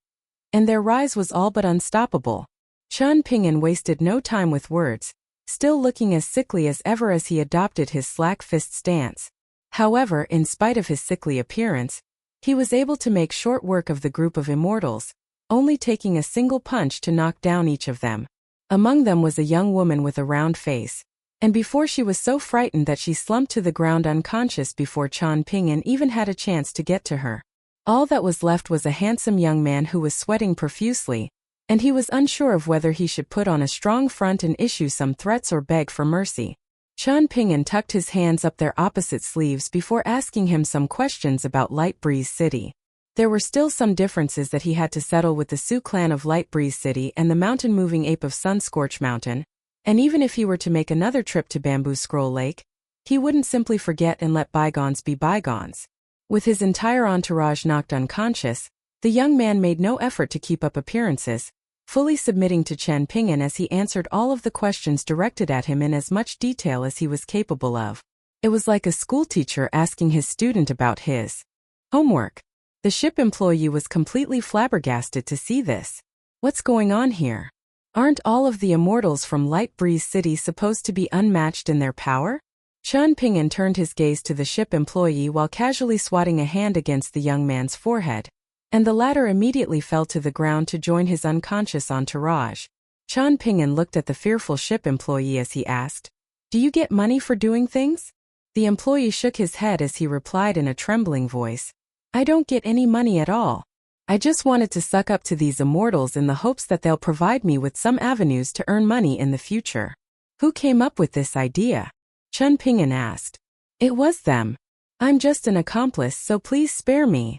and their rise was all but unstoppable. Chen Ping'an wasted no time with words, still looking as sickly as ever as he adopted his slack fist stance. However, in spite of his sickly appearance, he was able to make short work of the group of immortals, only taking a single punch to knock down each of them. Among them was a young woman with a round face, and before she was so frightened that she slumped to the ground unconscious before Chen Ping'an even had a chance to get to her. All that was left was a handsome young man who was sweating profusely, and he was unsure of whether he should put on a strong front and issue some threats or beg for mercy. Chen Ping'an tucked his hands up their opposite sleeves before asking him some questions about Light Breeze City. There were still some differences that he had to settle with the Su clan of Light Breeze City and the mountain-moving ape of Sunscorch Mountain, and even if he were to make another trip to Bamboo Scroll Lake, he wouldn't simply forget and let bygones be bygones. With his entire entourage knocked unconscious, the young man made no effort to keep up appearances, fully submitting to Chen Ping'an as he answered all of the questions directed at him in as much detail as he was capable of. It was like a schoolteacher asking his student about his homework. The ship employee was completely flabbergasted to see this. What's going on here? Aren't all of the immortals from Light Breeze City supposed to be unmatched in their power? Chen Ping'an turned his gaze to the ship employee while casually swatting a hand against the young man's forehead, and the latter immediately fell to the ground to join his unconscious entourage. Chen Ping'an looked at the fearful ship employee as he asked, "Do you get money for doing things?" The employee shook his head as he replied in a trembling voice, "I don't get any money at all. I just wanted to suck up to these immortals in the hopes that they'll provide me with some avenues to earn money in the future." "Who came up with this idea?" Chen Ping'an asked. "It was them. I'm just an accomplice, so please spare me,"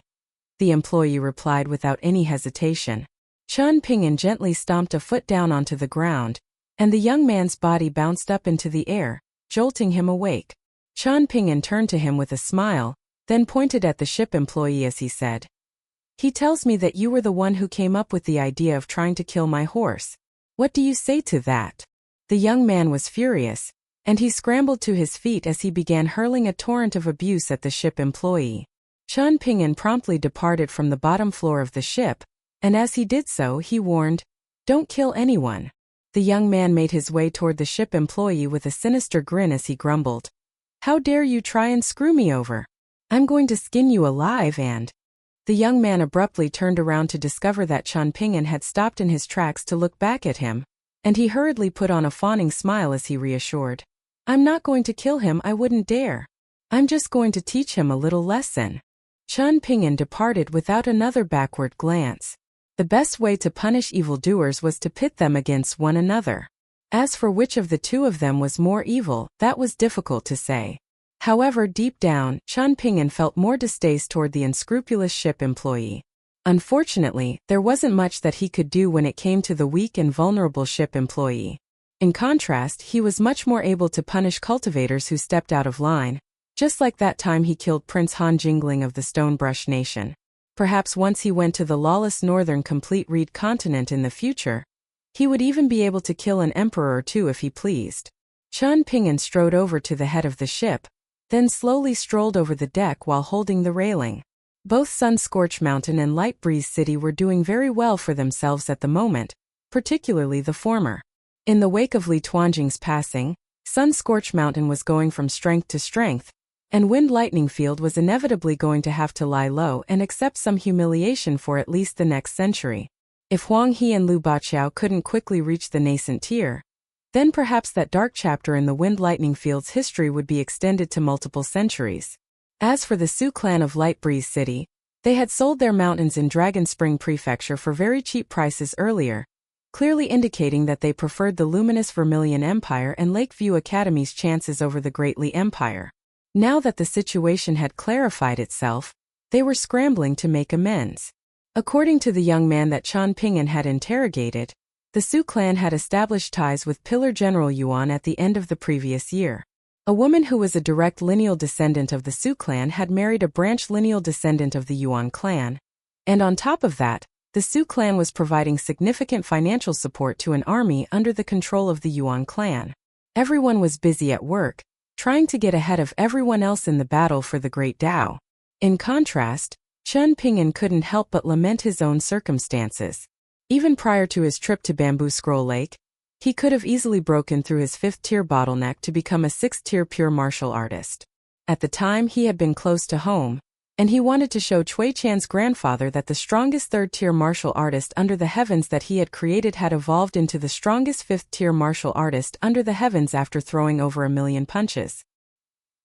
the employee replied without any hesitation. Chen Ping'an gently stomped a foot down onto the ground, and the young man's body bounced up into the air, jolting him awake. Chen Ping'an turned to him with a smile, then pointed at the ship employee as he said, "He tells me that you were the one who came up with the idea of trying to kill my horse. What do you say to that?" The young man was furious, and he scrambled to his feet as he began hurling a torrent of abuse at the ship employee. Chen Ping'an promptly departed from the bottom floor of the ship, and as he did so he warned, "Don't kill anyone." The young man made his way toward the ship employee with a sinister grin as he grumbled, "How dare you try and screw me over? I'm going to skin you alive and—" The young man abruptly turned around to discover that Chen Ping'an had stopped in his tracks to look back at him, and he hurriedly put on a fawning smile as he reassured, "I'm not going to kill him, I wouldn't dare. I'm just going to teach him a little lesson." Chen Ping'an departed without another backward glance. The best way to punish evildoers was to pit them against one another. As for which of the two of them was more evil, that was difficult to say. However, deep down, Chen Ping'an felt more distaste toward the unscrupulous ship employee. Unfortunately, there wasn't much that he could do when it came to the weak and vulnerable ship employee. In contrast, he was much more able to punish cultivators who stepped out of line, just like that time he killed Prince Han Jingling of the Stonebrush Nation. Perhaps once he went to the lawless northern complete reed continent in the future, he would even be able to kill an emperor or two if he pleased. Chen Ping'an strode over to the head of the ship, then slowly strolled over the deck while holding the railing. Both Sunscorch Mountain and Light Breeze City were doing very well for themselves at the moment, particularly the former. In the wake of Li Tuanjing's passing, Sunscorch Mountain was going from strength to strength, and Wind Lightning Field was inevitably going to have to lie low and accept some humiliation for at least the next century. If Huang He and Lu Baqiao couldn't quickly reach the nascent tier, then perhaps that dark chapter in the Wind Lightning Field's history would be extended to multiple centuries. As for the Su clan of Light Breeze City, they had sold their mountains in Dragon Spring Prefecture for very cheap prices earlier, clearly indicating that they preferred the luminous Vermilion Empire and Lakeview Academy's chances over the Great Li Empire. Now that the situation had clarified itself, they were scrambling to make amends. According to the young man that Chen Ping'an had interrogated, The Su clan had established ties with Pillar General Yuan at the end of the previous year. A woman who was a direct lineal descendant of the Su clan had married a branch lineal descendant of the Yuan clan. And on top of that, the Su clan was providing significant financial support to an army under the control of the Yuan clan. Everyone was busy at work, trying to get ahead of everyone else in the battle for the Great Tao. In contrast, Chen Ping'an couldn't help but lament his own circumstances. Even prior to his trip to Bamboo Scroll Lake, he could have easily broken through his 5th-tier bottleneck to become a 6th-tier pure martial artist. At the time, he had been close to home, and he wanted to show Cui Chan's grandfather that the strongest 3rd-tier martial artist under the heavens that he had created had evolved into the strongest 5th-tier martial artist under the heavens after throwing over 1,000,000 punches.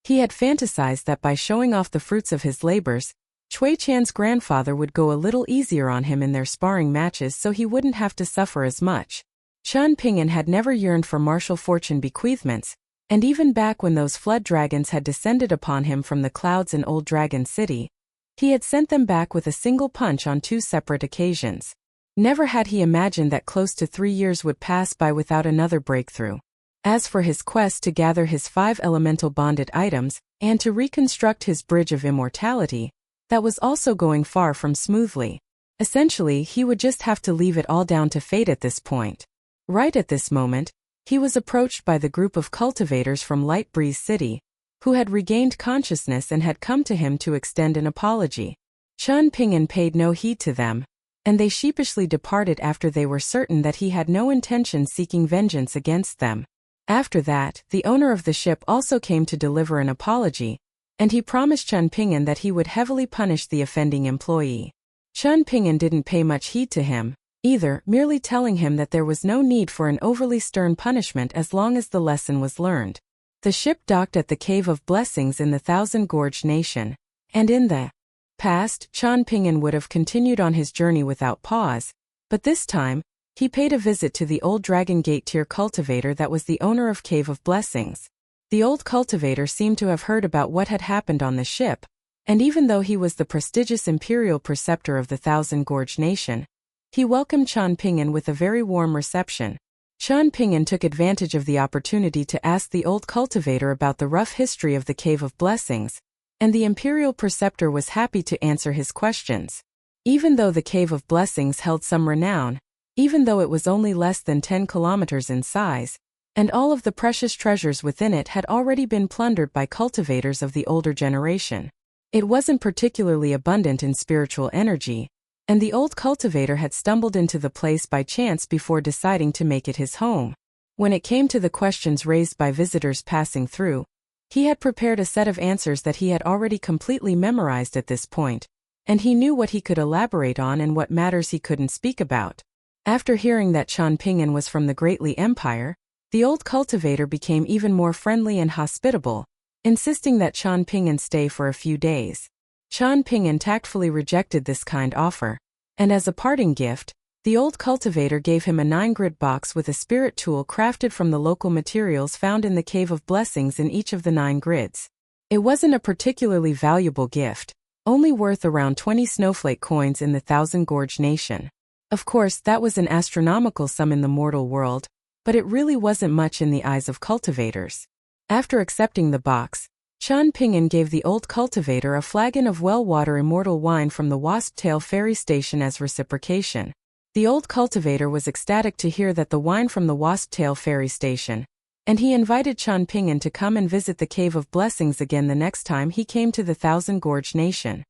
He had fantasized that by showing off the fruits of his labors, Cui Chan's grandfather would go a little easier on him in their sparring matches so he wouldn't have to suffer as much. Chen Ping'an had never yearned for martial fortune bequeathments, and even back when those flood dragons had descended upon him from the clouds in Old Dragon City, he had sent them back with a single punch on 2 separate occasions. Never had he imagined that close to 3 years would pass by without another breakthrough. As for his quest to gather his 5 elemental bonded items and to reconstruct his bridge of immortality, that was also going far from smoothly. Essentially, he would just have to leave it all down to fate at this point. Right at this moment, he was approached by the group of cultivators from Light Breeze City, who had regained consciousness and had come to him to extend an apology. Chen Ping'an paid no heed to them, and they sheepishly departed after they were certain that he had no intention seeking vengeance against them. After that, the owner of the ship also came to deliver an apology, and he promised Chen Ping'an that he would heavily punish the offending employee. Chen Ping'an didn't pay much heed to him, either, merely telling him that there was no need for an overly stern punishment as long as the lesson was learned. The ship docked at the Cave of Blessings in the Thousand Gorge Nation, and in the past, Chen Ping'an would have continued on his journey without pause, but this time, he paid a visit to the old Dragon Gate tier cultivator that was the owner of Cave of Blessings. The old cultivator seemed to have heard about what had happened on the ship, and even though he was the prestigious imperial preceptor of the Thousand Gorge Nation, he welcomed Chen Ping'an with a very warm reception. Chen Ping'an took advantage of the opportunity to ask the old cultivator about the rough history of the Cave of Blessings, and the imperial preceptor was happy to answer his questions. Even though the Cave of Blessings held some renown, even though it was only less than 10 kilometers in size, and all of the precious treasures within it had already been plundered by cultivators of the older generation, it wasn't particularly abundant in spiritual energy, and the old cultivator had stumbled into the place by chance before deciding to make it his home. When it came to the questions raised by visitors passing through, he had prepared a set of answers that he had already completely memorized at this point, and he knew what he could elaborate on and what matters he couldn't speak about. After hearing that Chen Ping'an was from the Great Li Empire, the old cultivator became even more friendly and hospitable, insisting that Chen Ping'an stay for a few days. Chen Ping'an tactfully rejected this kind offer, and as a parting gift, the old cultivator gave him a 9-grid box with a spirit tool crafted from the local materials found in the Cave of Blessings in each of the 9 grids. It wasn't a particularly valuable gift, only worth around 20 snowflake coins in the Thousand Gorge Nation. Of course, that was an astronomical sum in the mortal world, but it really wasn't much in the eyes of cultivators. After accepting the box, Chen Ping'an gave the old cultivator a flagon of well-water immortal wine from the Wasptail Ferry Station as reciprocation. The old cultivator was ecstatic to hear that the wine from the Wasptail Ferry Station, and he invited Chen Ping'an to come and visit the Cave of Blessings again the next time he came to the Thousand Gorge Nation.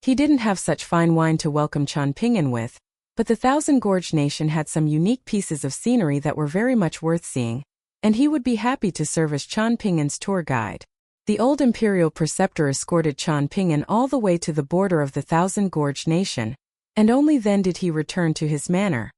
He didn't have such fine wine to welcome Chen Ping'an with, but the Thousand Gorge Nation had some unique pieces of scenery that were very much worth seeing, and he would be happy to serve as Chen Ping'an's tour guide. The old imperial preceptor escorted Chen Ping'an all the way to the border of the Thousand Gorge Nation, and only then did he return to his manor.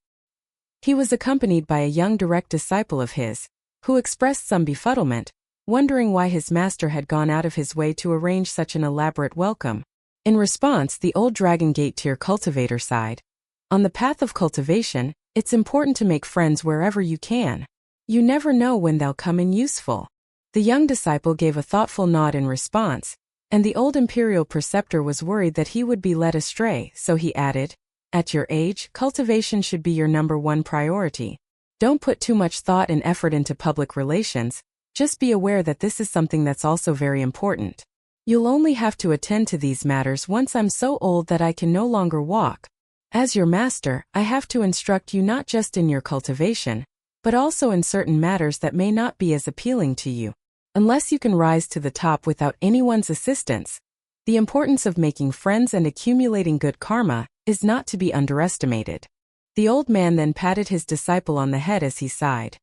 He was accompanied by a young direct disciple of his, who expressed some befuddlement, wondering why his master had gone out of his way to arrange such an elaborate welcome. In response, the old Dragon Gate tier cultivator sighed. On the path of cultivation, it's important to make friends wherever you can. You never know when they'll come in useful. The young disciple gave a thoughtful nod in response, and the old imperial preceptor was worried that he would be led astray, so he added, At your age, cultivation should be your #1 priority. Don't put too much thought and effort into public relations, just be aware that this is something that's also very important. You'll only have to attend to these matters once I'm so old that I can no longer walk. As your master, I have to instruct you not just in your cultivation, but also in certain matters that may not be as appealing to you. Unless you can rise to the top without anyone's assistance, the importance of making friends and accumulating good karma is not to be underestimated. The old man then patted his disciple on the head as he sighed.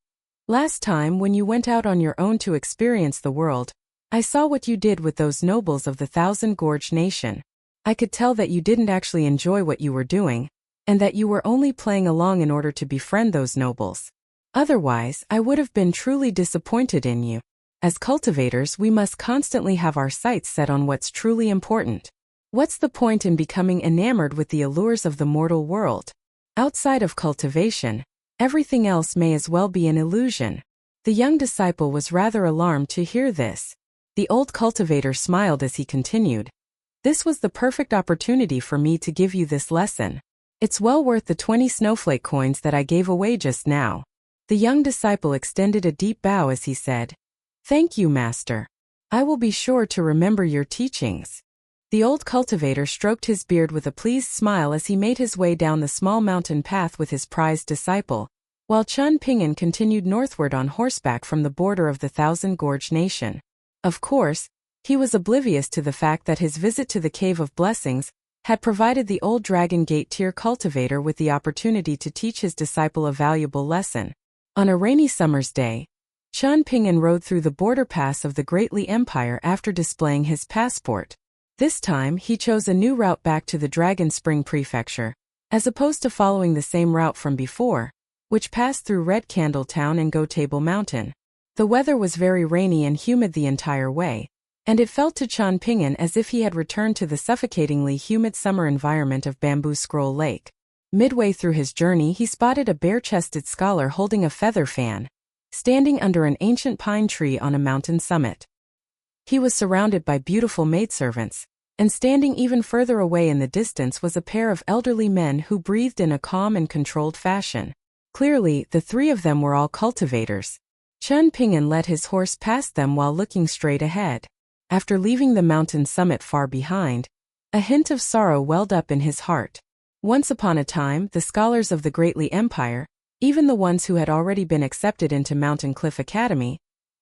Last time when you went out on your own to experience the world, I saw what you did with those nobles of the Thousand Gorge Nation. I could tell that you didn't actually enjoy what you were doing, and that you were only playing along in order to befriend those nobles. Otherwise, I would have been truly disappointed in you. As cultivators, we must constantly have our sights set on what's truly important. What's the point in becoming enamored with the allures of the mortal world? Outside of cultivation, everything else may as well be an illusion. The young disciple was rather alarmed to hear this. The old cultivator smiled as he continued. This was the perfect opportunity for me to give you this lesson. It's well worth the 20 snowflake coins that I gave away just now. The young disciple extended a deep bow as he said, "Thank you, Master. I will be sure to remember your teachings." The old cultivator stroked his beard with a pleased smile as he made his way down the small mountain path with his prized disciple, while Chun Ping'an continued northward on horseback from the border of the Thousand Gorge Nation. Of course, he was oblivious to the fact that his visit to the Cave of Blessings had provided the old Dragon Gate tier cultivator with the opportunity to teach his disciple a valuable lesson. On a rainy summer's day, Chun Ping'an rode through the border pass of the Great Li Empire after displaying his passport. This time, he chose a new route back to the Dragon Spring Prefecture, as opposed to following the same route from before, which passed through Red Candle Town and Go Table Mountain. The weather was very rainy and humid the entire way, and it felt to Chun Ping'an as if he had returned to the suffocatingly humid summer environment of Bamboo Scroll Lake. Midway through his journey, he spotted a bare-chested scholar holding a feather fan, standing under an ancient pine tree on a mountain summit. He was surrounded by beautiful maidservants, and standing even further away in the distance was a pair of elderly men who breathed in a calm and controlled fashion. Clearly, the three of them were all cultivators. Chun Ping'an led his horse past them while looking straight ahead. After leaving the mountain summit far behind, a hint of sorrow welled up in his heart. Once upon a time, the scholars of the Great Li Empire, even the ones who had already been accepted into Mountain Cliff Academy,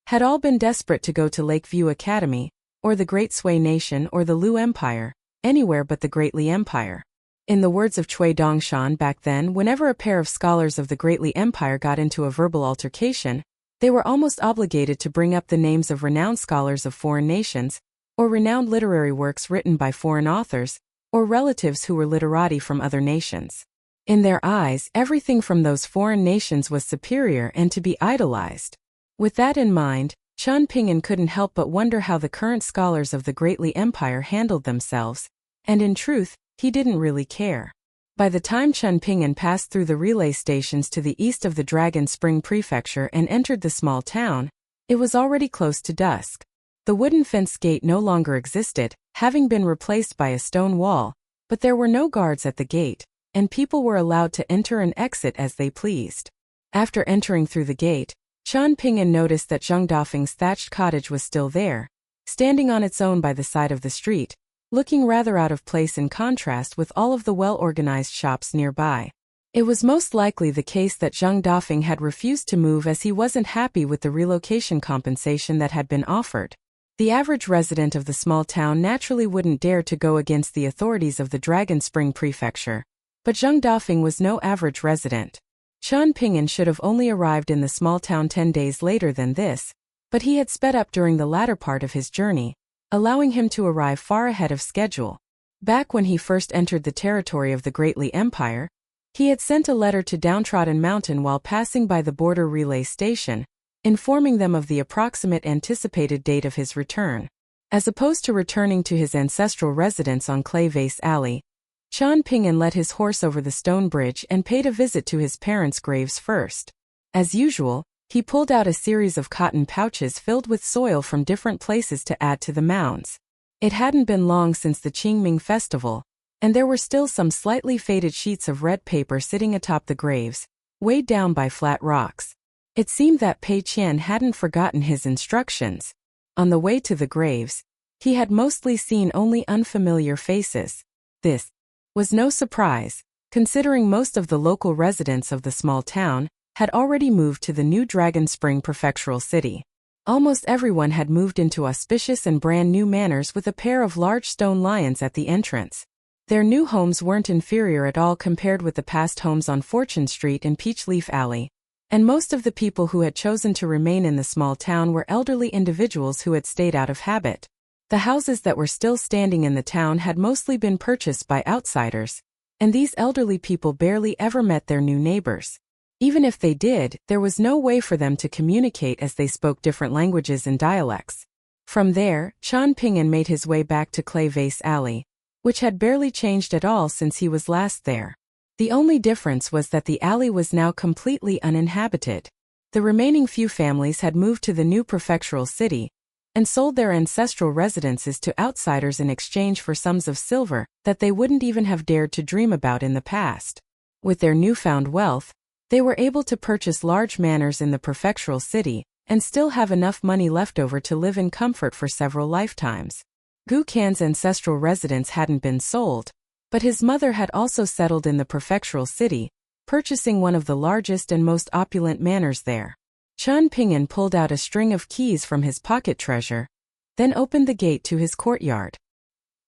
had all been desperate to go to Lakeview Academy, or the Great Sui Nation or the Lu Empire, anywhere but the Great Li Empire. In the words of Cui Dongshan back then, whenever a pair of scholars of the Great Li Empire got into a verbal altercation, they were almost obligated to bring up the names of renowned scholars of foreign nations, or renowned literary works written by foreign authors, or relatives who were literati from other nations. In their eyes, everything from those foreign nations was superior and to be idolized. With that in mind, Chun Ping'an couldn't help but wonder how the current scholars of the Great Li Empire handled themselves, and in truth, he didn't really care. By the time Chun Ping'an passed through the relay stations to the east of the Dragon Spring Prefecture and entered the small town, it was already close to dusk. The wooden fence gate no longer existed, having been replaced by a stone wall, but there were no guards at the gate, and people were allowed to enter and exit as they pleased. After entering through the gate, Chun Ping'an noticed that Zheng Dafeng's thatched cottage was still there, standing on its own by the side of the street, looking rather out of place in contrast with all of the well-organized shops nearby. It was most likely the case that Zheng Dafeng had refused to move as he wasn't happy with the relocation compensation that had been offered. The average resident of the small town naturally wouldn't dare to go against the authorities of the Dragon Spring Prefecture, but Zheng Dafeng was no average resident. Chun Ping'an should have only arrived in the small town 10 days later than this, but he had sped up during the latter part of his journey, allowing him to arrive far ahead of schedule. Back when he first entered the territory of the Great Li Empire, he had sent a letter to Downtrodden Mountain while passing by the border relay station, informing them of the approximate anticipated date of his return. As opposed to returning to his ancestral residence on Clay Vase Alley, Chun Ping'an led his horse over the stone bridge and paid a visit to his parents' graves first. As usual, he pulled out a series of cotton pouches filled with soil from different places to add to the mounds. It hadn't been long since the Qingming festival, and there were still some slightly faded sheets of red paper sitting atop the graves, weighed down by flat rocks. It seemed that Pei Qian hadn't forgotten his instructions. On the way to the graves, he had mostly seen only unfamiliar faces. This was no surprise, considering most of the local residents of the small town had already moved to the new Dragon Spring prefectural city. Almost everyone had moved into auspicious and brand new manors with a pair of large stone lions at the entrance. Their new homes weren't inferior at all compared with the past homes on Fortune Street and Peachleaf Alley, and most of the people who had chosen to remain in the small town were elderly individuals who had stayed out of habit. The houses that were still standing in the town had mostly been purchased by outsiders, and these elderly people barely ever met their new neighbors. Even if they did, there was no way for them to communicate as they spoke different languages and dialects. From there, Chan Ping'an made his way back to Cultivation Alley, which had barely changed at all since he was last there. The only difference was that the alley was now completely uninhabited. The remaining few families had moved to the new prefectural city and sold their ancestral residences to outsiders in exchange for sums of silver that they wouldn't even have dared to dream about in the past. With their newfound wealth, they were able to purchase large manors in the prefectural city and still have enough money left over to live in comfort for several lifetimes. Gu Kan's ancestral residence hadn't been sold, but his mother had also settled in the prefectural city, purchasing one of the largest and most opulent manors there. Chan Ping'an pulled out a string of keys from his pocket treasure, then opened the gate to his courtyard.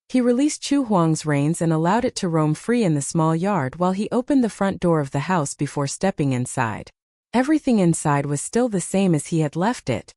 He released Chu Huang's reins and allowed it to roam free in the small yard while he opened the front door of the house before stepping inside. Everything inside was still the same as he had left it.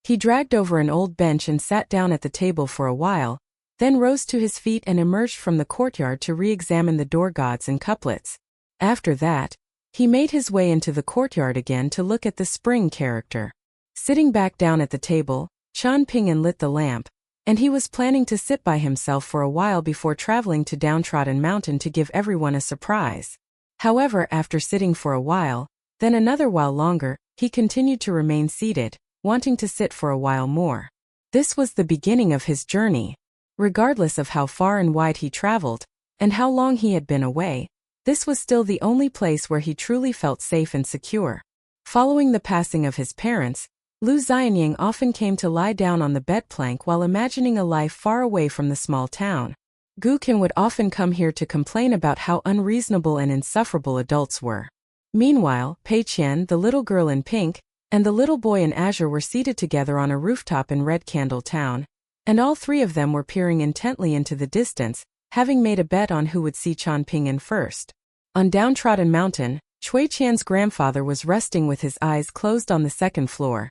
He dragged over an old bench and sat down at the table for a while, then rose to his feet and emerged from the courtyard to re-examine the door gods and couplets. After that, he made his way into the courtyard again to look at the spring character. Sitting back down at the table, Chan Ping'an lit the lamp, and he was planning to sit by himself for a while before traveling to Downtrodden Mountain to give everyone a surprise. However, after sitting for a while, then another while longer, he continued to remain seated, wanting to sit for a while more. This was the beginning of his journey. Regardless of how far and wide he traveled, and how long he had been away, this was still the only place where he truly felt safe and secure. Following the passing of his parents, Lu Xianying often came to lie down on the bed plank while imagining a life far away from the small town. Gu Kan would often come here to complain about how unreasonable and insufferable adults were. Meanwhile, Pei Qian, the little girl in pink, and the little boy in azure were seated together on a rooftop in Red Candle Town, and all three of them were peering intently into the distance, having made a bet on who would see Chan Ping'an first. On Downtrodden Mountain, Chui Qian's grandfather was resting with his eyes closed on the second floor,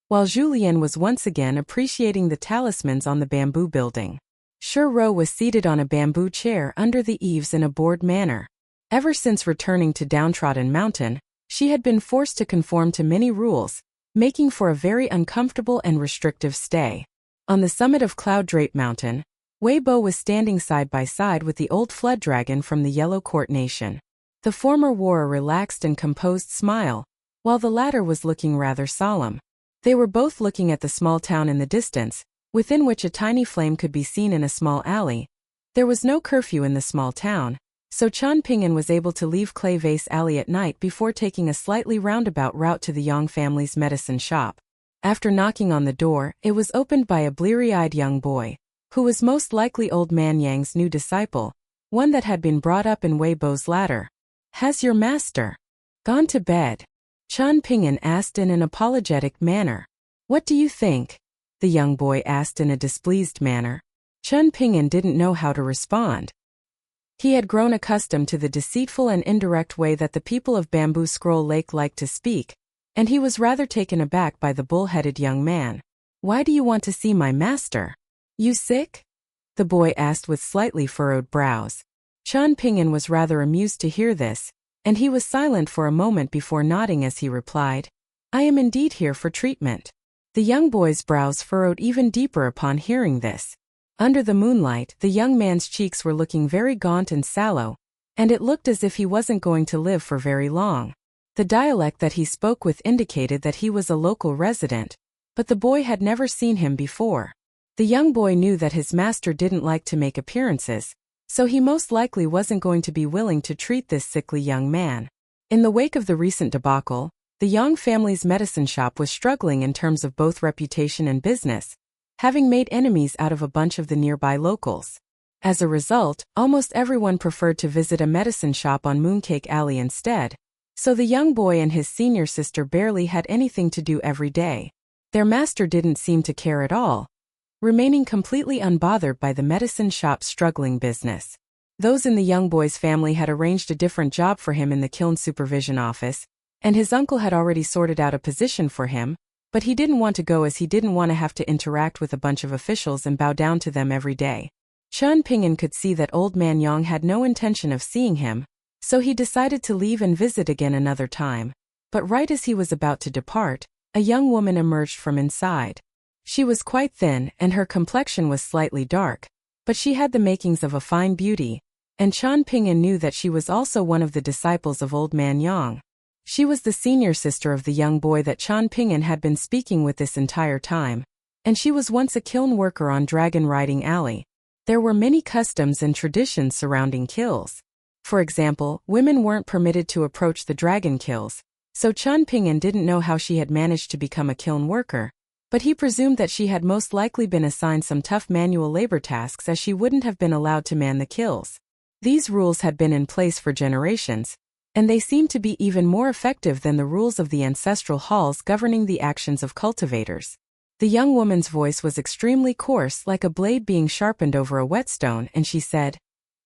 while Julien was once again appreciating the talismans on the bamboo building. Shi Ro was seated on a bamboo chair under the eaves in a bored manner. Ever since returning to Downtrodden Mountain, she had been forced to conform to many rules, making for a very uncomfortable and restrictive stay. On the summit of Cloud Drape Mountain, Wei Bo was standing side by side with the old flood dragon from the Yellow Court Nation. The former wore a relaxed and composed smile, while the latter was looking rather solemn. They were both looking at the small town in the distance, within which a tiny flame could be seen in a small alley. There was no curfew in the small town, so Chan Ping'an was able to leave Clay Vase Alley at night before taking a slightly roundabout route to the Yang family's medicine shop. After knocking on the door, it was opened by a bleary-eyed young boy, who was most likely old man Yang's new disciple, one that had been brought up in Wei Bo's ladder. "Has your master gone to bed?" Chan Ping'an asked in an apologetic manner. "What do you think?" the young boy asked in a displeased manner. Chan Ping'an didn't know how to respond. He had grown accustomed to the deceitful and indirect way that the people of Bamboo Scroll Lake liked to speak, and he was rather taken aback by the bull-headed young man. "Why do you want to see my master? You sick?" the boy asked with slightly furrowed brows. Chan Ping'an was rather amused to hear this, and he was silent for a moment before nodding as he replied, "I am indeed here for treatment." The young boy's brows furrowed even deeper upon hearing this. Under the moonlight, the young man's cheeks were looking very gaunt and sallow, and it looked as if he wasn't going to live for very long. The dialect that he spoke with indicated that he was a local resident, but the boy had never seen him before. The young boy knew that his master didn't like to make appearances, so he most likely wasn't going to be willing to treat this sickly young man. In the wake of the recent debacle, the Yang family's medicine shop was struggling in terms of both reputation and business, having made enemies out of a bunch of the nearby locals. As a result, almost everyone preferred to visit a medicine shop on Mooncake Alley instead, so the young boy and his senior sister barely had anything to do every day. Their master didn't seem to care at all, remaining completely unbothered by the medicine shop's struggling business. Those in the young boy's family had arranged a different job for him in the kiln supervision office, and his uncle had already sorted out a position for him, but he didn't want to go as he didn't want to have to interact with a bunch of officials and bow down to them every day. Chen Ping'an could see that old man Yang had no intention of seeing him, so he decided to leave and visit again another time. But right as he was about to depart, a young woman emerged from inside. She was quite thin and her complexion was slightly dark, but she had the makings of a fine beauty, and Chen Ping'an knew that she was also one of the disciples of old man Yang. She was the senior sister of the young boy that Chen Ping'an had been speaking with this entire time, and she was once a kiln worker on Dragon Riding Alley. There were many customs and traditions surrounding kilns. For example, women weren't permitted to approach the dragon kilns, so Chen Ping'an didn't know how she had managed to become a kiln worker, but he presumed that she had most likely been assigned some tough manual labor tasks as she wouldn't have been allowed to man the kilns. These rules had been in place for generations, and they seemed to be even more effective than the rules of the ancestral halls governing the actions of cultivators. The young woman's voice was extremely coarse, like a blade being sharpened over a whetstone, and she said,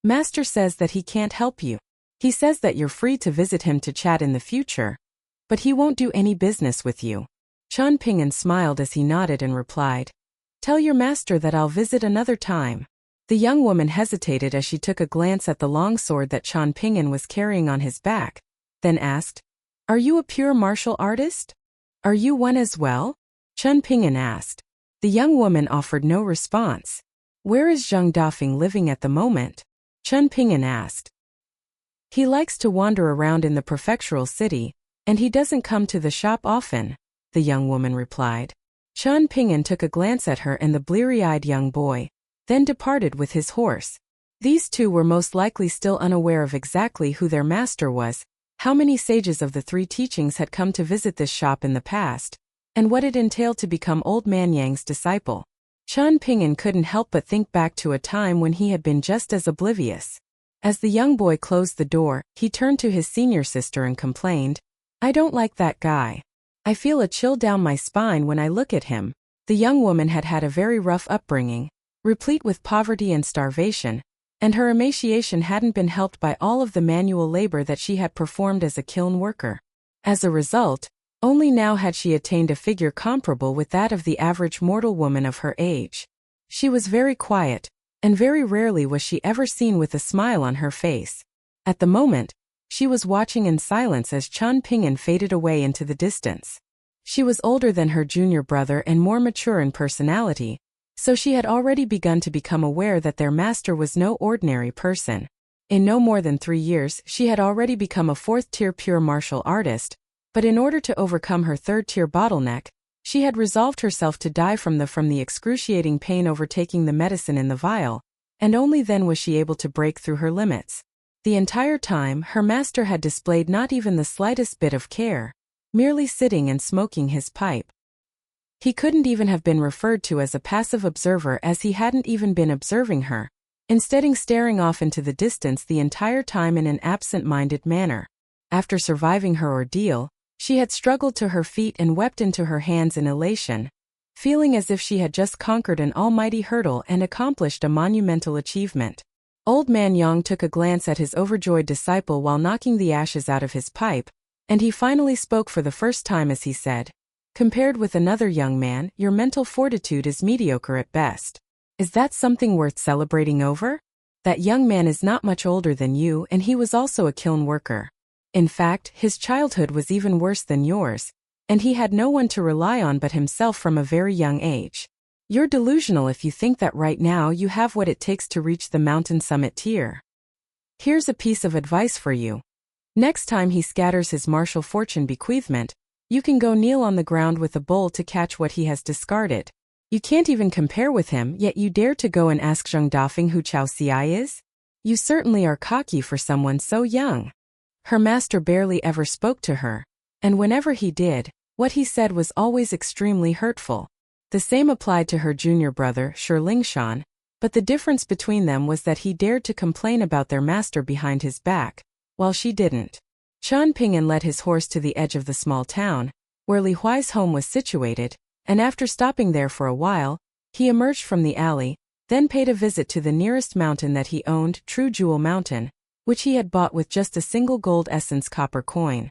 "Master says that he can't help you. He says that you're free to visit him to chat in the future, but he won't do any business with you." Chen Ping'an smiled as he nodded and replied, "Tell your master that I'll visit another time." The young woman hesitated as she took a glance at the long sword that Chen Ping'an was carrying on his back, then asked, "Are you a pure martial artist? Are you one as well?" Chen Ping'an asked. The young woman offered no response. "Where is Zheng Dafeng living at the moment?" Chen Ping'an asked. "He likes to wander around in the prefectural city, and he doesn't come to the shop often," the young woman replied. Chen Ping'an took a glance at her and the bleary-eyed young boy, then departed with his horse. These two were most likely still unaware of exactly who their master was, how many sages of the three teachings had come to visit this shop in the past, and what it entailed to become old man Yang's disciple. Chen Ping'an couldn't help but think back to a time when he had been just as oblivious. As the young boy closed the door, he turned to his senior sister and complained, "I don't like that guy. I feel a chill down my spine when I look at him." The young woman had had a very rough upbringing, replete with poverty and starvation, and her emaciation hadn't been helped by all of the manual labor that she had performed as a kiln worker. As a result, only now had she attained a figure comparable with that of the average mortal woman of her age. She was very quiet, and very rarely was she ever seen with a smile on her face. At the moment, she was watching in silence as Chen Ping'an faded away into the distance. She was older than her junior brother and more mature in personality, so she had already begun to become aware that their master was no ordinary person. In no more than 3 years, she had already become a 4th-tier pure martial artist, but in order to overcome her 3rd-tier bottleneck, she had resolved herself to die from the excruciating pain overtaking the medicine in the vial, and only then was she able to break through her limits. The entire time, her master had displayed not even the slightest bit of care, merely sitting and smoking his pipe. He couldn't even have been referred to as a passive observer as he hadn't even been observing her, instead staring off into the distance the entire time in an absent-minded manner. After surviving her ordeal, she had struggled to her feet and wept into her hands in elation, feeling as if she had just conquered an almighty hurdle and accomplished a monumental achievement. Old man Yang took a glance at his overjoyed disciple while knocking the ashes out of his pipe, and he finally spoke for the first time as he said, "Compared with another young man, your mental fortitude is mediocre at best. Is that something worth celebrating over? That young man is not much older than you, and he was also a kiln worker. In fact, his childhood was even worse than yours, and he had no one to rely on but himself from a very young age. You're delusional if you think that right now you have what it takes to reach the mountain summit tier. Here's a piece of advice for you. Next time he scatters his martial fortune bequeathment, you can go kneel on the ground with a bowl to catch what he has discarded. You can't even compare with him, yet you dare to go and ask Zheng Dafeng who Chao Ci is? "You certainly are cocky for someone so young." Her master barely ever spoke to her, and whenever he did, what he said was always extremely hurtful. The same applied to her junior brother, Lingshan, but the difference between them was that he dared to complain about their master behind his back, while she didn't. Qian Ping'an led his horse to the edge of the small town, where Li Huai's home was situated, and after stopping there for a while, he emerged from the alley, then paid a visit to the nearest mountain that he owned, True Jewel Mountain, which he had bought with just a single gold essence copper coin.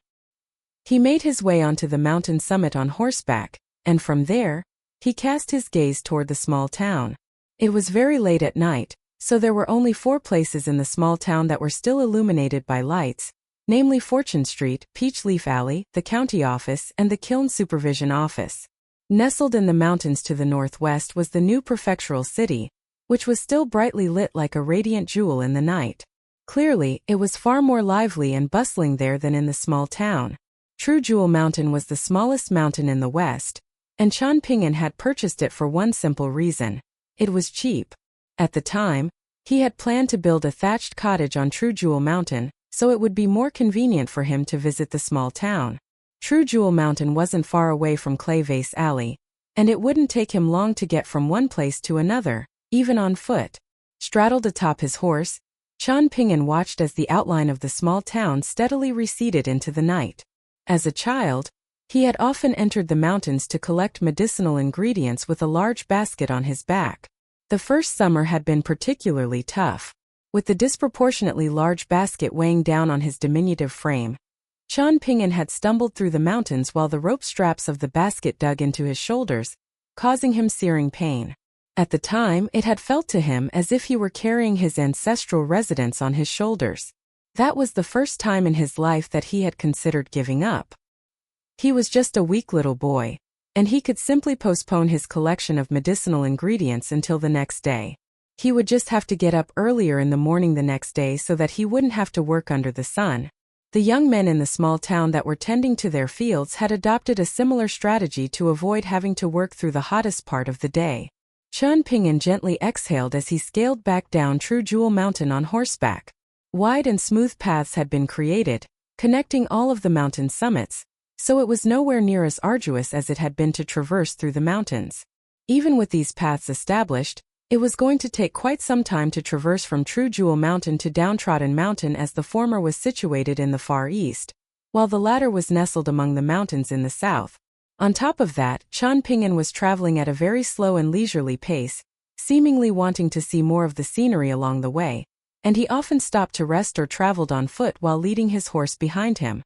He made his way onto the mountain summit on horseback, and from there, he cast his gaze toward the small town. It was very late at night, so there were only 4 places in the small town that were still illuminated by lights, namely Fortune Street, Peach Leaf Alley, the county office, and the Kiln Supervision Office. Nestled in the mountains to the northwest was the new prefectural city, which was still brightly lit like a radiant jewel in the night. Clearly, it was far more lively and bustling there than in the small town. True Jewel Mountain was the smallest mountain in the west, and Qian Ping'an had purchased it for one simple reason. It was cheap. At the time, he had planned to build a thatched cottage on True Jewel Mountain, so it would be more convenient for him to visit the small town. True Jewel Mountain wasn't far away from Clay Vase Alley, and it wouldn't take him long to get from one place to another, even on foot. Straddled atop his horse, Qian Ping'an watched as the outline of the small town steadily receded into the night. As a child, he had often entered the mountains to collect medicinal ingredients with a large basket on his back. The first summer had been particularly tough, with the disproportionately large basket weighing down on his diminutive frame. Qian Ping'an had stumbled through the mountains while the rope straps of the basket dug into his shoulders, causing him searing pain. At the time, it had felt to him as if he were carrying his ancestral residence on his shoulders. That was the first time in his life that he had considered giving up. He was just a weak little boy, and he could simply postpone his collection of medicinal ingredients until the next day. He would just have to get up earlier in the morning the next day so that he wouldn't have to work under the sun. The young men in the small town that were tending to their fields had adopted a similar strategy to avoid having to work through the hottest part of the day. Qian Ping'an gently exhaled as he scaled back down True Jewel Mountain on horseback. Wide and smooth paths had been created, connecting all of the mountain summits, so it was nowhere near as arduous as it had been to traverse through the mountains. Even with these paths established, it was going to take quite some time to traverse from True Jewel Mountain to Downtrodden Mountain, as the former was situated in the far east, while the latter was nestled among the mountains in the south. On top of that, Qian Ping'an was traveling at a very slow and leisurely pace, seemingly wanting to see more of the scenery along the way, and he often stopped to rest or traveled on foot while leading his horse behind him.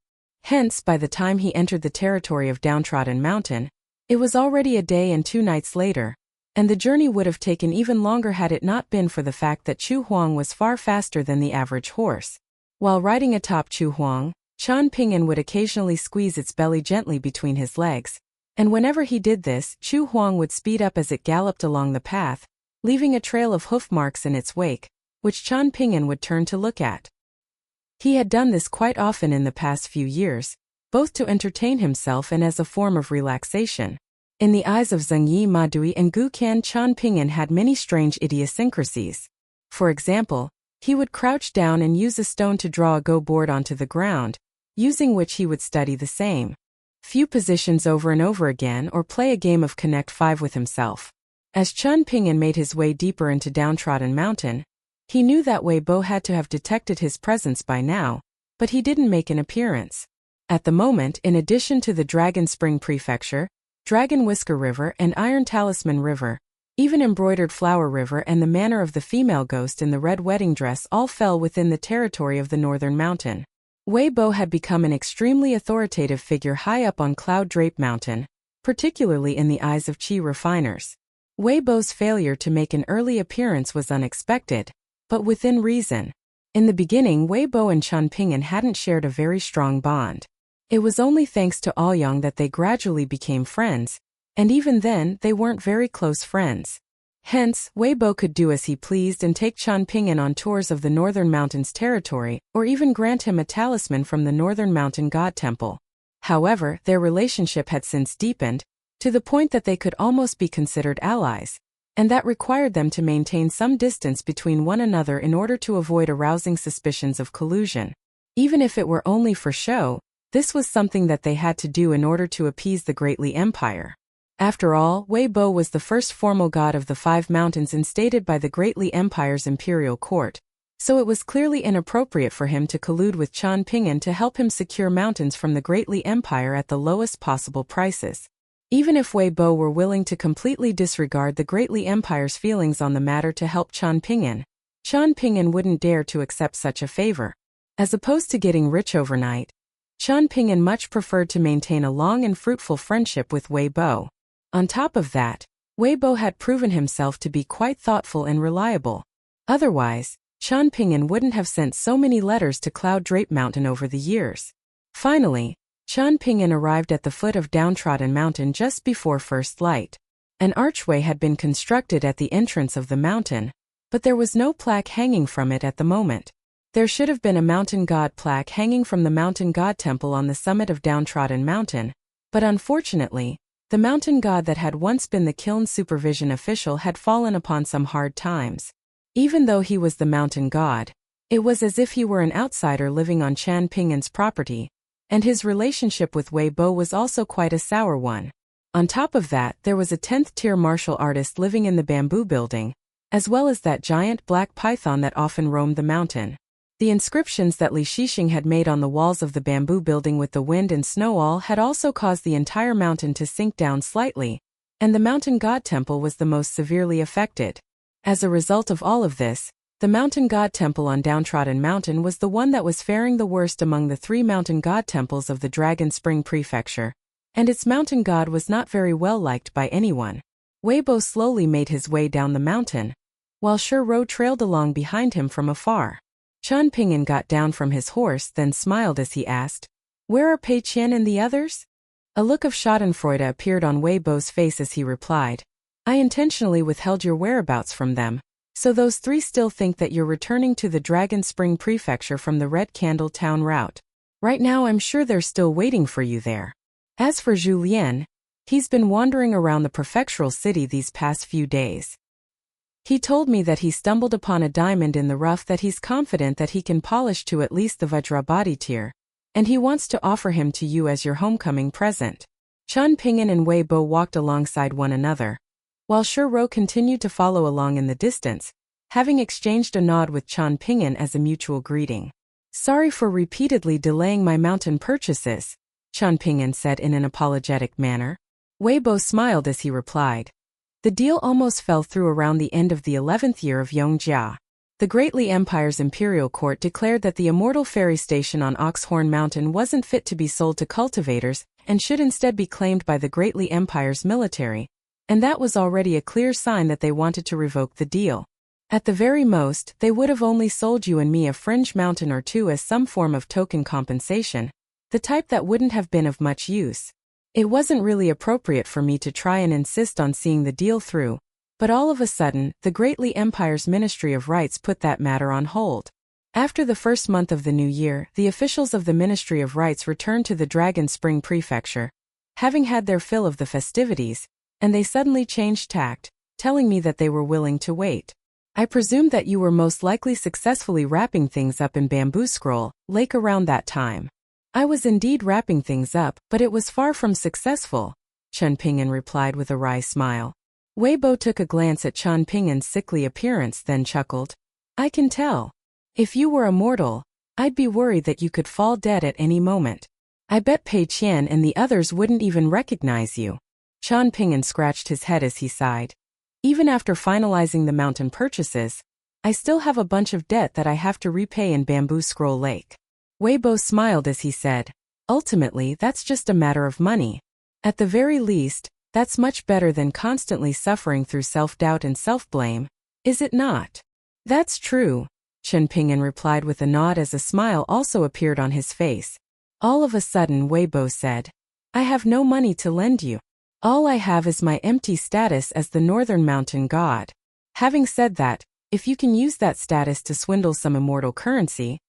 Hence, by the time he entered the territory of Downtrodden Mountain, it was already a day and 2 nights later, and the journey would have taken even longer had it not been for the fact that Chu Huang was far faster than the average horse. While riding atop Chu Huang, Qian Ping'an would occasionally squeeze its belly gently between his legs, and whenever he did this, Chu Huang would speed up as it galloped along the path, leaving a trail of hoof marks in its wake, which Qian Ping'an would turn to look at. He had done this quite often in the past few years, both to entertain himself and as a form of relaxation. In the eyes of Zheng Yi Madui and Gu Qian, Qian Ping'an had many strange idiosyncrasies. For example, he would crouch down and use a stone to draw a go board onto the ground, using which he would study the same few positions over and over again or play a game of Connect 5 with himself. As Qian Ping'an made his way deeper into Downtrodden Mountain, he knew that Wei Bo had to have detected his presence by now, but he didn't make an appearance. At the moment, in addition to the Dragon Spring Prefecture, Dragon Whisker River and Iron Talisman River, even Embroidered Flower River and the Manor of the Female Ghost in the Red Wedding Dress all fell within the territory of the Northern Mountain. Wei Bo had become an extremely authoritative figure high up on Cloud Drape Mountain, particularly in the eyes of Qi refiners. Wei Bo's failure to make an early appearance was unexpected, but within reason. In the beginning, Wei Bo and Qian Ping'an hadn't shared a very strong bond. It was only thanks to Aoyang that they gradually became friends, and even then, they weren't very close friends. Hence, Wei Bo could do as he pleased and take Qian Ping'an on tours of the Northern Mountains territory, or even grant him a talisman from the Northern Mountain God Temple. However, their relationship had since deepened, to the point that they could almost be considered allies. and that required them to maintain some distance between one another in order to avoid arousing suspicions of collusion. Even if it were only for show, this was something that they had to do in order to appease the Great Li Empire. After all, Wei Bo was the first formal god of the 5 mountains instated by the Great Li Empire's imperial court, so it was clearly inappropriate for him to collude with Qian Pingyuan to help him secure mountains from the Great Li Empire at the lowest possible prices. Even if Wei Bo were willing to completely disregard the Great Li Empire's feelings on the matter to help Qian Pingyuan wouldn't dare to accept such a favor. As opposed to getting rich overnight, Qian Pingyuan much preferred to maintain a long and fruitful friendship with Wei Bo. On top of that, Wei Bo had proven himself to be quite thoughtful and reliable. Otherwise, Qian Pingyuan wouldn't have sent so many letters to Cloud Drape Mountain over the years. Finally, Qian Pingyuan arrived at the foot of Downtrodden Mountain just before first light. An archway had been constructed at the entrance of the mountain, but there was no plaque hanging from it at the moment. There should have been a mountain god plaque hanging from the mountain god temple on the summit of Downtrodden Mountain, but unfortunately, the mountain god that had once been the kiln supervision official had fallen upon some hard times. Even though he was the mountain god, it was as if he were an outsider living on Qian Pingyuan's property, and his relationship with Wei Bo was also quite a sour one. On top of that, there was a 10th-tier martial artist living in the bamboo building, as well as that giant black python that often roamed the mountain. The inscriptions that Li Shixing had made on the walls of the bamboo building with the wind and snow all had also caused the entire mountain to sink down slightly, and the mountain god temple was the most severely affected. As a result of all of this, the mountain god temple on Downtrodden Mountain was the one that was faring the worst among the 3 mountain god temples of the Dragon Spring Prefecture, and its mountain god was not very well liked by anyone. Wei Bo slowly made his way down the mountain, while Shi Ro trailed along behind him from afar. Qian Pingyuan got down from his horse, then smiled as he asked, "Where are Pei Qian and the others?" A look of schadenfreude appeared on Wei Bo's face as he replied, "I intentionally withheld your whereabouts from them, so those 3 still think that you're returning to the Dragon Spring Prefecture from the Red Candle Town route. Right now I'm sure they're still waiting for you there. As for Zhu Lian, he's been wandering around the prefectural city these past few days. He told me that he stumbled upon a diamond in the rough that he's confident that he can polish to at least the Vajrabadi tier, and he wants to offer him to you as your homecoming present." Qian Pingyuan and Wei Bo walked alongside one another, while Shi Ro continued to follow along in the distance, having exchanged a nod with Qian Pingyuan as a mutual greeting. "Sorry for repeatedly delaying my mountain purchases," Qian Pingyuan said in an apologetic manner. Wei Bo smiled as he replied, "The deal almost fell through around the end of the 11th year of Yongjia. The Great Li Empire's imperial court declared that the immortal ferry station on Oxhorn Mountain wasn't fit to be sold to cultivators and should instead be claimed by the Great Li Empire's military, and that was already a clear sign that they wanted to revoke the deal. At the very most, they would have only sold you and me a fringe mountain or 2 as some form of token compensation, the type that wouldn't have been of much use. It wasn't really appropriate for me to try and insist on seeing the deal through, but all of a sudden, the Great Li Empire's Ministry of Rights put that matter on hold. After the first month of the new year, the officials of the Ministry of Rights returned to the Dragon Spring Prefecture, having had their fill of the festivities, and they suddenly changed tact, telling me that they were willing to wait. I presumed that you were most likely successfully wrapping things up in bamboo scroll lake around that time." "I was indeed wrapping things up, but it was far from successful," Qian Pingyuan replied with a wry smile. Wei Bo took a glance at Qian Pingyuan's sickly appearance, then chuckled. "I can tell. If you were a mortal, I'd be worried that you could fall dead at any moment. I bet Pei Qian and the others wouldn't even recognize you." Qian Pingyuan scratched his head as he sighed. "Even after finalizing the mountain purchases, I still have a bunch of debt that I have to repay in Bamboo Scroll Lake." Wei Bo smiled as he said, "Ultimately, that's just a matter of money. At the very least, that's much better than constantly suffering through self-doubt and self-blame, is it not?" "That's true," Qian Pingyuan replied with a nod as a smile also appeared on his face. All of a sudden Wei Bo said, "I have no money to lend you. All I have is my empty status as the Northern Mountain God. Having said that, if you can use that status to swindle some immortal currency,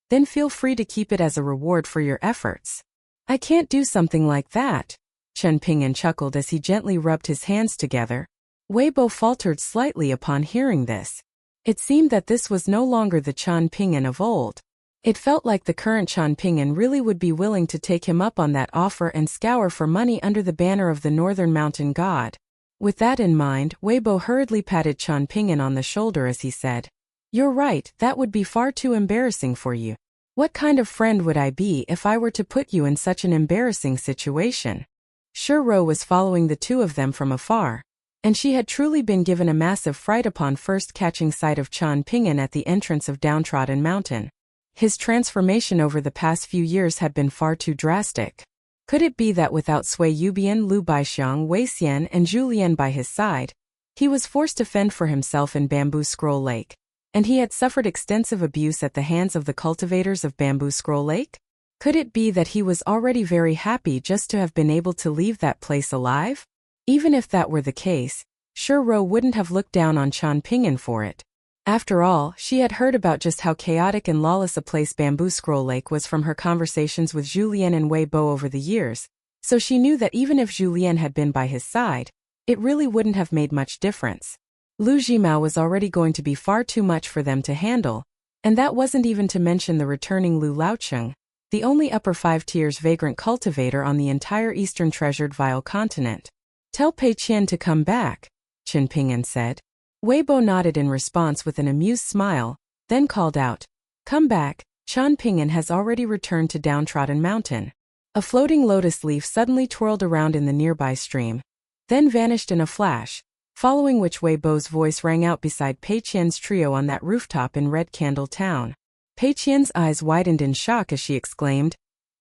then feel free to keep it as a reward for your efforts." "I can't do something like that," Qian Pingyuan chuckled as he gently rubbed his hands together. Weibo faltered slightly upon hearing this. It seemed that this was no longer the Qian Ping'an of old. It felt like the current Qian Ping'an really would be willing to take him up on that offer and scour for money under the banner of the Northern Mountain God. With that in mind, Weibo hurriedly patted Qian Ping'an on the shoulder as he said, "You're right, that would be far too embarrassing for you. What kind of friend would I be if I were to put you in such an embarrassing situation?" Shiro was following the two of them from afar, and she had truly been given a massive fright upon first catching sight of Qian Ping'an at the entrance of Downtrodden Mountain. His transformation over the past few years had been far too drastic. Could it be that without Sui Yubian, Lu Baixiang, Wei Xian, and Julian by his side, he was forced to fend for himself in Bamboo Scroll Lake, and he had suffered extensive abuse at the hands of the cultivators of Bamboo Scroll Lake? Could it be that he was already very happy just to have been able to leave that place alive? Even if that were the case, Shiro wouldn't have looked down on Qian Ping'an for it. After all, she had heard about just how chaotic and lawless a place Bamboo Scroll Lake was from her conversations with Julien and Weibo over the years, so she knew that even if Julien had been by his side, it really wouldn't have made much difference. Lu Jimao was already going to be far too much for them to handle, and that wasn't even to mention the returning Lu Laocheng, the only upper 5 tiers vagrant cultivator on the entire eastern treasured Vile continent. "Tell Pei Qian to come back," Qian Ping'an said. Weibo nodded in response with an amused smile, then called out, "Come back, Qian Ping'an has already returned to Downtrodden Mountain." A floating lotus leaf suddenly twirled around in the nearby stream, then vanished in a flash, following which Weibo's voice rang out beside Pei Qian's trio on that rooftop in Red Candle Town. Pei Qian's eyes widened in shock as she exclaimed,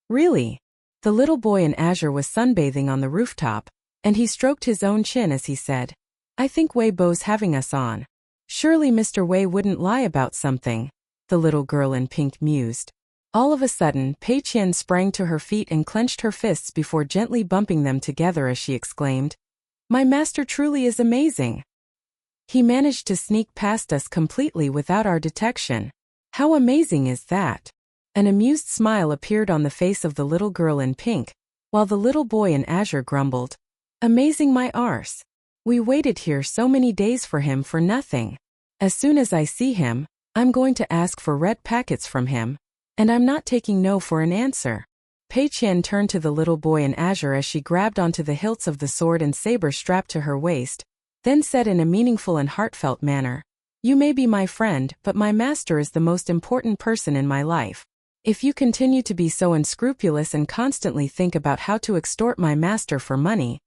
"Really?" The little boy in azure was sunbathing on the rooftop, and he stroked his own chin as he said, "I think Weibo's having us on." "Surely Mr. Wei wouldn't lie about something," the little girl in pink mused. All of a sudden, Pei Qian sprang to her feet and clenched her fists before gently bumping them together as she exclaimed, "My master truly is amazing. He managed to sneak past us completely without our detection. How amazing is that?" An amused smile appeared on the face of the little girl in pink, while the little boy in azure grumbled, "Amazing my arse. We waited here so many days for him for nothing. As soon as I see him, I'm going to ask for red packets from him, and I'm not taking no for an answer." Pei Qian turned to the little boy in azure as she grabbed onto the hilts of the sword and saber strapped to her waist, then said in a meaningful and heartfelt manner, "You may be my friend, but my master is the most important person in my life. If you continue to be so unscrupulous and constantly think about how to extort my master for money,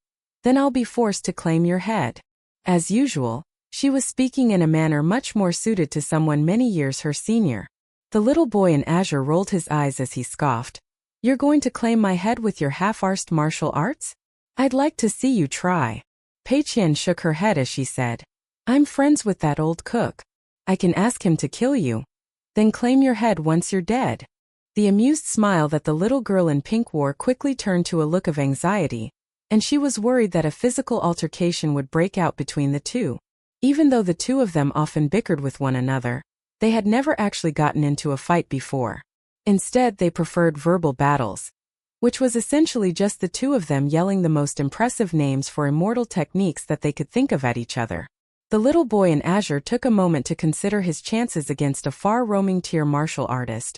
then I'll be forced to claim your head." As usual, she was speaking in a manner much more suited to someone many years her senior. The little boy in azure rolled his eyes as he scoffed, "You're going to claim my head with your half-arsed martial arts? I'd like to see you try." Pei Qian shook her head as she said, "I'm friends with that old cook. I can ask him to kill you, then claim your head once you're dead." The amused smile that the little girl in pink wore quickly turned to a look of anxiety, and she was worried that a physical altercation would break out between the two. Even though the two of them often bickered with one another, they had never actually gotten into a fight before. Instead, they preferred verbal battles, which was essentially just the two of them yelling the most impressive names for immortal techniques that they could think of at each other. The little boy in azure took a moment to consider his chances against a far-roaming tier martial artist,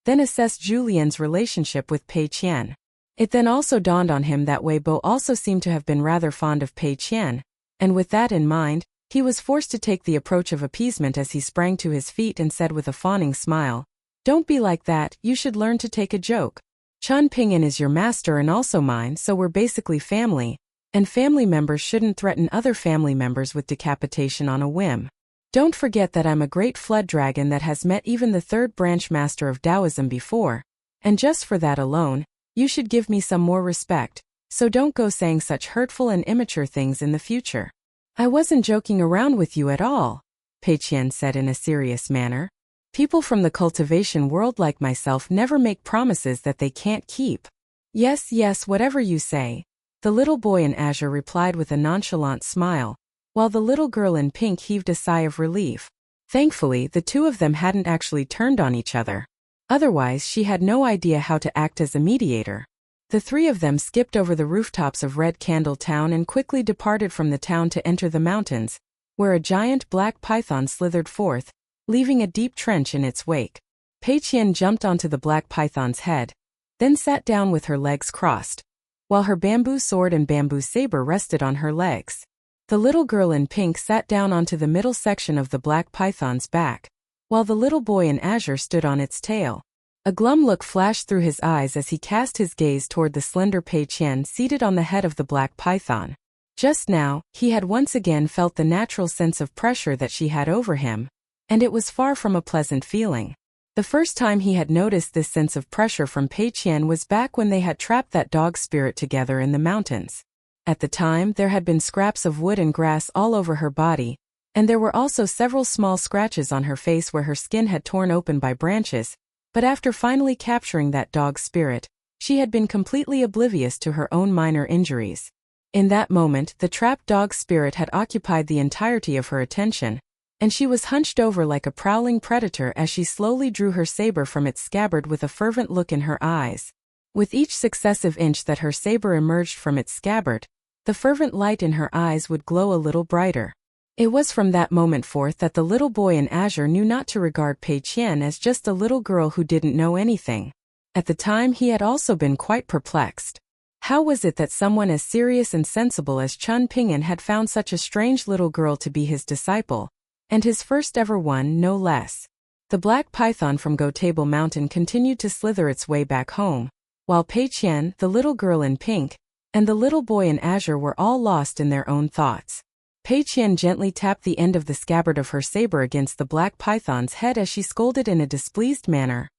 then assessed Julian's relationship with Pei Qian. It then also dawned on him that Weibo also seemed to have been rather fond of Pei Qian, and with that in mind, he was forced to take the approach of appeasement as he sprang to his feet and said with a fawning smile, "Don't be like that, you should learn to take a joke. Qian Ping'an is your master and also mine, so we're basically family, and family members shouldn't threaten other family members with decapitation on a whim. Don't forget that I'm a great flood dragon that has met even the third branch master of Taoism before, and just for that alone, you should give me some more respect, so don't go saying such hurtful and immature things in the future." "I wasn't joking around with you at all," Pei Qian said in a serious manner. "People from the cultivation world like myself never make promises that they can't keep." Yes, whatever you say," the little boy in azure replied with a nonchalant smile, while the little girl in pink heaved a sigh of relief. Thankfully, the two of them hadn't actually turned on each other. Otherwise, she had no idea how to act as a mediator. The three of them skipped over the rooftops of Red Candle Town and quickly departed from the town to enter the mountains, where a giant black python slithered forth, leaving a deep trench in its wake. Pei Qian jumped onto the black python's head, then sat down with her legs crossed, while her bamboo sword and bamboo saber rested on her legs. The little girl in pink sat down onto the middle section of the black python's back, while the little boy in azure stood on its tail. A glum look flashed through his eyes as he cast his gaze toward the slender Pei Qian seated on the head of the black python. Just now, he had once again felt the natural sense of pressure that she had over him, and it was far from a pleasant feeling. The first time he had noticed this sense of pressure from Pei Qian was back when they had trapped that dog spirit together in the mountains. At the time, there had been scraps of wood and grass all over her body, and there were also several small scratches on her face where her skin had torn open by branches, but after finally capturing that dog spirit, she had been completely oblivious to her own minor injuries. In that moment, the trapped dog spirit had occupied the entirety of her attention, and she was hunched over like a prowling predator as she slowly drew her saber from its scabbard with a fervent look in her eyes. With each successive inch that her saber emerged from its scabbard, the fervent light in her eyes would glow a little brighter. It was from that moment forth that the little boy in azure knew not to regard Pei Qian as just a little girl who didn't know anything. At the time he had also been quite perplexed. How was it that someone as serious and sensible as Chun Ping'an had found such a strange little girl to be his disciple, and his first ever one no less? The black python from Go Table Mountain continued to slither its way back home, while Pei Qian, the little girl in pink, and the little boy in azure were all lost in their own thoughts. Pei Qian gently tapped the end of the scabbard of her saber against the black python's head as she scolded in a displeased manner.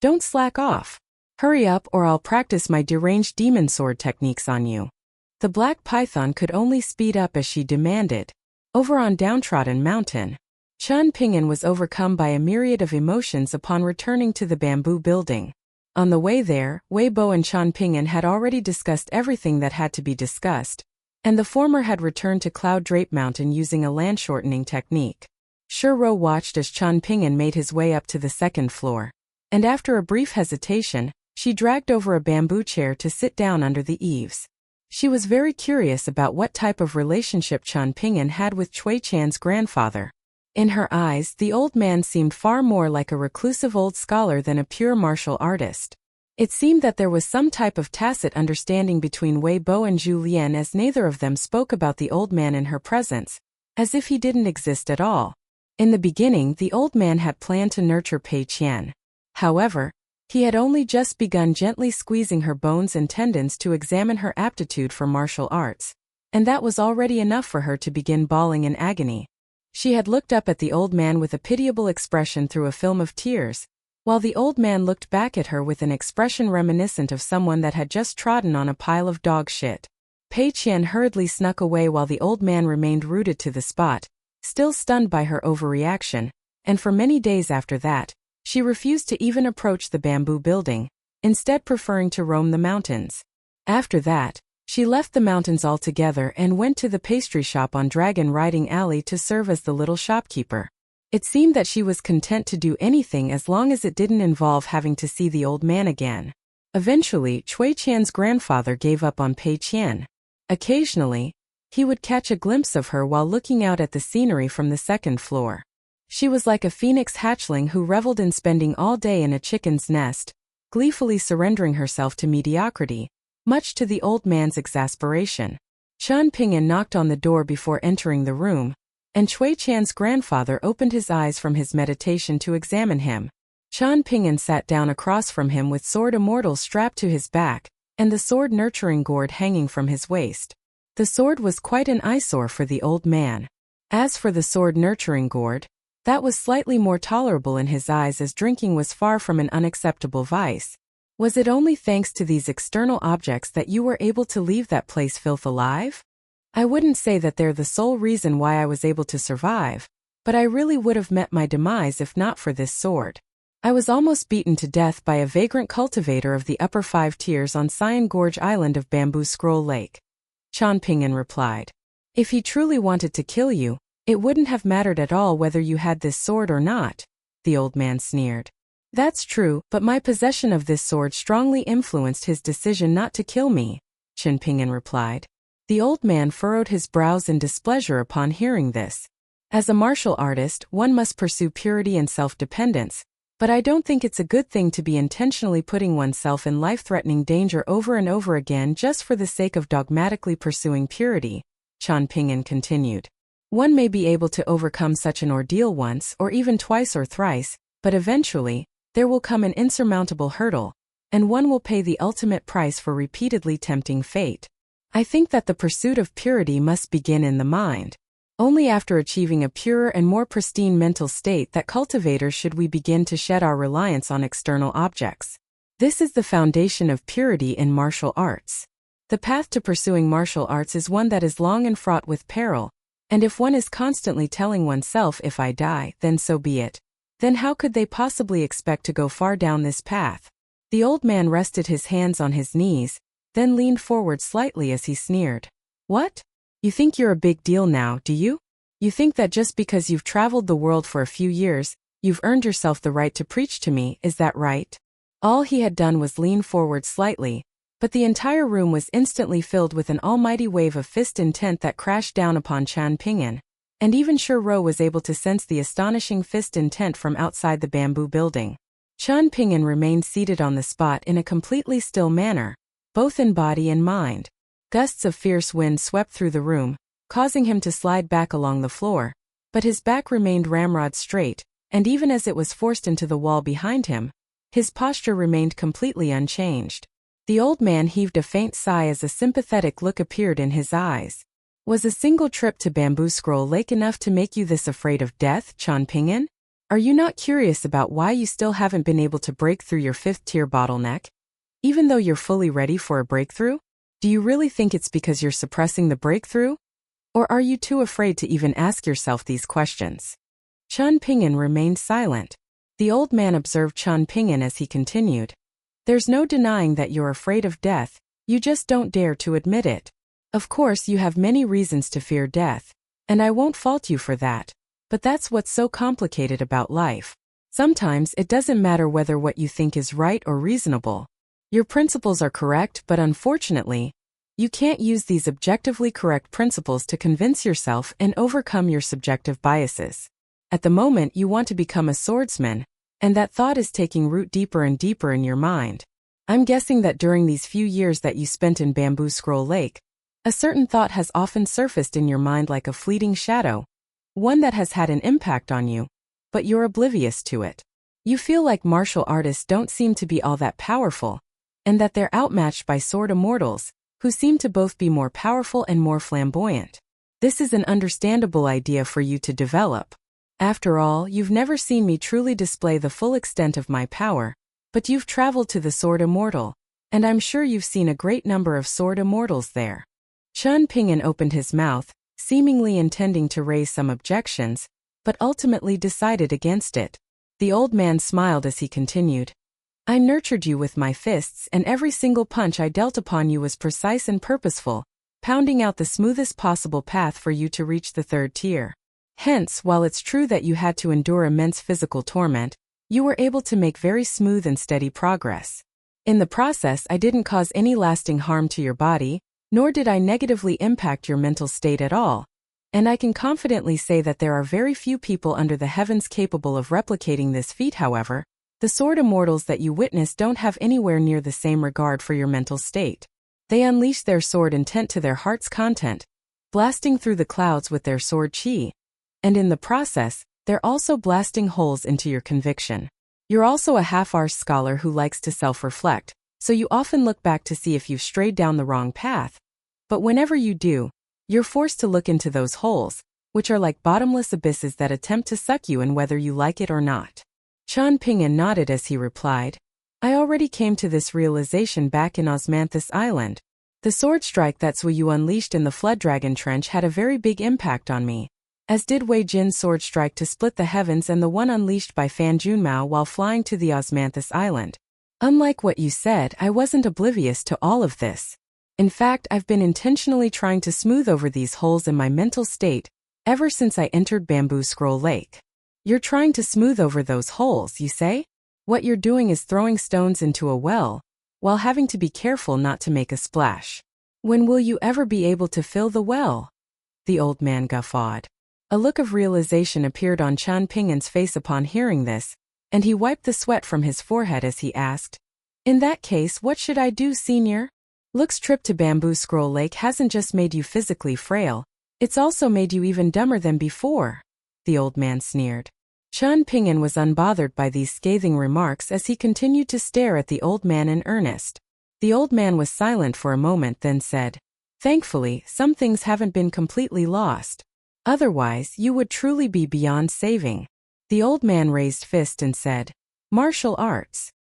"Don't slack off. Hurry up or I'll practice my deranged demon sword techniques on you." The black python could only speed up as she demanded. Over on Downtrodden Mountain, Chun Ping'an was overcome by a myriad of emotions upon returning to the bamboo building. On the way there, Wei Bo and Chun Ping'an had already discussed everything that had to be discussed, and the former had returned to Cloud Drape Mountain using a land-shortening technique. Shuro watched as Chun Ping'an made his way up to the second floor, and after a brief hesitation, she dragged over a bamboo chair to sit down under the eaves. She was very curious about what type of relationship Chun Ping'an had with Chui Chan's grandfather. In her eyes, the old man seemed far more like a reclusive old scholar than a pure martial artist. It seemed that there was some type of tacit understanding between Wei Bo and Zhu Lian as neither of them spoke about the old man in her presence, as if he didn't exist at all. In the beginning, the old man had planned to nurture Pei Qian. However, he had only just begun gently squeezing her bones and tendons to examine her aptitude for martial arts, and that was already enough for her to begin bawling in agony. She had looked up at the old man with a pitiable expression through a film of tears, while the old man looked back at her with an expression reminiscent of someone that had just trodden on a pile of dog shit. Pei Qian hurriedly snuck away while the old man remained rooted to the spot, still stunned by her overreaction, and for many days after that, she refused to even approach the bamboo building, instead preferring to roam the mountains. After that, she left the mountains altogether and went to the pastry shop on Dragon Riding Alley to serve as the little shopkeeper. It seemed that she was content to do anything as long as it didn't involve having to see the old man again. Eventually, Chui Chan's grandfather gave up on Pei Qian. Occasionally, he would catch a glimpse of her while looking out at the scenery from the second floor. She was like a phoenix hatchling who reveled in spending all day in a chicken's nest, gleefully surrendering herself to mediocrity, much to the old man's exasperation. Chun Ping'an knocked on the door before entering the room, and Chui Chan's grandfather opened his eyes from his meditation to examine him. Chun Ping'an sat down across from him with sword immortal strapped to his back, and the sword nurturing gourd hanging from his waist. The sword was quite an eyesore for the old man. As for the sword nurturing gourd, that was slightly more tolerable in his eyes as drinking was far from an unacceptable vice. Was it only thanks to these external objects that you were able to leave that place filth alive? I wouldn't say that they're the sole reason why I was able to survive, but I really would have met my demise if not for this sword. I was almost beaten to death by a vagrant cultivator of the upper 5 tiers on Cyan Gorge Island of Bamboo Scroll Lake. Chun Ping'an replied. If he truly wanted to kill you, it wouldn't have mattered at all whether you had this sword or not, the old man sneered. That's true, but my possession of this sword strongly influenced his decision not to kill me, Chen Ping'an replied. The old man furrowed his brows in displeasure upon hearing this. As a martial artist, one must pursue purity and self-dependence, but I don't think it's a good thing to be intentionally putting oneself in life-threatening danger over and over again just for the sake of dogmatically pursuing purity, Chen Ping'an continued. One may be able to overcome such an ordeal once or even twice or thrice, but eventually, there will come an insurmountable hurdle, and one will pay the ultimate price for repeatedly tempting fate. I think that the pursuit of purity must begin in the mind. Only after achieving a purer and more pristine mental state that cultivators should we begin to shed our reliance on external objects. This is the foundation of purity in martial arts. The path to pursuing martial arts is one that is long and fraught with peril, and if one is constantly telling oneself if I die, then so be it, then how could they possibly expect to go far down this path? The old man rested his hands on his knees, then leaned forward slightly as he sneered. What? You think you're a big deal now, do you? You think that just because you've traveled the world for a few years, you've earned yourself the right to preach to me, is that right? All he had done was lean forward slightly, but the entire room was instantly filled with an almighty wave of fist intent that crashed down upon Chen Ping'an, and even Ro was able to sense the astonishing fist intent from outside the bamboo building. Chen Ping'an remained seated on the spot in a completely still manner, both in body and mind. Gusts of fierce wind swept through the room, causing him to slide back along the floor, but his back remained ramrod straight, and even as it was forced into the wall behind him, his posture remained completely unchanged. The old man heaved a faint sigh as a sympathetic look appeared in his eyes. Was a single trip to Bamboo Scroll Lake enough to make you this afraid of death, Chen Ping'an? Are you not curious about why you still haven't been able to break through your 5th-tier bottleneck? Even though you're fully ready for a breakthrough? Do you really think it's because you're suppressing the breakthrough? Or are you too afraid to even ask yourself these questions? Chen Ping'an remained silent. The old man observed Chen Ping'an as he continued. There's no denying that you're afraid of death, you just don't dare to admit it. Of course you have many reasons to fear death, and I won't fault you for that, but that's what's so complicated about life. Sometimes it doesn't matter whether what you think is right or reasonable. Your principles are correct, but unfortunately, you can't use these objectively correct principles to convince yourself and overcome your subjective biases. At the moment you want to become a swordsman, and that thought is taking root deeper and deeper in your mind. I'm guessing that during these few years that you spent in Bamboo Scroll Lake, a certain thought has often surfaced in your mind like a fleeting shadow, one that has had an impact on you, but you're oblivious to it. You feel like martial artists don't seem to be all that powerful, and that they're outmatched by sword immortals, who seem to both be more powerful and more flamboyant. This is an understandable idea for you to develop. After all, you've never seen me truly display the full extent of my power, but you've traveled to the Sword Immortal, and I'm sure you've seen a great number of sword immortals there. Chen Ping'an opened his mouth, seemingly intending to raise some objections, but ultimately decided against it. The old man smiled as he continued. I nurtured you with my fists, and every single punch I dealt upon you was precise and purposeful, pounding out the smoothest possible path for you to reach the 3rd tier. Hence, while it's true that you had to endure immense physical torment, you were able to make very smooth and steady progress. In the process, I didn't cause any lasting harm to your body, nor did I negatively impact your mental state at all, and I can confidently say that there are very few people under the heavens capable of replicating this feat. However, the sword immortals that you witness don't have anywhere near the same regard for your mental state. They unleash their sword intent to their heart's content, blasting through the clouds with their sword chi, and in the process, they're also blasting holes into your conviction. You're also a half-arsed scholar who likes to self-reflect, so you often look back to see if you've strayed down the wrong path. But whenever you do, you're forced to look into those holes, which are like bottomless abysses that attempt to suck you in whether you like it or not. Chen Ping'an nodded as he replied, I already came to this realization back in Osmanthus Island. The sword strike that Suyu unleashed in the Flood Dragon Trench had a very big impact on me, as did Wei Jin's sword strike to split the heavens and the one unleashed by Fan Junmao while flying to the Osmanthus Island. Unlike what you said, I wasn't oblivious to all of this. In fact, I've been intentionally trying to smooth over these holes in my mental state ever since I entered Bamboo Scroll Lake. You're trying to smooth over those holes, you say? What you're doing is throwing stones into a well, while having to be careful not to make a splash. When will you ever be able to fill the well? The old man guffawed. A look of realization appeared on Qian Pingan's face upon hearing this, and he wiped the sweat from his forehead as he asked, "In that case, what should I do, senior? Luke's trip to Bamboo Scroll Lake hasn't just made you physically frail, it's also made you even dumber than before," the old man sneered. Qian Pingan was unbothered by these scathing remarks as he continued to stare at the old man in earnest. The old man was silent for a moment, then said, "Thankfully, some things haven't been completely lost. Otherwise, you would truly be beyond saving." The old man raised fist and said, "Martial arts."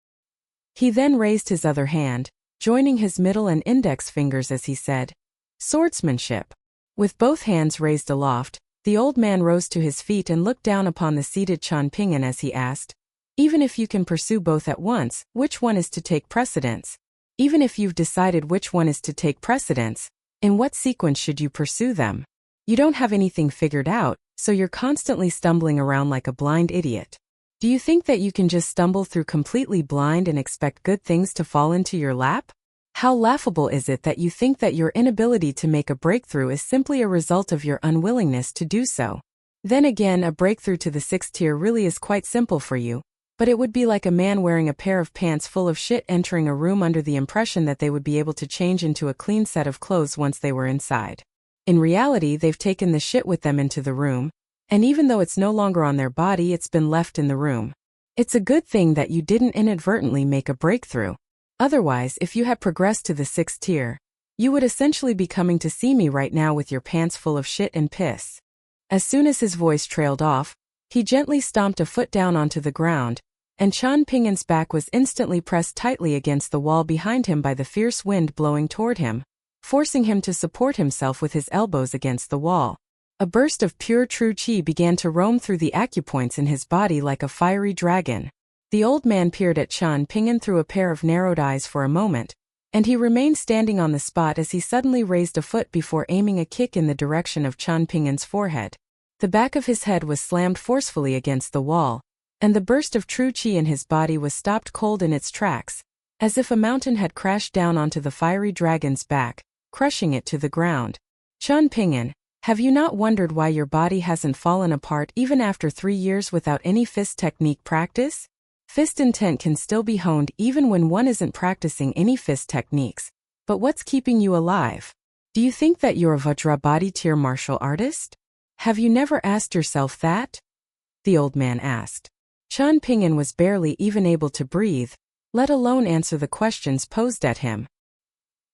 He then raised his other hand, joining his middle and index fingers as he said, "Swordsmanship." With both hands raised aloft, the old man rose to his feet and looked down upon the seated Qian Pingan as he asked, "Even if you can pursue both at once, which one is to take precedence? Even if you've decided which one is to take precedence, in what sequence should you pursue them? You don't have anything figured out, so you're constantly stumbling around like a blind idiot. Do you think that you can just stumble through completely blind and expect good things to fall into your lap? How laughable is it that you think that your inability to make a breakthrough is simply a result of your unwillingness to do so? Then again, a breakthrough to the 6th tier really is quite simple for you, but it would be like a man wearing a pair of pants full of shit entering a room under the impression that they would be able to change into a clean set of clothes once they were inside. In reality, they've taken the shit with them into the room, and even though it's no longer on their body, it's been left in the room. It's a good thing that you didn't inadvertently make a breakthrough. Otherwise, if you had progressed to the 6th tier, you would essentially be coming to see me right now with your pants full of shit and piss. As soon as his voice trailed off, he gently stomped a foot down onto the ground, and Qian Pingan's back was instantly pressed tightly against the wall behind him by the fierce wind blowing toward him, forcing him to support himself with his elbows against the wall. A burst of pure true qi began to roam through the acupoints in his body like a fiery dragon. The old man peered at Qian Pingan through a pair of narrowed eyes for a moment, and he remained standing on the spot as he suddenly raised a foot before aiming a kick in the direction of Qian Pingan's forehead. The back of his head was slammed forcefully against the wall, and the burst of true qi in his body was stopped cold in its tracks, as if a mountain had crashed down onto the fiery dragon's back, crushing it to the ground. Qian Pingan, have you not wondered why your body hasn't fallen apart even after 3 years without any fist technique practice? Fist intent can still be honed even when one isn't practicing any fist techniques, but what's keeping you alive? Do you think that you're a Vajrabhati tier martial artist? Have you never asked yourself that? The old man asked. Qian Pingan was barely even able to breathe, let alone answer the questions posed at him.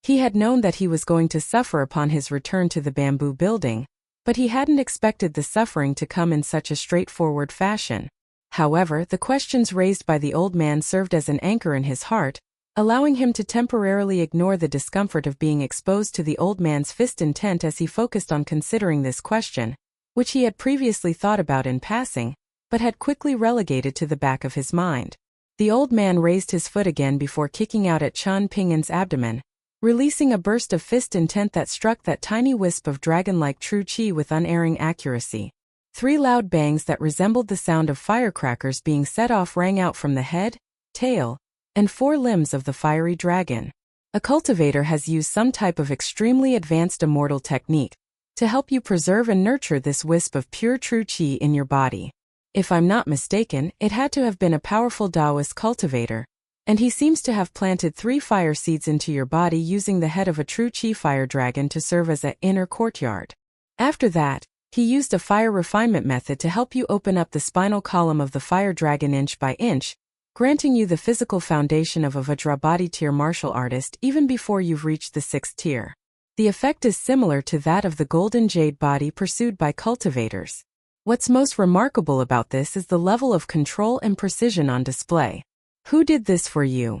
He had known that he was going to suffer upon his return to the bamboo building, but he hadn't expected the suffering to come in such a straightforward fashion. However, the questions raised by the old man served as an anchor in his heart, allowing him to temporarily ignore the discomfort of being exposed to the old man's fist intent as he focused on considering this question, which he had previously thought about in passing, but had quickly relegated to the back of his mind. The old man raised his foot again before kicking out at Qian Pingan's abdomen, releasing a burst of fist intent that struck that tiny wisp of dragon-like true qi with unerring accuracy. 3 loud bangs that resembled the sound of firecrackers being set off rang out from the head, tail, and 4 limbs of the fiery dragon. A cultivator has used some type of extremely advanced immortal technique to help you preserve and nurture this wisp of pure true qi in your body. If I'm not mistaken, it had to have been a powerful Taoist cultivator, and he seems to have planted 3 fire seeds into your body using the head of a true qi fire dragon to serve as an inner courtyard. After that, he used a fire refinement method to help you open up the spinal column of the fire dragon inch by inch, granting you the physical foundation of a Vajrabhati tier martial artist even before you've reached the 6th tier. The effect is similar to that of the golden jade body pursued by cultivators. What's most remarkable about this is the level of control and precision on display. Who did this for you?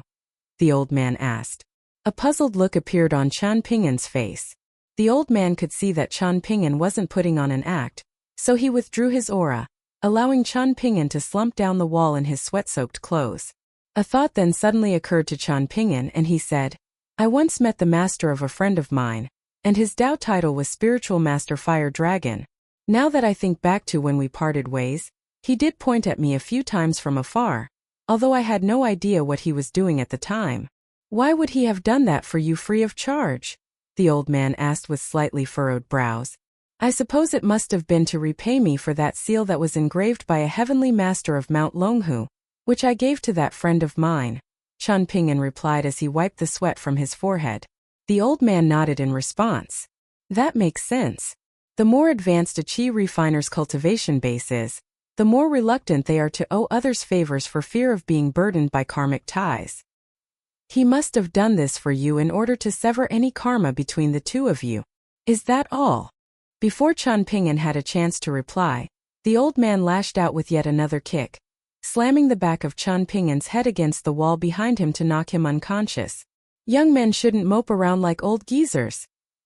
The old man asked. A puzzled look appeared on Qian Pingan's face. The old man could see that Qian Pingan wasn't putting on an act, so he withdrew his aura, allowing Qian Pingan to slump down the wall in his sweat-soaked clothes. A thought then suddenly occurred to Qian Pingan and he said, I once met the master of a friend of mine, and his Dao title was Spiritual Master Fire Dragon. Now that I think back to when we parted ways, he did point at me a few times from afar, although I had no idea what he was doing at the time. Why would he have done that for you free of charge? The old man asked with slightly furrowed brows. I suppose it must have been to repay me for that seal that was engraved by a heavenly master of Mount Longhu, which I gave to that friend of mine, Qian Pingyan replied as he wiped the sweat from his forehead. The old man nodded in response. That makes sense. The more advanced a qi refiner's cultivation base is, the more reluctant they are to owe others favors for fear of being burdened by karmic ties. He must have done this for you in order to sever any karma between the two of you. Is that all? Before Qian Pingyan had a chance to reply, the old man lashed out with yet another kick, slamming the back of Qian Pingyan's head against the wall behind him to knock him unconscious. Young men shouldn't mope around like old geezers,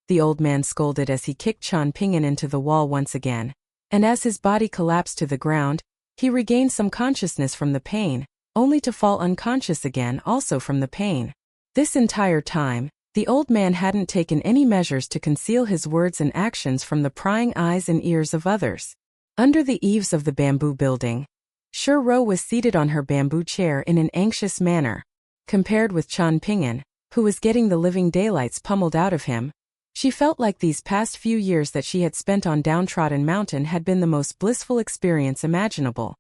the old man scolded as he kicked Qian Pingyan into the wall once again, and as his body collapsed to the ground, he regained some consciousness from the pain, only to fall unconscious again also from the pain. This entire time, the old man hadn't taken any measures to conceal his words and actions from the prying eyes and ears of others. Under the eaves of the bamboo building, Shi Ro was seated on her bamboo chair in an anxious manner. Compared with Qian Pingyan, who was getting the living daylights pummeled out of him, she felt like these past few years that she had spent on Downtrodden Mountain had been the most blissful experience imaginable.